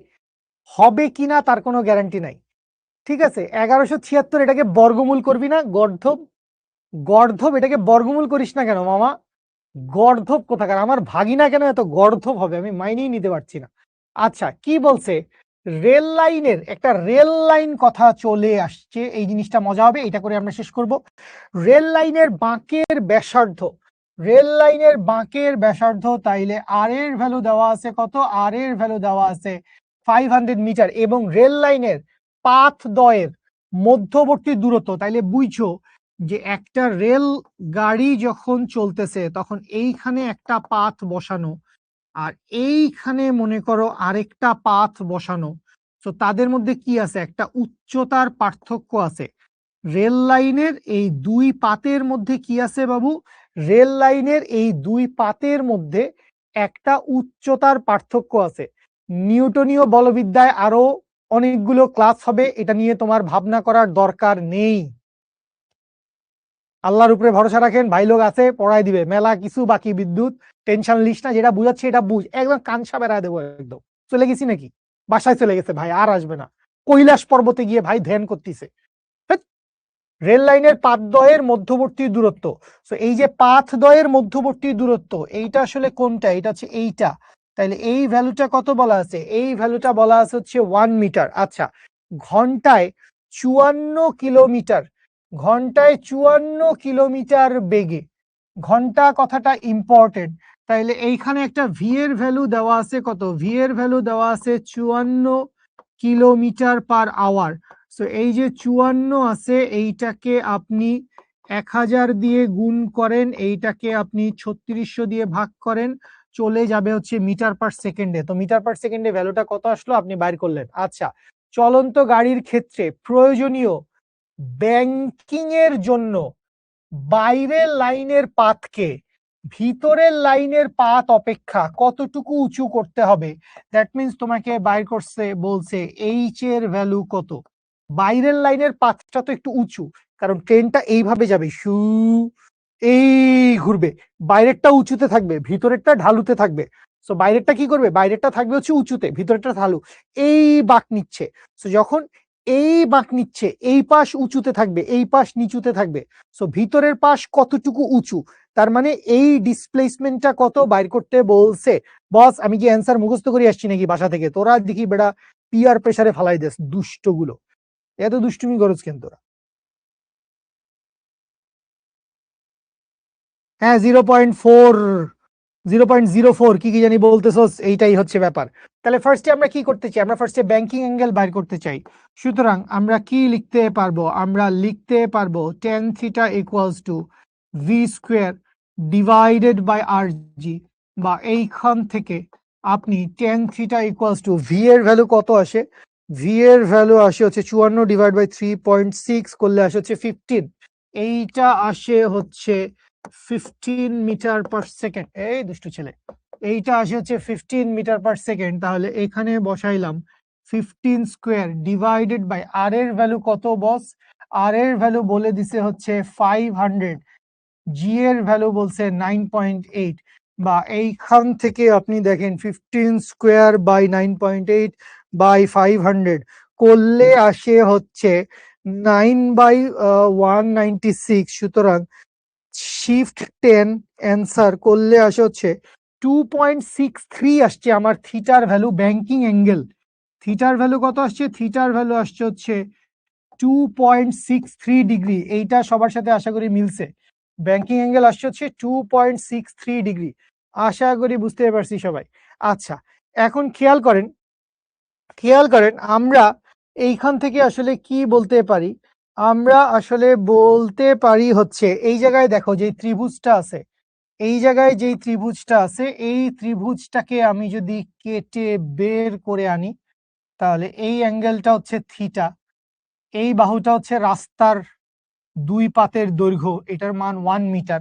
হবে কিনা তার কোনো গ্যারান্টি নাই। ঠিক আছে, 1176 এটাকে বর্গমূল করবি না, গর্ধব, গর্ধব, এটাকে বর্গমূল করিস না কেন মামা? গর্ধব কোথাকার, আমার ভাগিনা কেন এত গর্ধব হবে, আমি মাইনেই নিতে পারছি না। আচ্ছা, কি বলছে? রেল লাইনের একটা রেল লাইন কথা চলে আসছে, এই জিনিসটা মজা হবে, এটা করে আমরা শেষ করব। রেল লাইনের বাঁকের ব্যাসার্ধ, রেল লাইনের বাঁকের ব্যাসার্ধ, তাইলে আর এর ভ্যালু দেওয়া আছে কত? আর এর ভ্যালু দেওয়া আছে 500 মিটার, এবং রেল লাইনের পাথ দ্বয়ের মধ্যবর্তী দূরত্ব। তাইলে বুঝছো যে একটা রেল গাড়ি যখন চলতেছে তখন এইখানে একটা পাথ বসানো, আর এইখানে মনে করো আরেকটা পাথ বসানো। তো তাদের মধ্যে কি আছে? একটা উচ্চতার পার্থক্য আছে। রেল লাইনের এই দুই পাতের মধ্যে কি আছে বাবু? রেল লাইনের এই দুই পাতের মধ্যে একটা উচ্চতার পার্থক্য আছে। নিউটনীয় বলবিদ্যায় আরো অনেকগুলো ক্লাস হবে, এটা নিয়ে তোমার ভাবনা করার দরকার নেই। আল্লাহর উপরে ভরসা রাখেন, ভাই লোক আছে পড়াই দিবে, মেলা কিছু বাকি বিদ্যুৎ, টেনশন লিস না, যেটা বুঝাচ্ছি এটা বুঝ, একদম কানসা বেড়ায় দেবো একদম। চলে গেছি নাকি? বাসায় চলে গেছে ভাই, আর আসবে না। কৈলাস পর্বতে গিয়ে ভাই ধ্যান করতেছে। রেল লাইনের পাতদ্বয়ের মধ্যবর্তী দূরত্ব, তো এই যে পাতদ্বয়ের মধ্যবর্তী দূরত্ব, এইটা আসলে কোনটা? এটা হচ্ছে এইটা। তাহলে এই ভ্যালুটা কত বলা আছে? এই ভ্যালুটা বলা আছে হচ্ছে 1 মিটার। আচ্ছা, ঘন্টায় 54 কিলোমিটার, ঘন্টায় 54 কিলোমিটার বেগে, ঘন্টা কথাটা ইম্পর্টেন্ট। তাইলে এইখানে একটা ভি এর ভ্যালু দেওয়া আছে কত? ভি এর ভ্যালু দেওয়া আছে 54 কিলোমিটার পার আওয়ার। সো এই যে 54 আছে, এইটাকে আপনি 1000 দিয়ে গুণ করেন, এইটাকে আপনি 3600 দিয়ে ভাগ করেন, চলে যাবে হচ্ছে মিটার পার সেকেন্ডে। তো মিটার পার সেকেন্ডে ভ্যালুটা কত আসলো আপনি বাইর করলেন। আচ্ছা, চলন্ত গাড়ির ক্ষেত্রে প্রয়োজনীয় ব্যাংকিং এর জন্য বাইরের লাইনের পাথকে ভিতরের লাইনের পাথ অপেক্ষা কতটুকু উঁচু করতে হবে? দ্যাট মিন্স তোমাকে বাইর করছে, বলছে এইচ এর ভ্যালু কত। বাইরের লাইনের পাথটা তো একটু উঁচু, কারণ ট্রেনটা এইভাবে যাবে, শু এই ঘুরবে, বাইরেরটা উঁচুতে থাকবে, ভিতরেরটা ঢালুতে থাকবে। সো বাইরেরটা কি করবে? বাইরেরটা থাকবে হচ্ছে উঁচুতে, ভিতরেরটা ঢালু। এই বাঁক নিচ্ছে, সো যখন এই বাঁক নিচ্ছে, এই পাশ উঁচুতে থাকবে, এই পাশ নিচুতে থাকবে। সো ভিতরের পাশ কতটুকু উঁচু, তার মানে এই ডিসপ্লেসমেন্টটা কত বাইর করতে বলছে। বস আমি কি অ্যান্সার মুখস্থ করে আসছি নাকি বাসা থেকে? তোরা দেখি বেটা পিয়ার প্রেসারে ফালাই দেস, দুষ্ট গুলো, এত দুষ্টুমি করছ কেন তোরা? হ্যাঁ 0.4, 0.04 কি কি জানি বলতেছস, এইটাই হচ্ছে ব্যাপার। তাহলে ফার্স্টে আমরা কি করতে চাই? আমরা ফার্স্টে ব্যাংকিং অ্যাঙ্গেল বাইর করতে চাই। সুতরাং আমরা কি লিখতে পারবো? আমরা লিখতে পারবো tan theta equals to v square divided by r g, বা এইখান থেকে আপনি tan theta equals to v এর ভ্যালু কত আসে? ভি এর ভ্যালু আসে হচ্ছে 54 ডিভাইড বাই 3.6 করলে আসে হচ্ছে 15, এইটা আসে হচ্ছে 15 মিটার পার সেকেন্ড। এই দুষ্টু ছেলে, এইটা আসে হচ্ছে 15 মিটার পার সেকেন্ড। তাহলে এখানে বসাইলাম 15 স্কোয়ার ডিভাইডেড বাই আর এর ভ্যালু কত বস? আর এর ভ্যালু বলে দিছে হচ্ছে 500, জি এর ভ্যালু বলছে 9.8, বা এইখান থেকে আপনি দেখেন 15 স্কোয়ার বাই 9.8 বাই 500 করলে আসে হচ্ছে 9/196। সুতরাং শিফট 10 অ্যান্সার করলে আসে হচ্ছে 2.63 আসছে আমার থিটার ভ্যালু। ব্যাংকিং অ্যাঙ্গেল থিটার ভ্যালু কত আসছে? থিটার ভ্যালু আসছে হচ্ছে 2.63 ডিগ্রি। এইটা সবার সাথে আশা করি মিলছে। ব্যাংকিং অ্যাঙ্গেল আসছে হচ্ছে 2.63 ডিগ্রি। আশা করি বুঝতে পারছি সবাই। আচ্ছা, এখন খেয়াল করেন, খেয়াল করেন আমরা এইখান থেকে আসলে কি বলতে পারি? আমরা আসলে বলতে পারি হচ্ছে এই জায়গায় দেখো যে ত্রিভুজটা আছে, এই জায়গায় যেই ত্রিভুজটা আছে, এই ত্রিভুজটাকে আমি যদি কেটে বের করে আনি, তাহলে এই অ্যাঙ্গেলটা হচ্ছে থিটা, এই বাহুটা হচ্ছে রাস্তার দুই পাতের দৈর্ঘ্য, এটার মান 1 মিটার,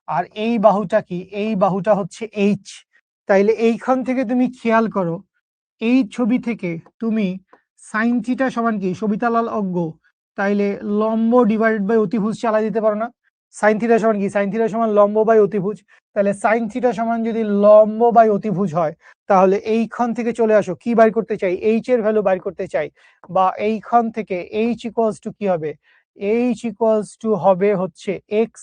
আর এই বাহুটা কি? এই বাহুটা হচ্ছে এইচ। তাইলে এইখান থেকে তুমি খেয়াল করো, এই ছবি থেকে তুমি সাইন থিটা সমান কি? সবিতালাল অজ্ঞ, তাইলে লম্ব ডিভাইডেড বাই অতিভুজ চালাই দিতে পারো না? সাইন থিটা সমান কি? সাইন থিটা সমান লম্ব বাই অতিভুজ। তাহলে সাইন থিটা সমান যদি লম্ব বাই অতিভুজ হয়, তাহলে এইখান থেকে চলে আসো, কি বাইর করতে চাই? এইচ এর ভ্যালু বাইর করতে চাই, বা এইখান থেকে এইচ ইকুয়ালস টু কি হবে? এইচ ইকুয়ালস টু হবে হচ্ছে x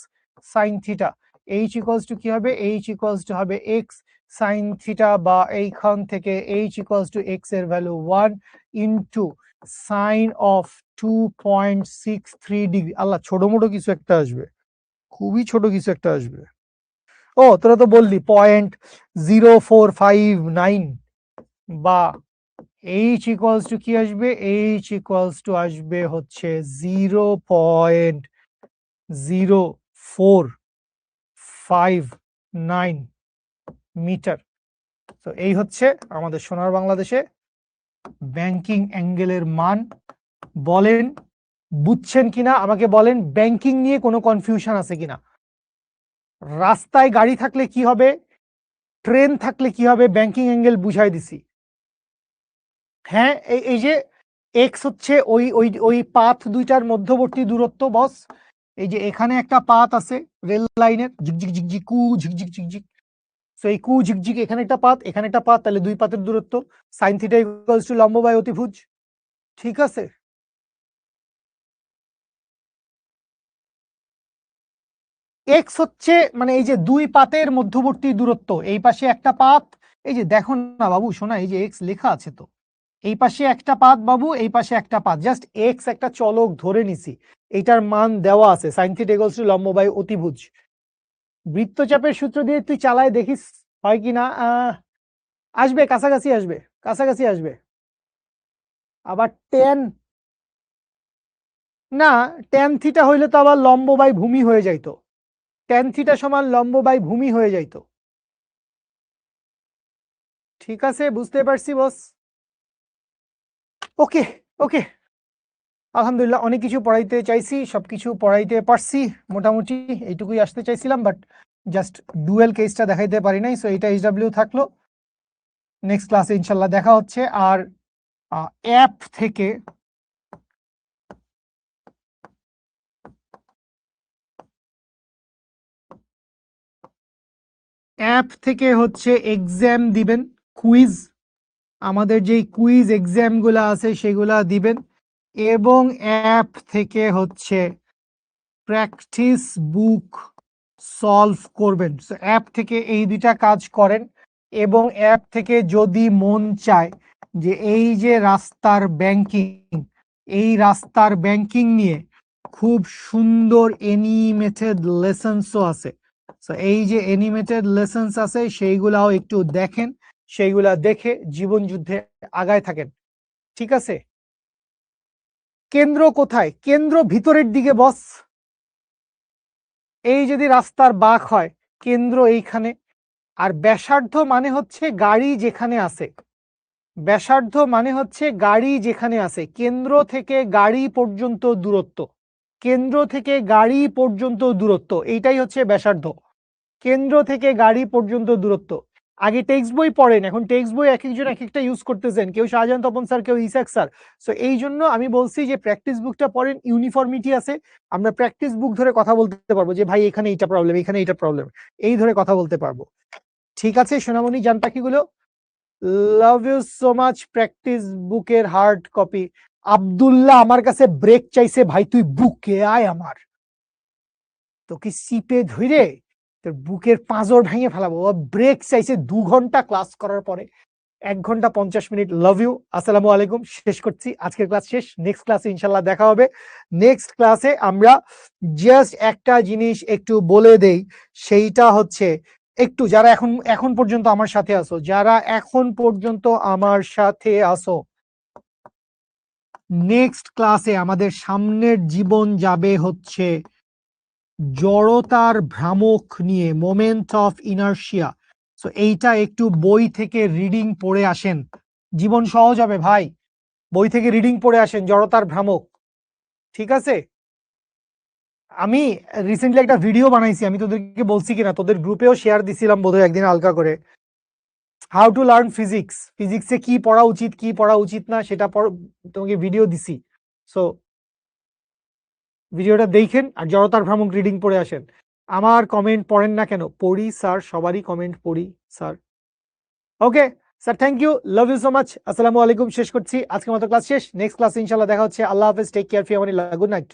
sine theta. H equals to কি হবে? এইচ ইকুয়ালস টু হবে এক্স সাইন থিটা, বা এইখান থেকে এইচ ইকুয়ালস টু এক্স এর value 1 into sine of 2.63 degree. Allah, ছোট মোটো কিছু একটা আসবে, খুবই ছোট কিছু একটা আসবে। ও তোরা তো বললি 0.0459, বা এইচ ইকুয়ালস টু কি আসবে? এইচ ইকুয়ালস টু আসবে হচ্ছে 0.0459 মিটার। তো এই হচ্ছে আমাদের সোনার বাংলাদেশে ব্যাংকিং অ্যাঙ্গেলের মান। বলেন বুঝছেন কিনা আমাকে বলেন, ব্যাংকিং নিয়ে কোনো কনফিউশন আছে কিনা? রাস্তায় গাড়ি থাকলে কি হবে, ট্রেন থাকলে কি হবে, ব্যাংকিং অ্যাঙ্গেল বুঝাই দিছি। হ্যাঁ, এই যে এক্স হচ্ছে ওই ওই ওই পাথ দুইটার মধ্যবর্তী দূরত্ব বস। এই যে এখানে একটা পাথ আছে রেল লাইনের, ঝিকঝিক ঝিকঝিক কু ঝিকঝিক ঝিকঝিক। সো এই কু ঝিকঝিক, এখানে একটা পাথ, এখানে একটা পাথ, তাহলে দুই পাথের দূরত্ব সাইন থিটা ইকুয়ালস টু লম্ব বাই অতিভুজ। ঠিক আছে, এক্স হচ্ছে মানে এই যে দুই পাতের মধ্যবর্তী দূরত্ব, এই পাশে একটা পাত, এই যে দেখো না বাবু শোনা, এই যে এক্স লেখা আছে তো, এই পাশে একটা পাত বাবু, এই পাশে একটা পাত, জাস্ট এক্স একটা চলক ধরে নিছি, এইটার মান দেওয়া আছে সাইন থিটা ইকুয়ালস টু লম্ব বাই অতিভুজ। বৃত্তচাপের সূত্র দিয়ে তুই চালায় দেখিস হয় কি না। আসবে, কাছাকাছি আসবে, কাছাকাছি আসবে। আবার টেন, না, ট্যান থিটা হইলে তো আবার লম্ব বাই ভূমি হয়ে যাইতো, ট্যান থিটা সমান লম্ব বাই ভূমি হয়ে যাইতো। ঠিক আছে, বুঝতে পারছি বস। ওকে, ওকে, আলহামদুলিল্লাহ, অনেক কিছু পড়াইতে চাইছি, সবকিছু পড়াইতে পারছি মোটামুটি, এইটুকুই আসতে চাইছিলাম, বাট জাস্ট ডুয়েল কেসটা দেখাইতে পারি নাই, সো এটা এইচডব্লিউ থাকলো। নেক্সট ক্লাসে ইনশাল্লাহ দেখা হচ্ছে। আর অ্যাপ থেকে হচ্ছে এক্সাম দিবেন, কুইজ, আমাদের যেই কুইজ এক্সামগুলো আছে সেগুলা দিবেন, এবং অ্যাপ থেকে হচ্ছে প্র্যাকটিস বুক সলভ করবেন। সো অ্যাপ থেকে এই দুইটা কাজ করেন, এবং অ্যাপ থেকে যদি মন চায় যে এই যে রাস্তার ব্যাংকিং, এই রাস্তার ব্যাংকিং নিয়ে খুব সুন্দর এনিমেটেড লেসন্সও আছে, সো এই যে এনিমেটেড লেসন্স আছে সেইগুলাও একটু দেখেন, সেইগুলা দেখে জীবন যুদ্ধে আগায় থাকেন। ঠিক আছে, কেন্দ্র কোথায়? কেন্দ্র ভিতরের দিকে বস। এই যদি রাস্তার বাঁক হয়, কেন্দ্র এইখানে। আর ব্যাসার্ধ মানে হচ্ছে গাড়ি যেখানে আছে, ব্যাসার্ধ মানে হচ্ছে গাড়ি যেখানে আছে, কেন্দ্র থেকে গাড়ি পর্যন্ত দূরত্ব, কেন্দ্র থেকে গাড়ি পর্যন্ত দূরত্ব, এইটাই হচ্ছে ব্যাসার্ধ, কেন্দ্র থেকে গাড়ি পর্যন্ত দূরত্ব। আগে টেক্সট বই পড়েন, এখন টেক্সট বই এক একজন এক একটা ইউজ করতেছেন, কেউ শাহজাহান তপন স্যার, কেউ ইসাক স্যার। সো এই জন্য আমি বলছি যে প্র্যাকটিস বুকটা পড়েন, ইউনিফর্মিটি আছে, আমরা প্র্যাকটিস বুক ধরে কথা বলতে পারবো যে ভাই এখানে এইটা প্রবলেম, এখানে এইটা প্রবলেম, এই ধরে কথা বলতে পারবো। ঠিক আছে সোনামণি জান পাখিগুলো, love you so much. Practice বুকের হার্ড কপি। আব্দুল্লাহ আমার কাছে ব্রেক চাইছে, ভাই তুই বুকে আয় আমার, তোকে সিপে ধরে তোর বুকের পাঁজর ভেঙে ফেলাবো। ব্রেক চাইছে 2 ঘন্টা ক্লাস করার পরে, 1 ঘন্টা 50 মিনিট। লাভ ইউ, আসসালামু আলাইকুম, শেষ করছি, আজকের ক্লাস শেষ, নেক্সট ক্লাসে ইনশাল্লাহ দেখা হবে। নেক্সট ক্লাসে আমরা জাস্ট একটা জিনিস একটু বলে দেই, সেইটা হচ্ছে একটু যারা এখন এখন পর্যন্ত আমার সাথে আসো, যারা এখন পর্যন্ত আমার সাথে আসো, নেক্সট ক্লাসে আমাদের সামনের জীবন যাবে হচ্ছে জড়তার ভ্রামক নিয়ে, মোমেন্ট অফ ইনার্শিয়া। সো এইটা একটু বই থেকে রিডিং পড়ে আসেন, জীবন সহজ হবে ভাই, বই থেকে রিডিং পড়ে আসেন জড়তার ভ্রামক। ঠিক আছে, আমি রিসেন্টলি একটা ভিডিও বানাইছি, আমি তোদেরকে বলছি কিনা, তোদের গ্রুপেও শেয়ার দিছিলাম বোধহয় একদিন হালকা করে, হাউ টু লার্ন ফিজিক্স, ফিজিক্সে কি পড়া উচিত কি পড়া উচিত না সেটা তোমাকে ভিডিও দিছি। সো ভিডিওটা দেখেন আর জড়তার ভ্রামক রিডিং পড়ে আসেন। আমার কমেন্ট পড়েন না কেন? পড়ি স্যার, সবারই কমেন্ট পড়ি sir. Okay sir, thank you, love you so much, আসসালামু আলাইকুম, শেষ করছি, আজকের মতো ক্লাস শেষ, নেক্সট ক্লাসে ইনশাআল্লাহ দেখা হচ্ছে। আল্লাহ হাফেজ, টেক কেয়ার, ফি আমানিল্লাহ, গুড নাইট।